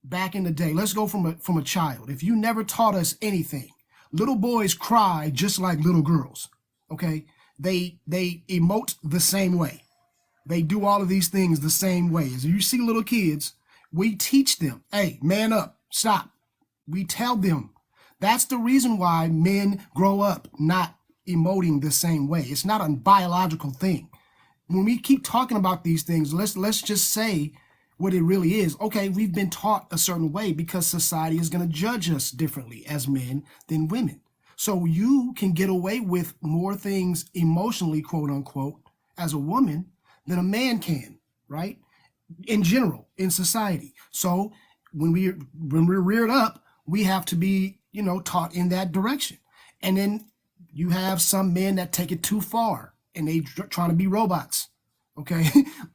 back in the day, let's go from a child. If you never taught us anything, little boys cry just like little girls. Okay, they emote the same way. They do all of these things the same way. As you see little kids, we teach them, hey, man up, stop. We tell them. That's the reason why men grow up not emoting the same way. It's not a biological thing. When we keep talking about these things, let's just say what it really is. Okay, we've been taught a certain way because society is going to judge us differently as men than women. So you can get away with more things emotionally, quote unquote, as a woman than a man can, right? In general, in society. So when we're reared up, we have to be, taught in that direction. And then you have some men that take it too far and they try to be robots, okay?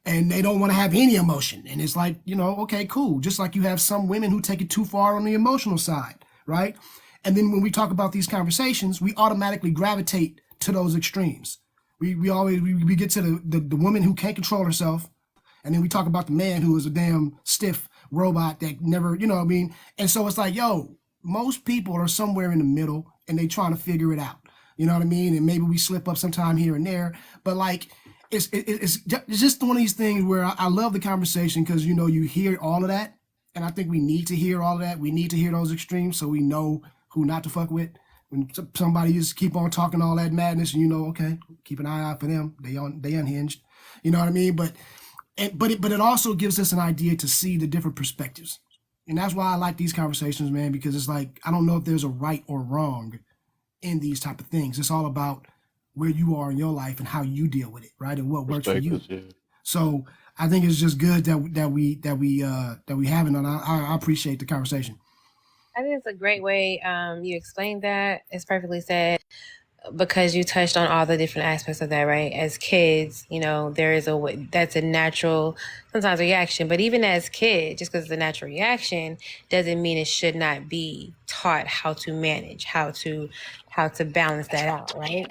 And they don't want to have any emotion. And it's like, okay, cool. Just like you have some women who take it too far on the emotional side, right? And then when we talk about these conversations, we automatically gravitate to those extremes. We get to the woman who can't control herself, and then we talk about the man who is a damn stiff robot that never, And so it's like, most people are somewhere in the middle and they trying to figure it out. You know what I mean? And maybe we slip up sometime here and there, but like, it's just one of these things where I love the conversation because, you hear all of that. And I think we need to hear all of that. We need to hear those extremes so we know who not to fuck with. When somebody just keep on talking all that madness and okay, keep an eye out for them. They unhinged. You know what I mean? But it also gives us an idea to see the different perspectives. And that's why I like these conversations, man, because it's like, I don't know if there's a right or wrong in these type of things. It's all about where you are in your life and how you deal with it, right? And what works for you. Yeah. So I think it's just good that we have it, and I appreciate the conversation. I think it's a great way you explained that. It's perfectly said because you touched on all the different aspects of that, right? As kids, there is that's a natural sometimes reaction, but even as kids, just because it's a natural reaction doesn't mean it should not be taught how to manage, how to balance that out, right? You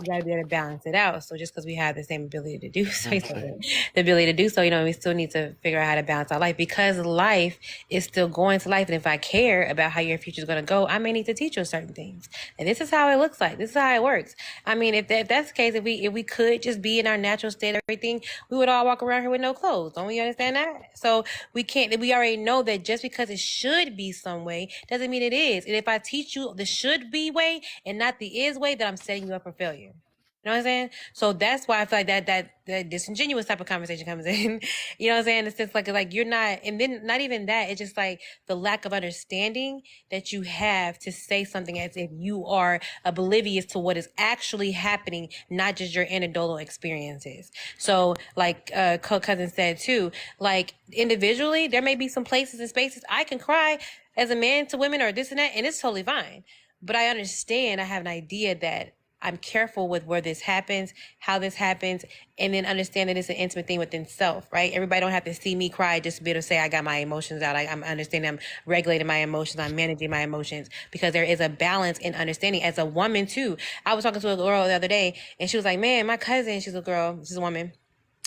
gotta be able to balance it out. So just because we have the same ability to do so, we still need to figure out how to balance our life because life is still going to life. And if I care about how your future is going to go, I may need to teach you certain things. And this is how it looks like. This is how it works. I mean, if that's the case, if we could just be in our natural state of everything, we would all walk around here with no clothes. Don't we understand that? So we already know that just because it should be some way doesn't mean it is. And if I teach you the should be way and not the is way, that I'm setting you up for failure. You know what I'm saying? So that's why I feel like that disingenuous type of conversation comes in. You know what I'm saying? It's just like you're not, and then not even that. It's just like the lack of understanding that you have to say something as if you are oblivious to what is actually happening, not just your anecdotal experiences. So like Cousin said too, like individually, there may be some places and spaces I can cry as a man to women or this and that, and it's totally fine. But I understand, I have an idea that I'm careful with where this happens, how this happens, and then understand that it's an intimate thing within self, right? Everybody don't have to see me cry just to be able to say I got my emotions out. I'm understanding, I'm regulating my emotions, I'm managing my emotions, because there is a balance in understanding. As a woman too, I was talking to a girl the other day, and she was like, man, my cousin, she's a girl, she's a woman,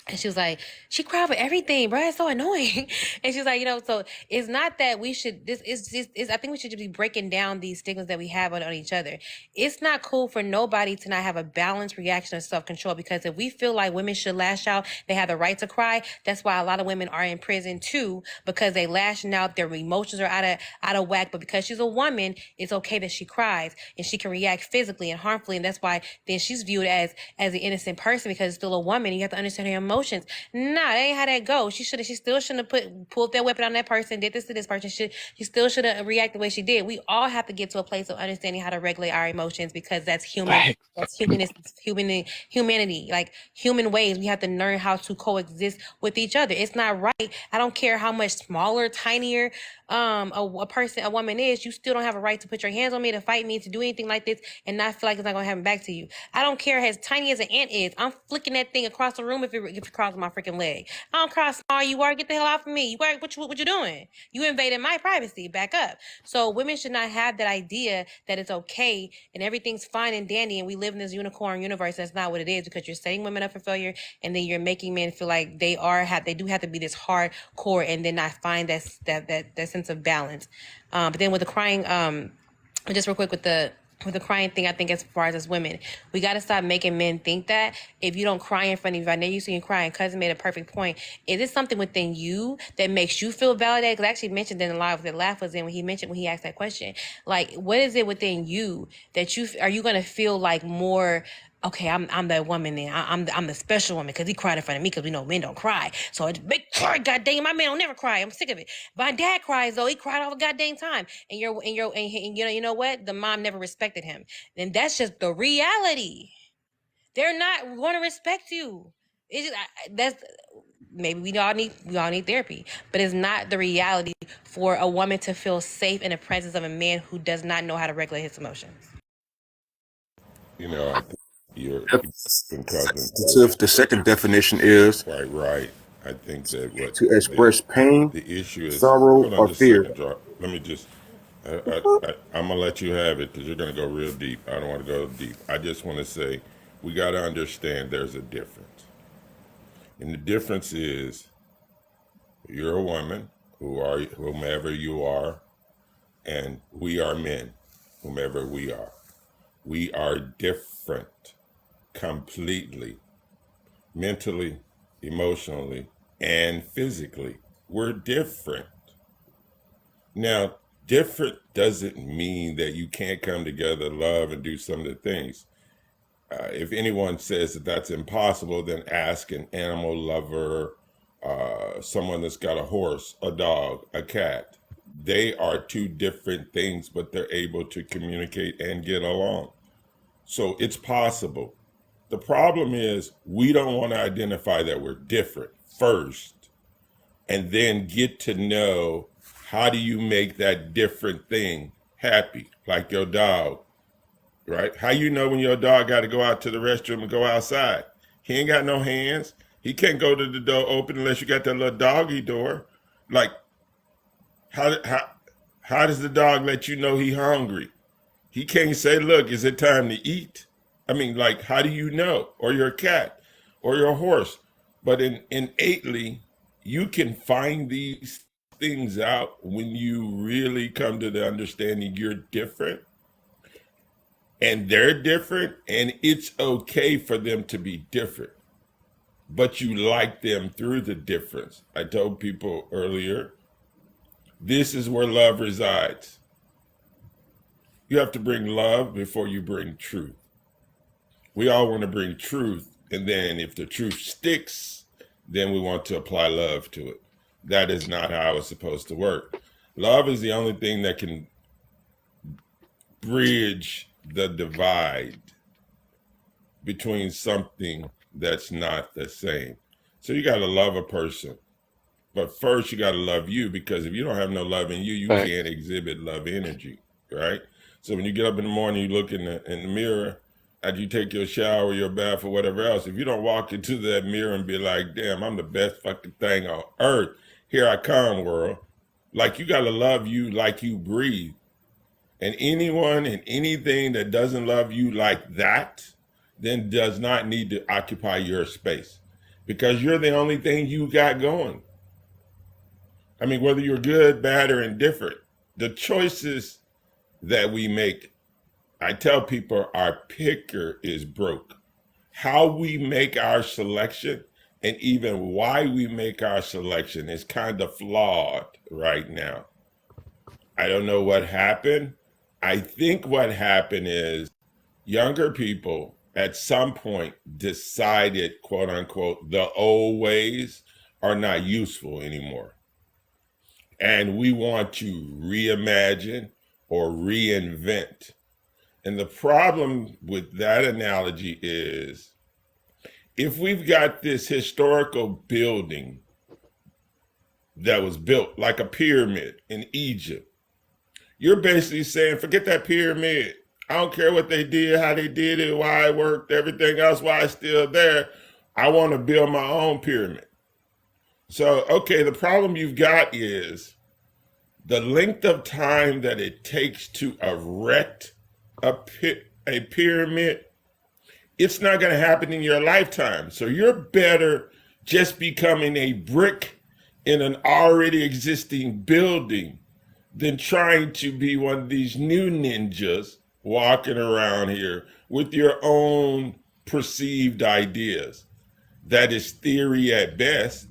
and she was like, she cried for everything, bro. It's so annoying. And she's like, so it's not that we should, I think we should be breaking down these stigmas that we have on each other. It's not cool for nobody to not have a balanced reaction of self-control, because if we feel like women should lash out, they have the right to cry. That's why a lot of women are in prison too, because they lashing out, their emotions are out of whack. But because she's a woman, it's okay that she cries and she can react physically and harmfully. And that's why then she's viewed as an innocent person, because it's still a woman. You have to understand her emotions. Nah, that ain't how that goes. She still shouldn't have pulled that weapon on that person, did this to this person. She still should have reacted the way she did. We all have to get to a place of understanding how to regulate our emotions, because that's human. That's humanity. Like human ways. We have to learn how to coexist with each other. It's not right. I don't care how much smaller, tinier a woman is, you still don't have a right to put your hands on me, to fight me, to do anything like this and not feel like it's not gonna happen back to you. I don't care as tiny as an ant is. I'm flicking that thing across the room if if you cross my freaking leg. I don't cross small you are. Get the hell off of me. You are, what you doing? You invaded my privacy. Back up. So women should not have that idea that it's okay and everything's fine and dandy and we live in this unicorn universe. That's not what it is, because you're setting women up for failure and then you're making men feel like they do have to be this hardcore and then not find that sense of balance. But then with the crying, just real quick with the crying thing, I think as far as women, we got to stop making men think that if you don't cry in front of you, I know you see you crying. Cousin made a perfect point. Is it something within you that makes you feel validated? Because I actually mentioned in the live that Laugh was in when he asked that question. Like, what is it within you that are you going to feel like more? Okay, I'm that woman then. I'm the special woman because he cried in front of me because we know men don't cry. So it's big cry, goddamn, my man don't never cry. I'm sick of it. My dad cries though. He cried all the goddamn time. And you know what? The mom never respected him. And that's just the reality. They're not going to respect you. It's just, that's maybe we all need therapy, but it's not the reality for a woman to feel safe in the presence of a man who does not know how to regulate his emotions. You know, I think your cousin The second definition is quite right. I think that what to express pain, the issue is. sorrow, Hold on or just a second, fear. Drop. Let me just. I'm gonna let you have it because you're gonna go real deep. I don't want to go deep. I just want to say we got to understand there's a difference, and the difference is you're a woman, whomever you are, and we are men, whomever we are. We are different, completely, mentally, emotionally, and physically. We're different. Now, different doesn't mean that you can't come together, love, and do some of the things. If anyone says that that's impossible, then ask an animal lover, someone that's got a horse, a dog, a cat. They are two different things, but they're able to communicate and get along. So it's possible. The problem is we don't want to identify that we're different first and then get to know how do you make that different thing happy, like your dog, right? How you know when your dog got to go out to the restroom and go outside? He ain't got no hands. He can't go to the door open unless you got that little doggy door. Like, how does the dog let you know he hungry? He can't say, look, is it time to eat? I mean, like, how do you know? Or your cat or your horse. But innately, you can find these things out when you really come to the understanding you're different and they're different, and it's okay for them to be different. But you like them through the difference. I told people earlier, this is where love resides. You have to bring love before you bring truth. We all want to bring truth, and then if the truth sticks, then we want to apply love to it. That is not how it's supposed to work. Love is the only thing that can bridge the divide between something that's not the same. So you got to love a person, but first you got to love you, because if you don't have no love in you, you Right. can't exhibit love energy, right? So when you get up in the morning, you look in the mirror, after you take your shower, your bath, or whatever else, if you don't walk into that mirror and be like, damn, I'm the best fucking thing on earth, here I come, world. Like, you got to love you like you breathe. And anyone and anything that doesn't love you like that, then does not need to occupy your space, because you're the only thing you got going. I mean, whether you're good, bad, or indifferent, the choices that we make, I tell people our picker is broke. How we make our selection and even why we make our selection is kind of flawed right now. I don't know what happened. I think what happened is younger people at some point decided, quote unquote, the old ways are not useful anymore. And we want to reimagine or reinvent. And the problem with that analogy is, if we've got this historical building that was built like a pyramid in Egypt, you're basically saying, forget that pyramid. I don't care what they did, how they did it, why it worked, everything else, why it's still there. I want to build my own pyramid. So, okay, the problem you've got is the length of time that it takes to erect a pyramid. It's not going to happen in your lifetime. So you're better just becoming a brick in an already existing building than trying to be one of these new ninjas walking around here with your own perceived ideas. That is theory at best.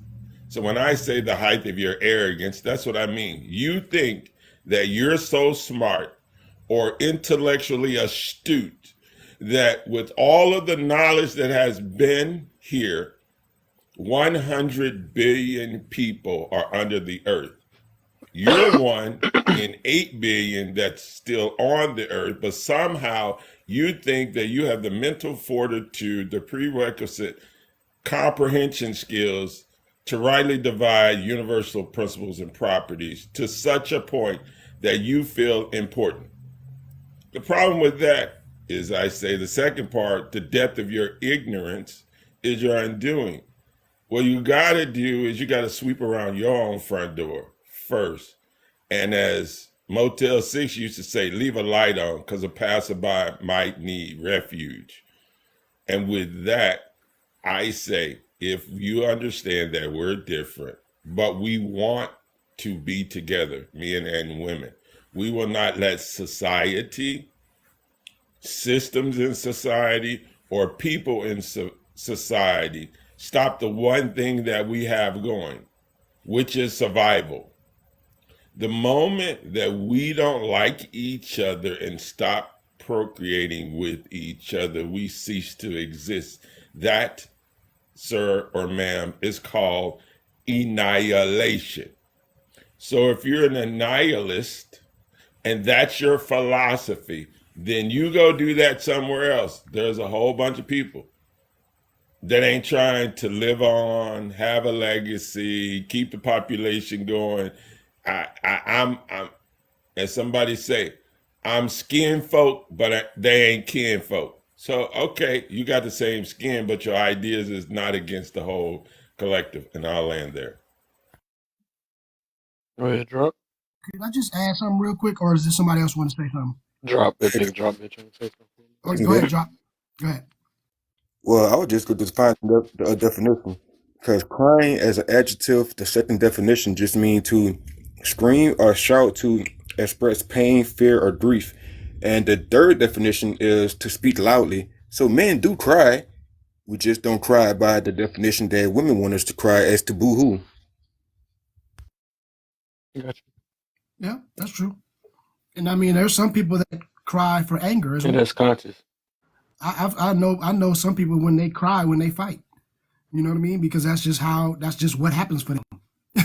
So when I say the height of your arrogance, that's what I mean. You think that you're so smart or intellectually astute that with all of the knowledge that has been here, 100 billion people are under the earth. You're one in 8 billion that's still on the earth, but somehow you think that you have the mental fortitude, the prerequisite comprehension skills to rightly divide universal principles and properties to such a point that you feel important. The problem with that is, I say, the second part, the depth of your ignorance is your undoing. What you got to do is you got to sweep around your own front door first. And as Motel 6 used to say, leave a light on because a passerby might need refuge. And with that, I say, if you understand that we're different, but we want to be together, men and women, we will not let society, systems in society, or people in society stop the one thing that we have going, which is survival. The moment that we don't like each other and stop procreating with each other, we cease to exist. That, sir or ma'am, is called annihilation. So if you're an annihilist and that's your philosophy, then you go do that somewhere else. There's a whole bunch of people that ain't trying to live on, have a legacy, keep the population going. I'm as somebody say, I'm skin folk, but they ain't kin folk. So, okay, you got the same skin, but your ideas is not against the whole collective, and I'll land there. Go ahead, drop. Could I just add something real quick, or does somebody else want to say something? Drop it, big drop it. Trying to say something. Okay, go ahead, drop. Go ahead. Well, I would just go define the definition. Because crying as an adjective, the second definition just means to scream or shout to express pain, fear, or grief. And the third definition is to speak loudly. So men do cry. We just don't cry by the definition that women want us to cry as to boo-hoo. Gotcha. Yeah, that's true. And I mean, there's some people that cry for anger as And well. that's conscious. I know some people when they cry when they fight. You know what I mean? Because that's just what happens for them.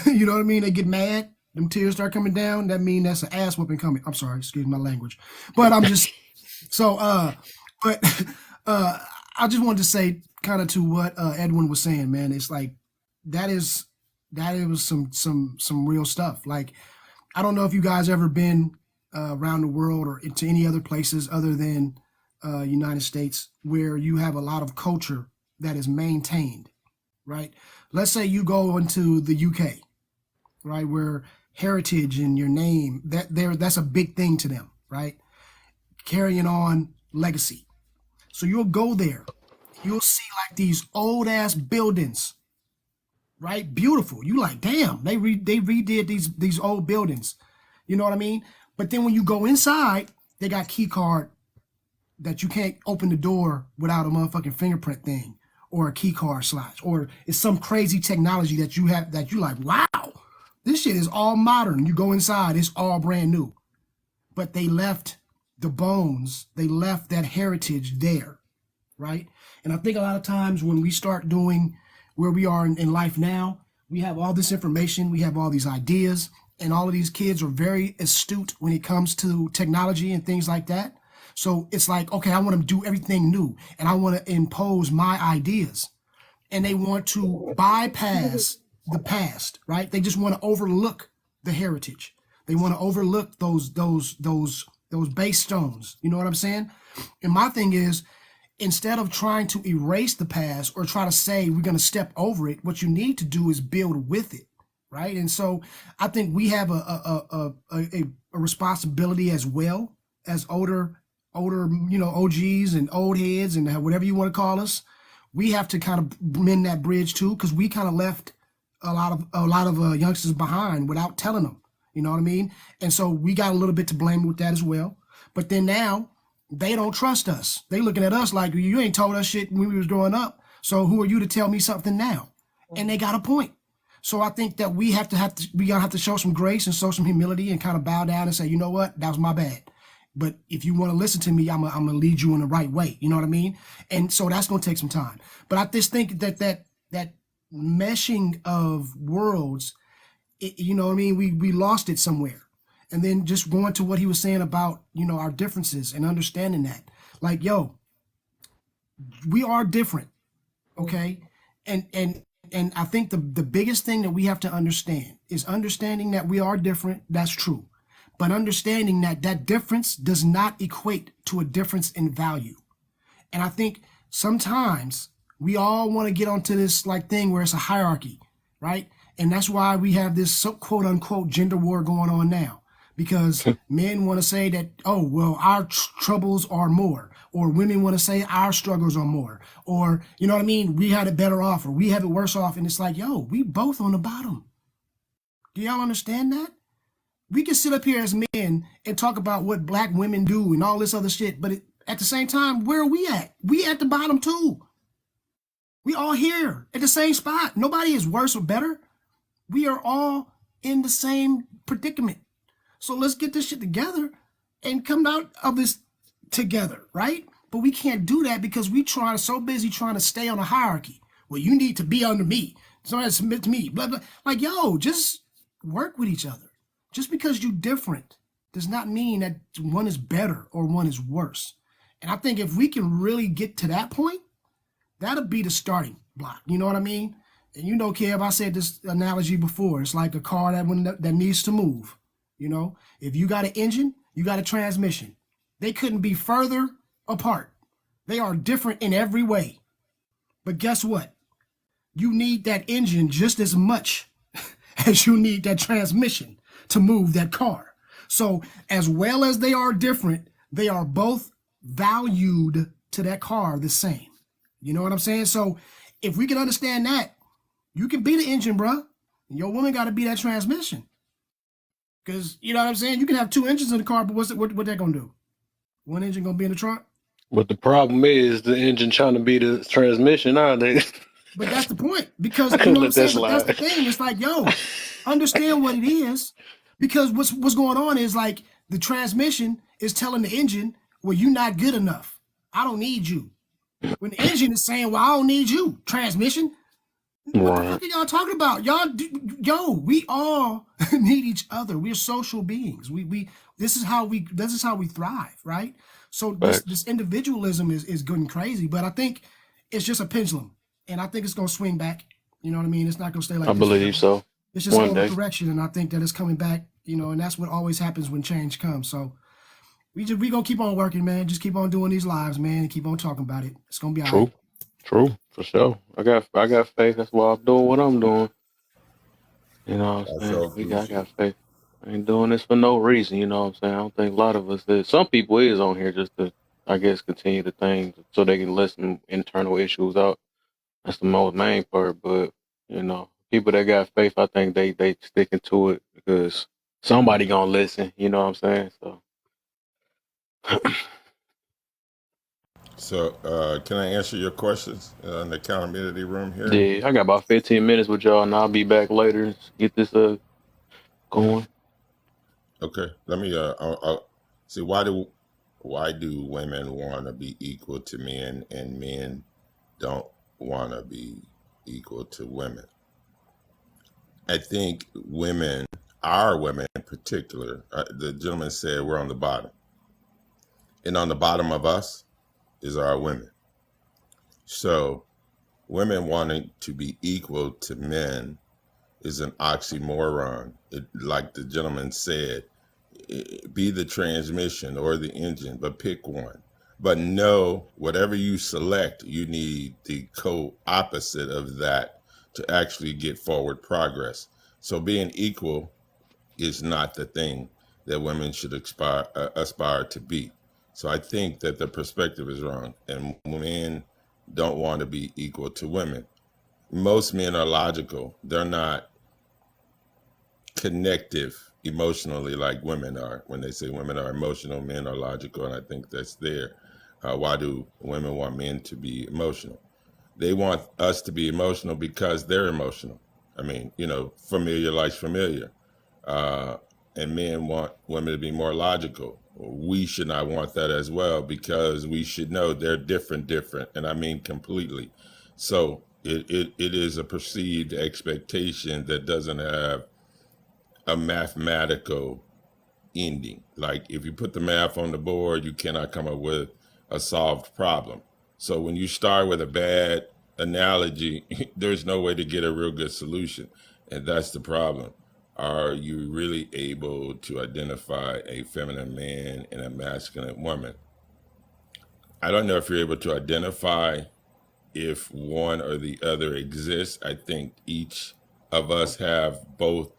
You know what I mean? They get mad, them tears start coming down. That mean that's an ass whooping coming. I'm sorry, excuse my language. But I'm just so but I just wanted to say kind of to what Edwin was saying, man. It's like that was some real stuff. Like, I don't know if you guys ever been around the world or into any other places other than United States where you have a lot of culture that is maintained, right? Let's say you go into the UK, right, where heritage and your name, that's a big thing to them, right? Carrying on legacy. So you'll go there, you'll see like these old ass buildings, right? Beautiful. You like, damn, they redid these old buildings. You know what I mean? But then when you go inside, they got key card that you can't open the door without a motherfucking fingerprint thing or a key card slot, or it's some crazy technology that you have that you like, wow, this shit is all modern. You go inside, it's all brand new. But they left the bones, they left that heritage there, right? And I think a lot of times when we start doing where we are in life now, we have all this information, we have all these ideas, and all of these kids are very astute when it comes to technology and things like that. So it's like, okay, I want to do everything new and I want to impose my ideas, and they want to bypass the past, right? They just want to overlook the heritage. They want to overlook those base stones. You know what I'm saying? And my thing is, instead of trying to erase the past or try to say we're going to step over it, what you need to do is build with it, right? And so I think we have a responsibility as well as older, OGs and old heads and whatever you want to call us. We have to kind of mend that bridge too, because we kind of left a lot of youngsters behind without telling them. You know what I mean? And so we got a little bit to blame with that as well. But then now they don't trust us. They looking at us like, you ain't told us shit when we was growing up. So who are you to tell me something now? And they got a point. So I think that we gotta have to show some grace and show some humility and kind of bow down and say, you know what, that was my bad. But if you want to listen to me, I'm gonna lead you in the right way. You know what I mean? And so that's gonna take some time. But I just think that meshing of worlds, you know what I mean? We lost it somewhere. And then just going to what he was saying about, our differences and understanding that. Like, yo, we are different, okay? And I think the biggest thing that we have to understand is understanding that we are different. That's true. But understanding that difference does not equate to a difference in value. And I think sometimes we all want to get onto this thing where it's a hierarchy, right? And that's why we have this quote unquote gender war going on now, because men want to say that, oh, well, our troubles are more, or women want to say our struggles are more, or, you know what I mean? We had it better off, or we have it worse off. And it's like, yo, we both on the bottom. Do y'all understand that? We can sit up here as men and talk about what black women do and all this other shit, but at the same time, where are we at? We at the bottom too. We all here at the same spot. Nobody is worse or better. We are all in the same predicament. So let's get this shit together and come out of this together, right? But we can't do that because we so busy trying to stay on a hierarchy. Well, you need to be under me. Somebody submit to me, blah, blah. Like, yo, just work with each other. Just because you're different does not mean that one is better or one is worse. And I think if we can really get to that point, that'll be the starting block. You know what I mean? And Kev, I said this analogy before. It's like a car that needs to move. If you got an engine, you got a transmission. They couldn't be further apart. They are different in every way. But guess what? You need that engine just as much as you need that transmission to move that car. So as well as they are different, they are both valued to that car the same. You know what I'm saying? So if we can understand that, you can be the engine, bro. And your woman got to be that transmission. Because, you know what I'm saying? You can have two engines in the car, but what that going to do? One engine going to be in the trunk? But the problem is the engine trying to be the transmission nowadays. But that's the point. Because, I you couldn't know what I'm let saying? that But that's the slide. thing. It's like, yo, understand what it is. Because what's going on is like the transmission is telling the engine, well, you're not good enough. I don't need you. When the engine is saying, well, I don't need you, transmission. What the fuck are y'all talking about? We all need each other. We're social beings. This is how we thrive, right? So this individualism is good and crazy, but I think it's just a pendulum, and I think it's gonna swing back. You know what I mean? It's not gonna stay like I this believe forever. so. It's just One a day. correction, and I think that it's coming back. And that's what always happens when change comes. So we gonna keep on working, man. Just keep on doing these lives, man, and keep on talking about it. It's gonna be all right. True, for sure. I got faith. That's why I'm doing what I'm doing. You know what I'm saying? I got faith. I ain't doing this for no reason. You know what I'm saying? I don't think a lot of us is. Some people is on here just to, I guess, continue the thing so they can listen internal issues out. That's the most main part. But people that got faith, I think they sticking to it because somebody gonna listen. You know what I'm saying? So. So, can I answer your questions in the accountability room here? Yeah, I got about 15 minutes with y'all, and I'll be back later. Get this going. Okay, let me I'll see why do women want to be equal to men and men don't want to be equal to women? I think our women in particular, the gentleman said we're on the bottom, and on the bottom of us is our women. So women wanting to be equal to men is an oxymoron. Like the gentleman said, be the transmission or the engine, but pick one. But no, whatever you select, you need the co-opposite of that to actually get forward progress. So being equal is not the thing that women should aspire to be. So I think that the perspective is wrong, and men don't want to be equal to women. Most men are logical. They're not connective emotionally like women are. When they say women are emotional, men are logical, and I think that's there. Why do women want men to be emotional? They want us to be emotional because they're emotional. I mean, familiar likes familiar. And men want women to be more logical. We should not want that as well, because we should know they're different, and I mean completely. So it is a perceived expectation that doesn't have a mathematical ending. Like if you put the math on the board, you cannot come up with a solved problem. So when you start with a bad analogy, there's no way to get a real good solution. And that's the problem. Are you really able to identify a feminine man and a masculine woman? I don't know if you're able to identify if one or the other exists. I think each of us have both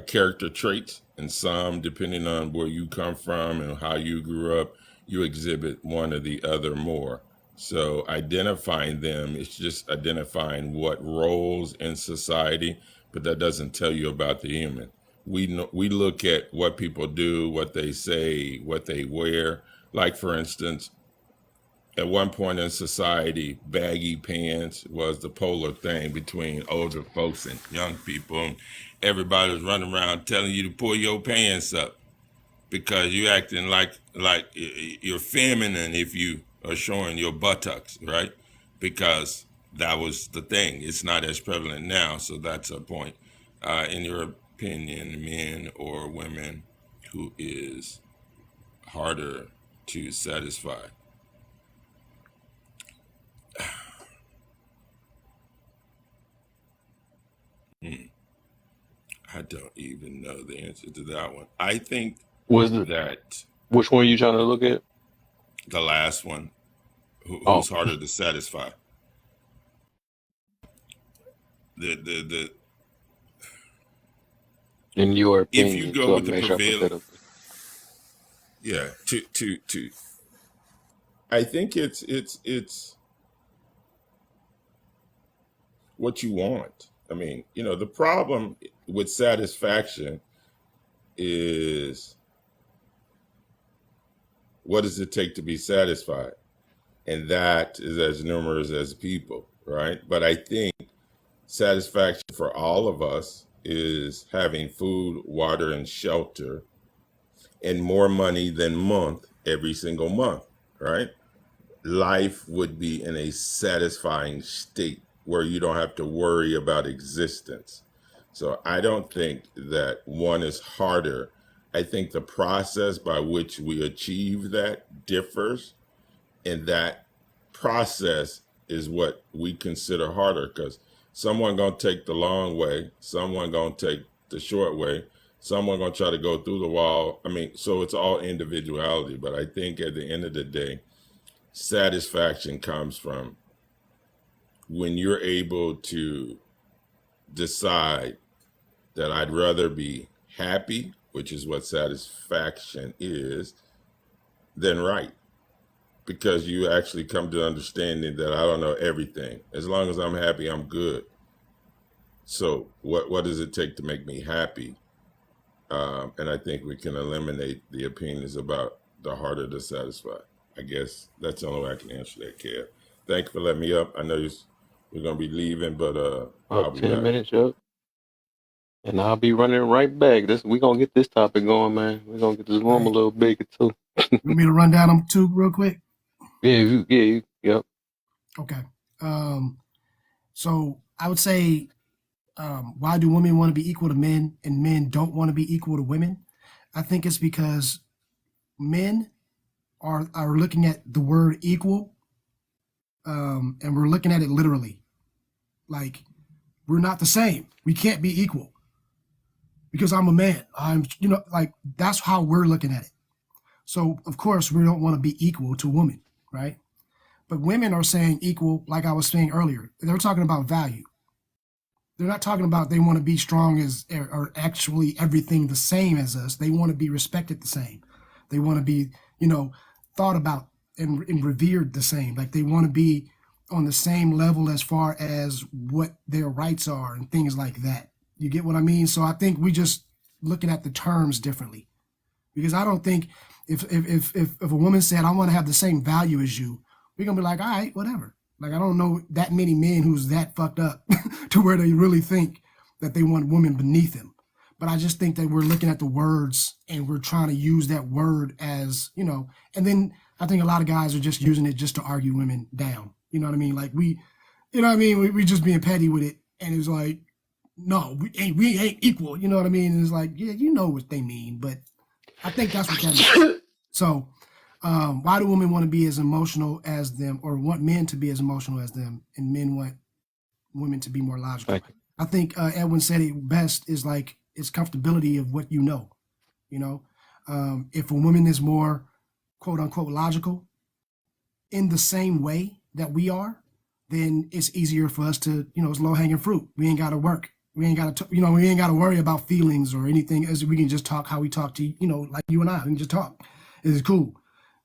character traits, and some, depending on where you come from and how you grew up, you exhibit one or the other more. So identifying them is just identifying what roles in society, but that doesn't tell you about the human. We look at what people do, what they say, what they wear. Like for instance, at one point in society, baggy pants was the polar thing between older folks and young people. And everybody was running around telling you to pull your pants up because you acting like you're feminine if you are showing your buttocks, right? Because that was the thing. It's not as prevalent now, so that's a point. In your opinion, men or women, who is harder to satisfy? I don't even know the answer to that one. I think that Which one are you trying to look at? the last one, Oh, who's harder to satisfy? The in your If you opinion, go so I with the make sure I put that prevailing, up. yeah, to I think it's what you want. I mean, the problem with satisfaction is, what does it take to be satisfied? And that is as numerous as people, right? But I think satisfaction for all of us is having food, water, and shelter, and more money than month every single month, right? Life would be in a satisfying state where you don't have to worry about existence. So I don't think that one is harder. I think the process by which we achieve that differs, and that process is what we consider harder, because someone gonna take the long way, someone gonna take the short way, someone gonna try to go through the wall. I mean, so it's all individuality, but I think at the end of the day, satisfaction comes from when you're able to decide that I'd rather be happy, which is what satisfaction is, than right. Because you actually come to understanding that I don't know everything. As long as I'm happy, I'm good. So what does it take to make me happy? And I think we can eliminate the opinions about the harder to satisfy. I guess that's the only way I can answer that, Kev. Thank you for letting me up. I know we're going to be leaving, but I'll About be 10 back. minutes, up. And I'll be running right back. We gonna get this topic going, man. We're gonna get this room a Right. little bigger too. You want me to run down them too real quick? Yep. Okay. So I would say, why do women want to be equal to men and men don't want to be equal to women? I think it's because men are looking at the word equal, and we're looking at it literally. Like, we're not the same. We can't be equal because I'm a man. Like, that's how we're looking at it. So of course we don't want to be equal to women, right? But women are saying equal, like I was saying earlier. They're talking about value. They're not talking about they want to be strong as or actually everything the same as us. They want to be respected the same. They want to be, thought about and revered the same. Like they want to be on the same level as far as what their rights are and things like that. You get what I mean? So I think we just looking at the terms differently. Because I don't think if a woman said I want to have the same value as you, we're gonna be like, all right, whatever. Like I don't know that many men who's that fucked up to where they really think that they want women beneath them. But I just think that we're looking at the words and we're trying to use that word as, and then I think a lot of guys are just using it just to argue women down. You know what I mean? Like we just being petty with it. And it's like, no, we ain't equal. You know what I mean? And it's like, yeah, you know what they mean, but I think that's what that means. So why do women want to be as emotional as them, or want men to be as emotional as them, and men want women to be more logical? I think Edwin said it best, is like it's comfortability of what you know. If a woman is more quote unquote logical in the same way that we are, then it's easier for us to, it's low hanging fruit. We ain't got to work. We ain't got to, we ain't got to worry about feelings or anything, as we can just talk how we talk to, like you and I. We can just talk. It's cool.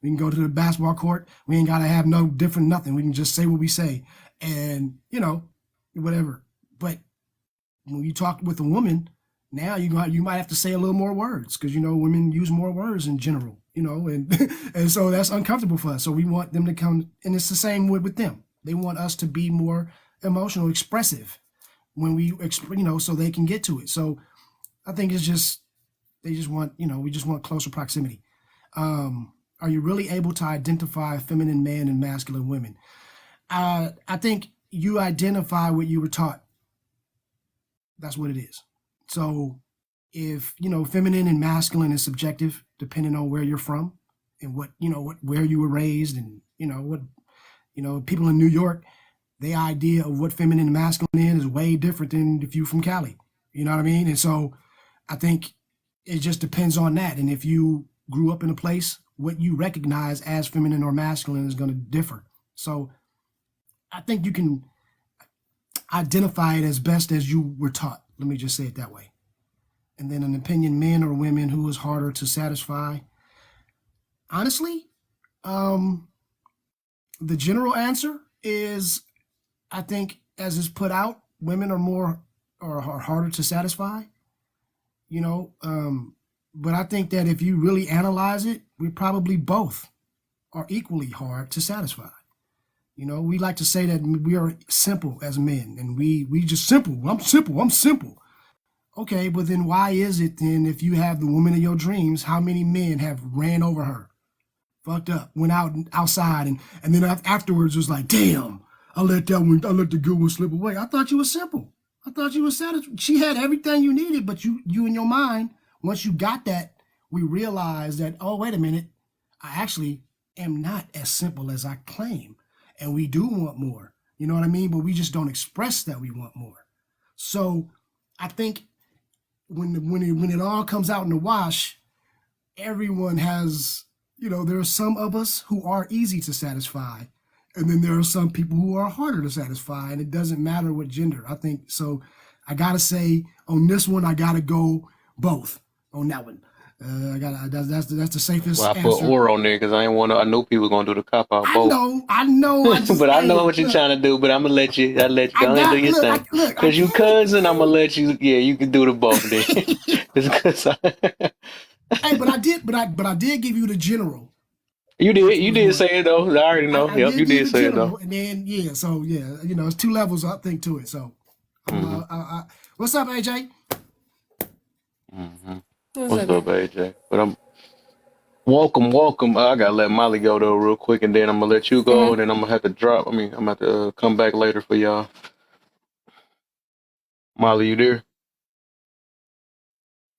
We can go to the basketball court. We ain't got to have no different nothing. We can just say what we say and, whatever. But when you talk with a woman, now you might have to say a little more words because, women use more words in general, and, and so that's uncomfortable for us. So we want them to come, and it's the same with them. They want us to be more emotional, expressive when we, so they can get to it. So I think it's just, they just want, we just want closer proximity. Are you really able to identify feminine men and masculine women? I think you identify what you were taught. That's what it is. So if, feminine and masculine is subjective, depending on where you're from and what, where you were raised and, people in New York, the idea of what feminine and masculine is way different than if you're from Cali. You know what I mean? And so I think it just depends on that. And if you grew up in a place, what you recognize as feminine or masculine is going to differ. So I think you can identify it as best as you were taught. Let me just say it that way. And then an opinion, men or women, who is harder to satisfy? Honestly, the general answer is, I think, as is put out, women are harder to satisfy, but I think that if you really analyze it, we probably both are equally hard to satisfy. We like to say that we are simple as men, and we just simple. I'm simple. Okay, but then why is it then, if you have the woman of your dreams, how many men have ran over her, fucked up, went outside, and then afterwards was like, damn, I let the good one slip away. I thought you were simple. I thought you were satisfied. She had everything you needed, but you in your mind, once you got that, we realized that, oh, wait a minute, I actually am not as simple as I claim. And we do want more. You know what I mean? But we just don't express that we want more. So I think when it all comes out in the wash, everyone has, there are some of us who are easy to satisfy. And then there are some people who are harder to satisfy, and it doesn't matter what gender. I think so. I gotta say, on this one, I gotta go both on that one. That's the safest Well, I answer. put or on there because I know people gonna do the cop out both. I know. But I know what you're trying to do. But I'm gonna let you. I'll let you go ahead and do your thing. Because you cousin, I'm gonna let you. Yeah, you can do the both then. Hey, but I did give you the general. You did say it though. I already know. Yep, you did say it though. And then it's two levels I think to it. So, what's up, AJ? Mm-hmm. What's up, AJ? But I'm welcome. I gotta let Molly go though real quick, and then I'm gonna let you go, and then I'm gonna have to drop. I'm gonna have to come back later for y'all. Molly, you there?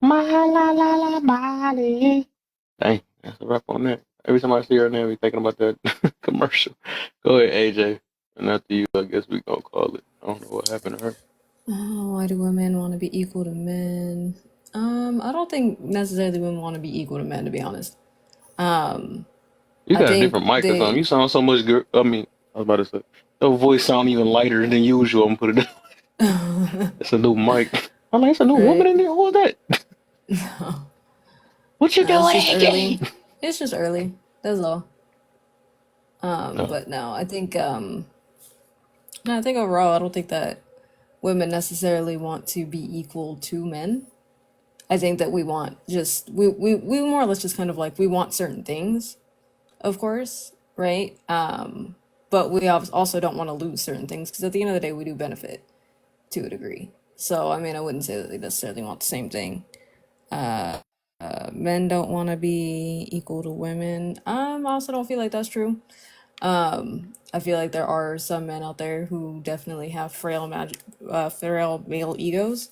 Molly. Dang, that's a wrap on that. Every time I see her now, I be thinking about that commercial. Go ahead, AJ. And after you, I guess we gonna call it. I don't know what happened to her. Oh, why do women want to be equal to men? I don't think necessarily women want to be equal to men, to be honest. Um, You I got a think different mic or something. they You sound so much good. I mean, I was about to say your voice sound even lighter than usual. I'm put it. It's a new mic. I'm like, it's a new woman right. in there. Who's that? What you No, it's doing just again? early. It's just early. That's all. Oh, But no, no, I think overall, I don't think that women necessarily want to be equal to men. I think that we want just we more or less just kind of like we want certain things, of course, right? But we also don't want to lose certain things because at the end of the day, we do benefit to a degree. So I mean, I wouldn't say that they necessarily want the same thing. Men don't want to be equal to women. I also don't feel like that's true. I feel like there are some men out there who definitely have frail male egos,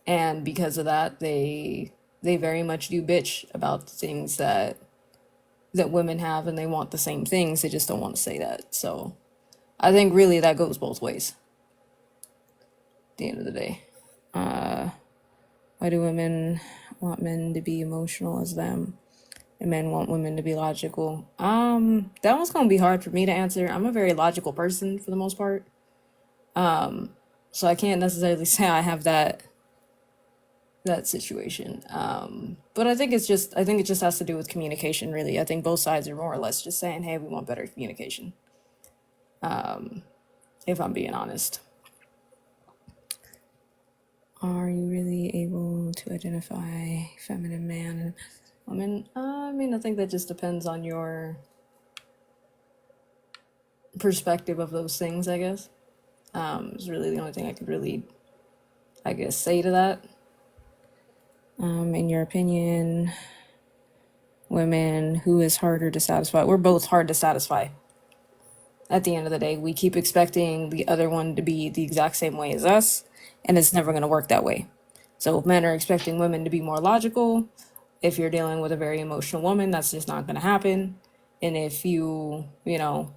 and because of that, they very much do bitch about the things that women have, and they want the same things. They just don't want to say that. So I think really that goes both ways. At the end of the day, why do women want men to be emotional as them, and men want women to be logical? That one's gonna be hard for me to answer. I'm a very logical person for the most part. So I can't necessarily say I have that situation. But I think it just has to do with communication, really. I think both sides are more or less just saying, hey, we want better communication, if I'm being honest. Are you really able to identify feminine man and woman? I mean, I think that just depends on your perspective of those things, I guess. Is really the only thing I could really, I guess, say to that. In your opinion, women, who is harder to satisfy? We're both hard to satisfy. At the end of the day, we keep expecting the other one to be the exact same way as us, and it's never going to work that way. So if men are expecting women to be more logical, if you're dealing with a very emotional woman, that's just not going to happen. And if you know,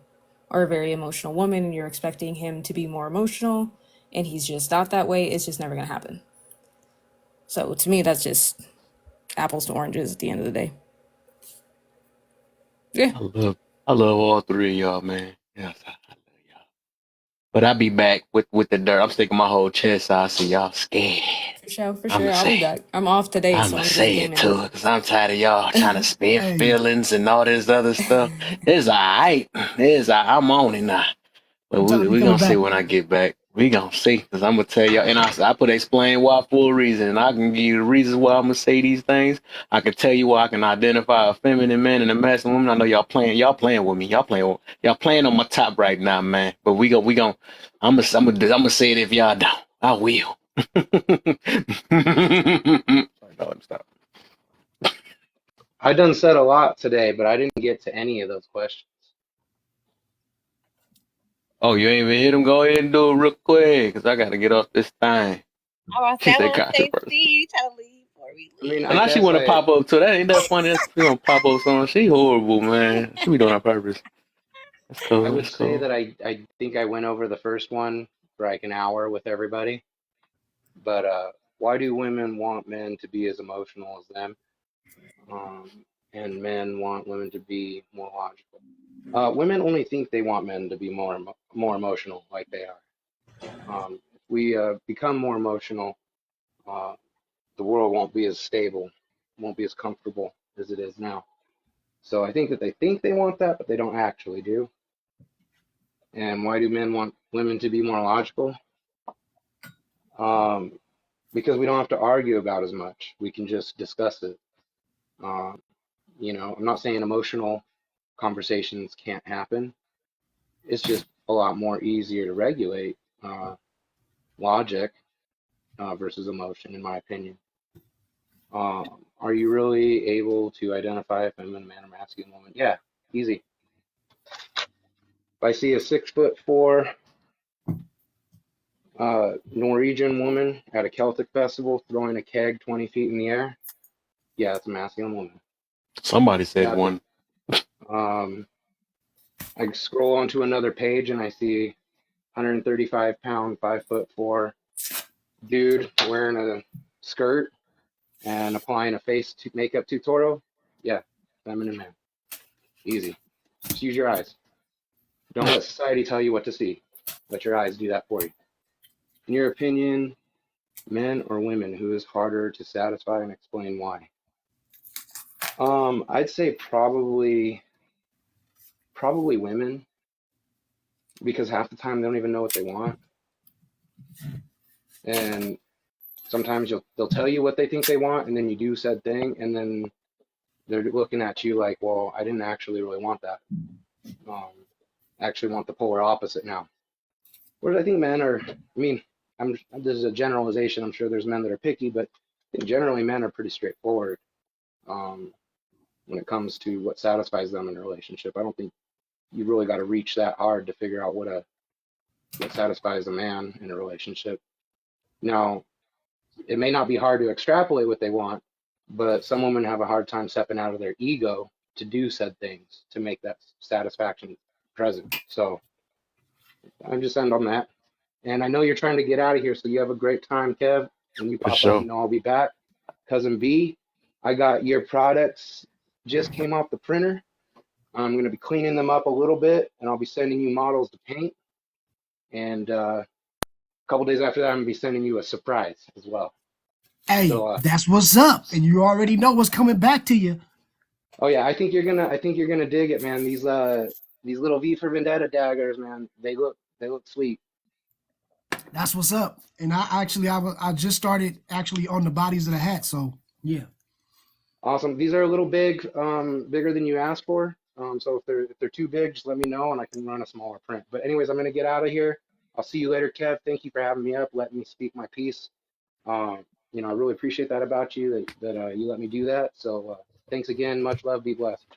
are a very emotional woman and you're expecting him to be more emotional and he's just not that way, it's just never going to happen. So to me, that's just apples to oranges at the end of the day. Yeah. I love all three of y'all, man. Yes, I love y'all. But I'll be back with the dirt. I'm sticking my whole chest out. I see y'all scared. For sure, for I'ma sure. I'll be say, back. I'm off today, so I'ma I'm just say it gaming. to her because I'm tired of y'all trying to spare Hey, feelings and all this other stuff. It's alright. I'm on it now. But what time you we gonna coming see back? when I get back. We gonna see, cause I'm gonna tell y'all, and I put explain why for a reason, and I can give you the reasons why I'm gonna say these things. I can tell you why I can identify a feminine man and a masculine woman. I know y'all playing with me, y'all playing on my top right now, man. But we gonna, I'm gonna say it if y'all don't. I will. No, stop. I done said a lot today, but I didn't get to any of those questions. Oh, you ain't even hit him? Go ahead and do it real quick, cause I gotta get off this thing. I was She say, I said want to say, controversy. Steve, you trying to leave before we I mean, And I leave. now she guess want to I pop up too. That ain't that funny. That's she gonna pop up something. She horrible, man. She be doing it on purpose. That's I cool. would That's say cool. that I think I went over the first one for like an hour with everybody. But why do women want men to be as emotional as them? Um, and men want women to be more logical. Women only think they want men to be more emotional, like they are. If we become more emotional, uh, the world won't be as stable, won't be as comfortable as it is now. So I think they want that, but they don't actually do. And why do men want women to be more logical? Um, because we don't have to argue about as much. We can just discuss it. Um, I'm not saying emotional conversations can't happen. It's just a lot more easier to regulate logic versus emotion, in my opinion. Are you really able to identify if I'm a man or masculine woman? Yeah, easy. If I see a 6'4" Norwegian woman at a Celtic festival throwing a keg 20 feet in the air, yeah, it's a masculine woman. Somebody said Yeah, one. I scroll onto another page and I see 135-pound, 5'4" dude wearing a skirt and applying a face makeup tutorial. Yeah, feminine man. Easy. Just use your eyes. Don't let society tell you what to see. Let your eyes do that for you. In your opinion, men or women, who is harder to satisfy, and explain why? I'd say probably women, because half the time they don't even know what they want, and sometimes they'll tell you what they think they want, and then you do said thing, and then they're looking at you like, well, I didn't actually really want that. I actually want the polar opposite now. Whereas I think men are, I mean, this is a generalization. I'm sure there's men that are picky, but I think generally men are pretty straightforward when it comes to what satisfies them in a relationship. I don't think you really got to reach that hard to figure out what satisfies a man in a relationship. Now, it may not be hard to extrapolate what they want, but some women have a hard time stepping out of their ego to do said things to make that satisfaction present. So I just end on that. And I know you're trying to get out of here, so you have a great time, Kev. When you For pop up, sure. you know I'll be back. Cousin B, I got your products, just came off the printer. I'm going to be cleaning them up a little bit, and I'll be sending you models to paint. And a couple days after that, I'm going to be sending you a surprise as well. Hey, So, that's what's up, and you already know what's coming back to you. oh yeah, I think you're gonna dig it, man. These little V for Vendetta daggers, man. They look sweet. That's what's up. And I just started actually on the bodies of the hat, so yeah. Awesome. These are a little big, bigger than you asked for. So if they're too big, just let me know and I can run a smaller print. But anyways, I'm gonna get out of here. I'll see you later, Kev. Thank you for having me up, letting me speak my piece. You know, I really appreciate that about you, that you let me do that. So thanks again. Much love. Be blessed.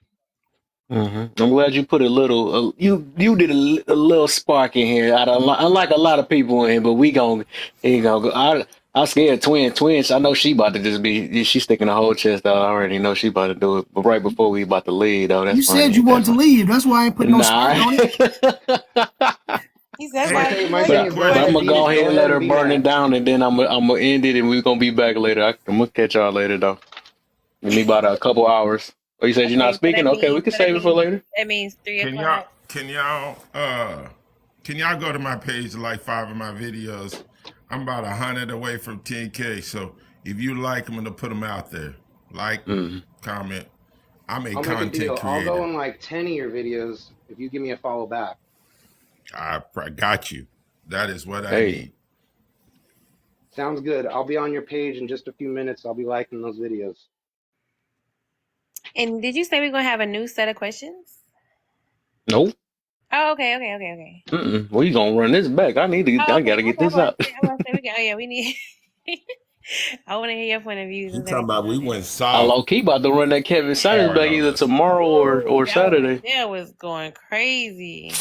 I'm glad you put a little, you did a little spark in here. Unlike a lot of people in here, but we gon' go. I scared twin. I know she about to just be. She's sticking the whole chest out. I already know she about to do it. But right before we about to leave, though, that's You funny. said you wanted to leave. That's why I ain't put no spark on it. He said, My "Why you thing is, But I'm gonna go ahead and let her burn it mad. down, and then I'm gonna end it, and we're gonna be back later. I'm gonna catch y'all later, though. Give me about a couple hours. Oh, you said you're not Okay, so speaking? Okay, we can save it for later. That means 3 Can o'clock. y'all go to my page to like 5 of my videos? I'm about 100 away from 10K, so if you like them, I'm gonna put them out there. Like, comment. I'm a I'll make a content deal. I'll go creator. on like 10 of your videos if you give me a follow back. I got you. That is what I Hey, need. Sounds good. I'll be on your page in just a few minutes. I'll be liking those videos. And did you say we're gonna have a new set of questions? nope. Oh, okay. We gonna run this back. I Oh, gotta okay. get this out. I'm gonna say we got. Oh yeah, we need. I want to hear your point of views You and talking everything about we on it. went I soft low key about to run that Kevin Samuels hard back on either us. tomorrow or Saturday. That was going crazy.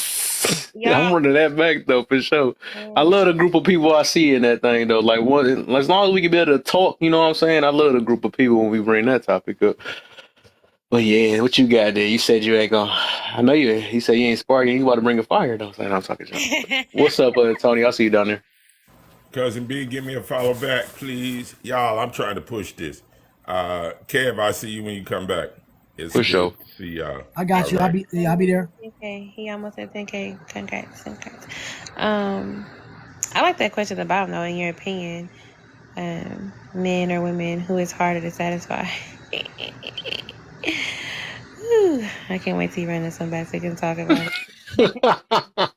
I'm Y'all, running that back though for sure. I love the group of people I see in that thing though. Like one, as long as we can be able to talk, you know what I'm saying. I love the group of people when we bring that topic up. But yeah, what you got there? You said you ain't gonna. I know you. He said you ain't sparking. You about to bring a fire though. I'm talking junk. What's up, Tony? I see you down there. Cousin B, give me a follow back, please. Y'all, I'm trying to push this. Kev, I'll see you when you come back. It's For good sure. to see y'all. I got All you. right. I'll be there. 10K. He almost at 10K. Congrats. I like that question at the bottom though. In your opinion, men or women, who is harder to satisfy? Whew, I can't wait till you run this one back so you can talk about it.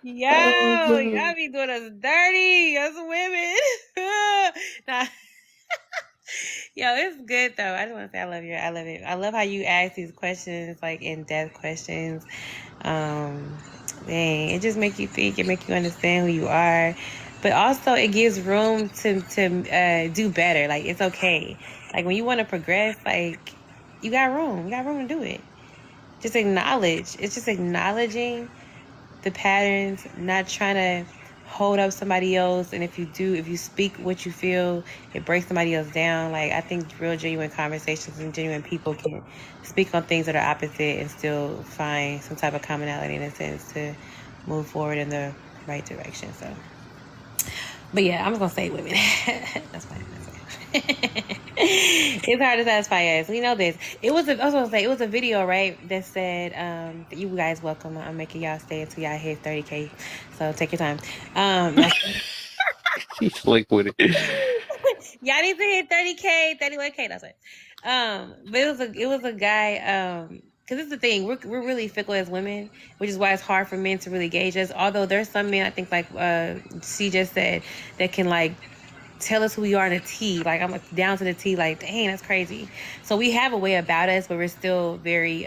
Y'all be doing us dirty as women. Nah. Yo, it's good though. I just want to say I love you. I love it. I love how you ask these questions, like in-depth questions. Dang, it just make you think. It make you understand who you are, but also it gives room to do better. Like it's okay. Like when you want to progress, like you got room. You got room to do it. Just acknowledge. It's just acknowledging the patterns, not trying to hold up somebody else. And if you speak what you feel, it breaks somebody else down. Like I think real genuine conversations and genuine people can speak on things that are opposite and still find some type of commonality in a sense to move forward in the right direction. So, but yeah, I'm just gonna say women. That's fine. It's hard to satisfy us. We know this. I was gonna say, it was a video, right, that said, that you guys welcome. I'm making y'all stay until y'all hit 30K. So take your time. She's slick with it. Y'all need to hit 30K, 31K. That's it. But it was a guy. Because it's the thing, we're really fickle as women, which is why it's hard for men to really gauge us. Although there's some men, I think, like she just said, that can like tell us who we are in a T. Like I'm like, down to the T. Like, dang, that's crazy. So we have a way about us, but we're still very,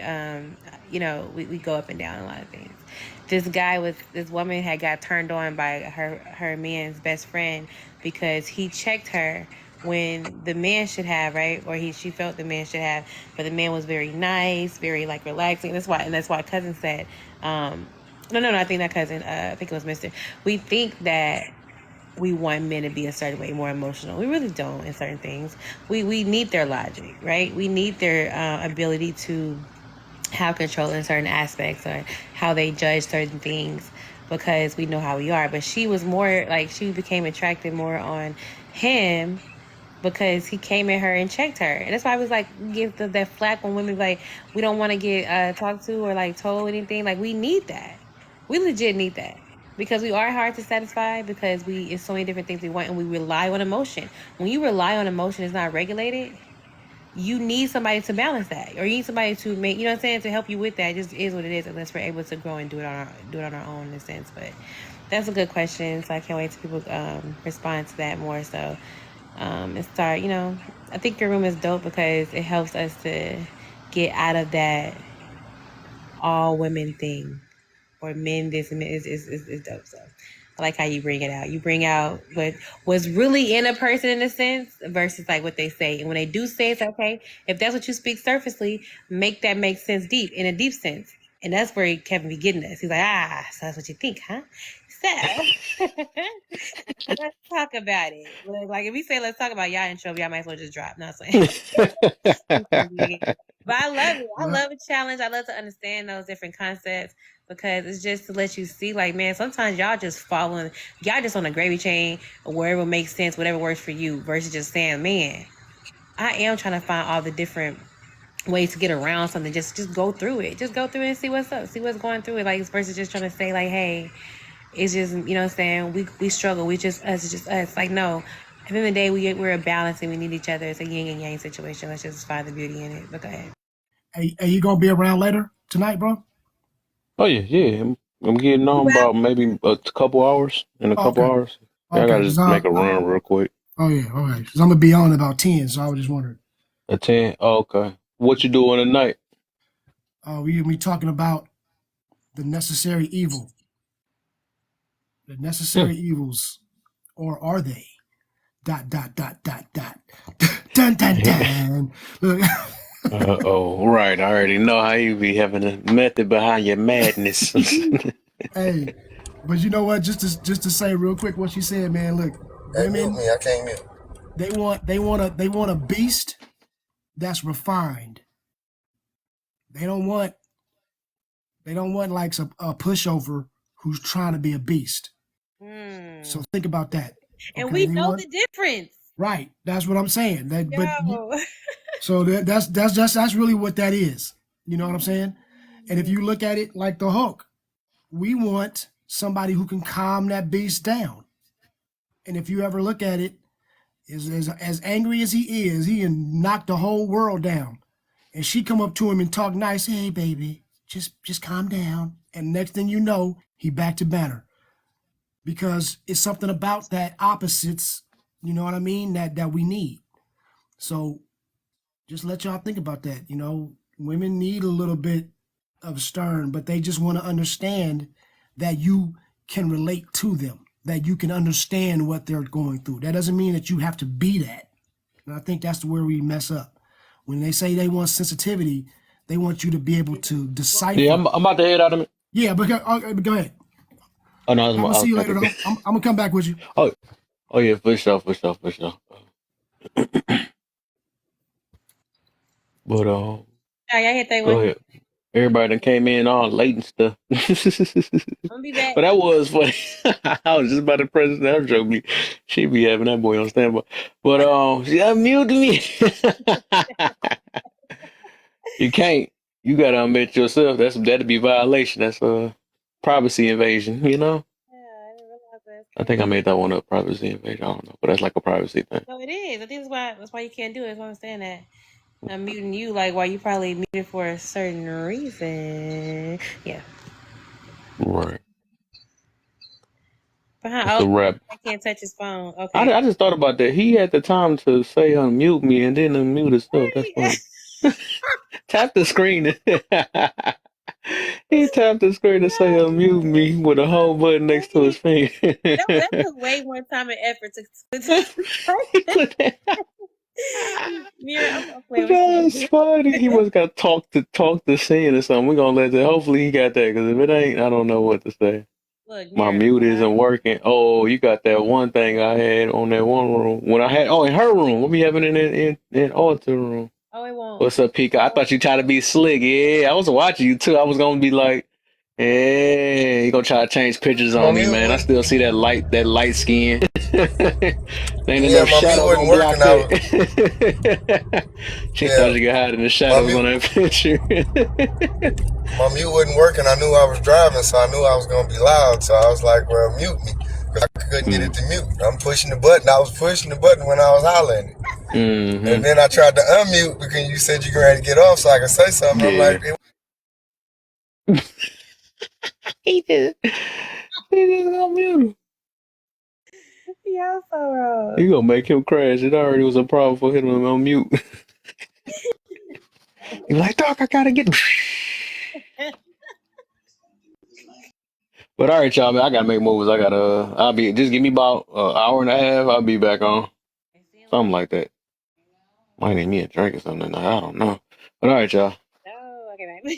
we go up and down a lot of things. This woman had got turned on by her man's best friend because he checked her when the man should have, right? Or she felt the man should have, but the man was very nice, very like relaxing. That's why cousin said, no, I think that cousin, I think it was Mr. We think that we want men to be a certain way, more emotional. We really don't in certain things. We need their logic, right? We need their ability to have control in certain aspects or how they judge certain things because we know how we are. But she was more like, she became attracted more on him because he came at her and checked her. And that's why I was like, give that flack when women like, we don't want to get talked to or like told anything. Like we need that. We legit need that. Because we are hard to satisfy because it's so many different things we want and we rely on emotion. When you rely on emotion, it's not regulated. You need somebody to balance that, or you need somebody to make, you know what I'm saying, to help you with that. It just is what it is, unless we're able to grow and do it on our own in a sense. But that's a good question, so I can't wait till people respond to that more. So and start, I think your room is dope because it helps us to get out of that all women thing or men this and men is dope. So I like how you bring it out. You bring out what's really in a person in a sense versus like what they say. And when they do say it's okay, if that's what you speak surfacely, make that make sense in a deep sense. And that's where Kevin be getting us. He's like, so that's what you think, huh? So let's talk about it. Like if we say let's talk about y'all intro, y'all might as well just drop. No, I'm saying. But I love it. I love a challenge. I love to understand those different concepts because it's just to let you see, like, man, sometimes y'all just on a gravy chain or wherever makes sense, whatever works for you, versus just saying, man, I am trying to find all the different ways to get around something. Just go through it. Just go through it and see what's up. See what's going through it. Like, versus just trying to say, like, hey, it's just, you know what I'm saying? We struggle. It's just us. Like, no. At the end of the day, we're a balance and we need each other. It's a yin and yang situation. Let's just find the beauty in it. But go ahead. Hey, you gonna be around later tonight, bro? Oh yeah. I'm getting on about maybe a couple hours. In a couple hours. Yeah, I gotta just make a run real quick. Oh yeah, okay. Because I'm gonna be on about 10, so I was just wondering. At 10? Oh, okay. What you doing tonight? We talking about the necessary evil. The necessary evils, or are they? ... Dun dun dun. Look. Right. I already know how you be having a method behind your madness. Hey, but you know what? Just to say real quick what she said, man. Look, women, I came in. They want a beast that's refined. They don't want like a pushover who's trying to be a beast. So think about that. And okay? We know the difference. Right. That's what I'm saying. So that's really what that is. You know what I'm saying? And if you look at it like the Hulk, we want somebody who can calm that beast down. And if you ever look at it, as angry as he can knock the whole world down. And she come up to him and talk nice, hey baby, just calm down. And next thing you know, he back to Banner. Because it's something about that opposites, you know what I mean, that we need. So just let y'all think about that. You know, women need a little bit of stern, but they just want to understand that you can relate to them, that you can understand what they're going through. That doesn't mean that you have to be that. And I think that's where we mess up. When they say they want sensitivity, they want you to be able to decipher. Yeah, I'm about to head out of it. Yeah, but go ahead. Oh, no, I'm gonna see you later, though. I'm gonna come back with you. Oh yeah, for sure. But Yeah, hit that go one. ahead. Everybody that came in all late and stuff. I'm gonna be back. But that was funny. I was just about to press that joke. She be having that boy on standby. But she unmuted me. You can't. You gotta unmute yourself. That'd be violation. That's a privacy invasion, you know? Yeah, I didn't realize that. I think I made that one up, privacy invasion. I don't know. But that's like a privacy thing. No, it is. I think that's why you can't do it. That's why I'm saying that. I'm muting you, like, why you probably muted for a certain reason. Yeah. Right. But It's how a rap. I can't touch his phone. Okay. I just thought about that. He had the time to say unmute me and then unmute himself. That's funny. Tap the screen. He tapped the screen to say unmute me with a whole button next to his finger. That took way more time and effort to That's funny. He must got talk to scene or something. We're gonna let that. Hopefully he got that, because if it ain't, I don't know what to say. Look, My mute isn't working. Oh, you got that one thing I had on that one room. When I had in her room. What we having in Alter room? Oh, it won't. What's up, Pika? I thought you tried to be slick. Yeah, I was watching you too. I was gonna be like, hey, you gonna try to change pictures on me, man. I still see that light skin. Ain't enough shadow gonna block that. She thought you could hide in the shadows on that picture. My mute wasn't working. I knew I was driving, so I knew I was going to be loud. So I was like, well, mute me. Because I couldn't get it to mute. I'm pushing the button. I was pushing the button when I was hollering. Mm-hmm. And then I tried to unmute because you said you were ready to get off so I could say something. I'm like, he just gonna mute him. Y'all so wrong. You gonna make him crash. It already was a problem for him on mute. You're like, Doc, I gotta get. But all right, y'all, man, I gotta make moves. I'll be, just give me about an hour and a half. I'll be back on. Something like that. Might need me a drink or something. I don't know. But all right, y'all. Oh, okay, bye.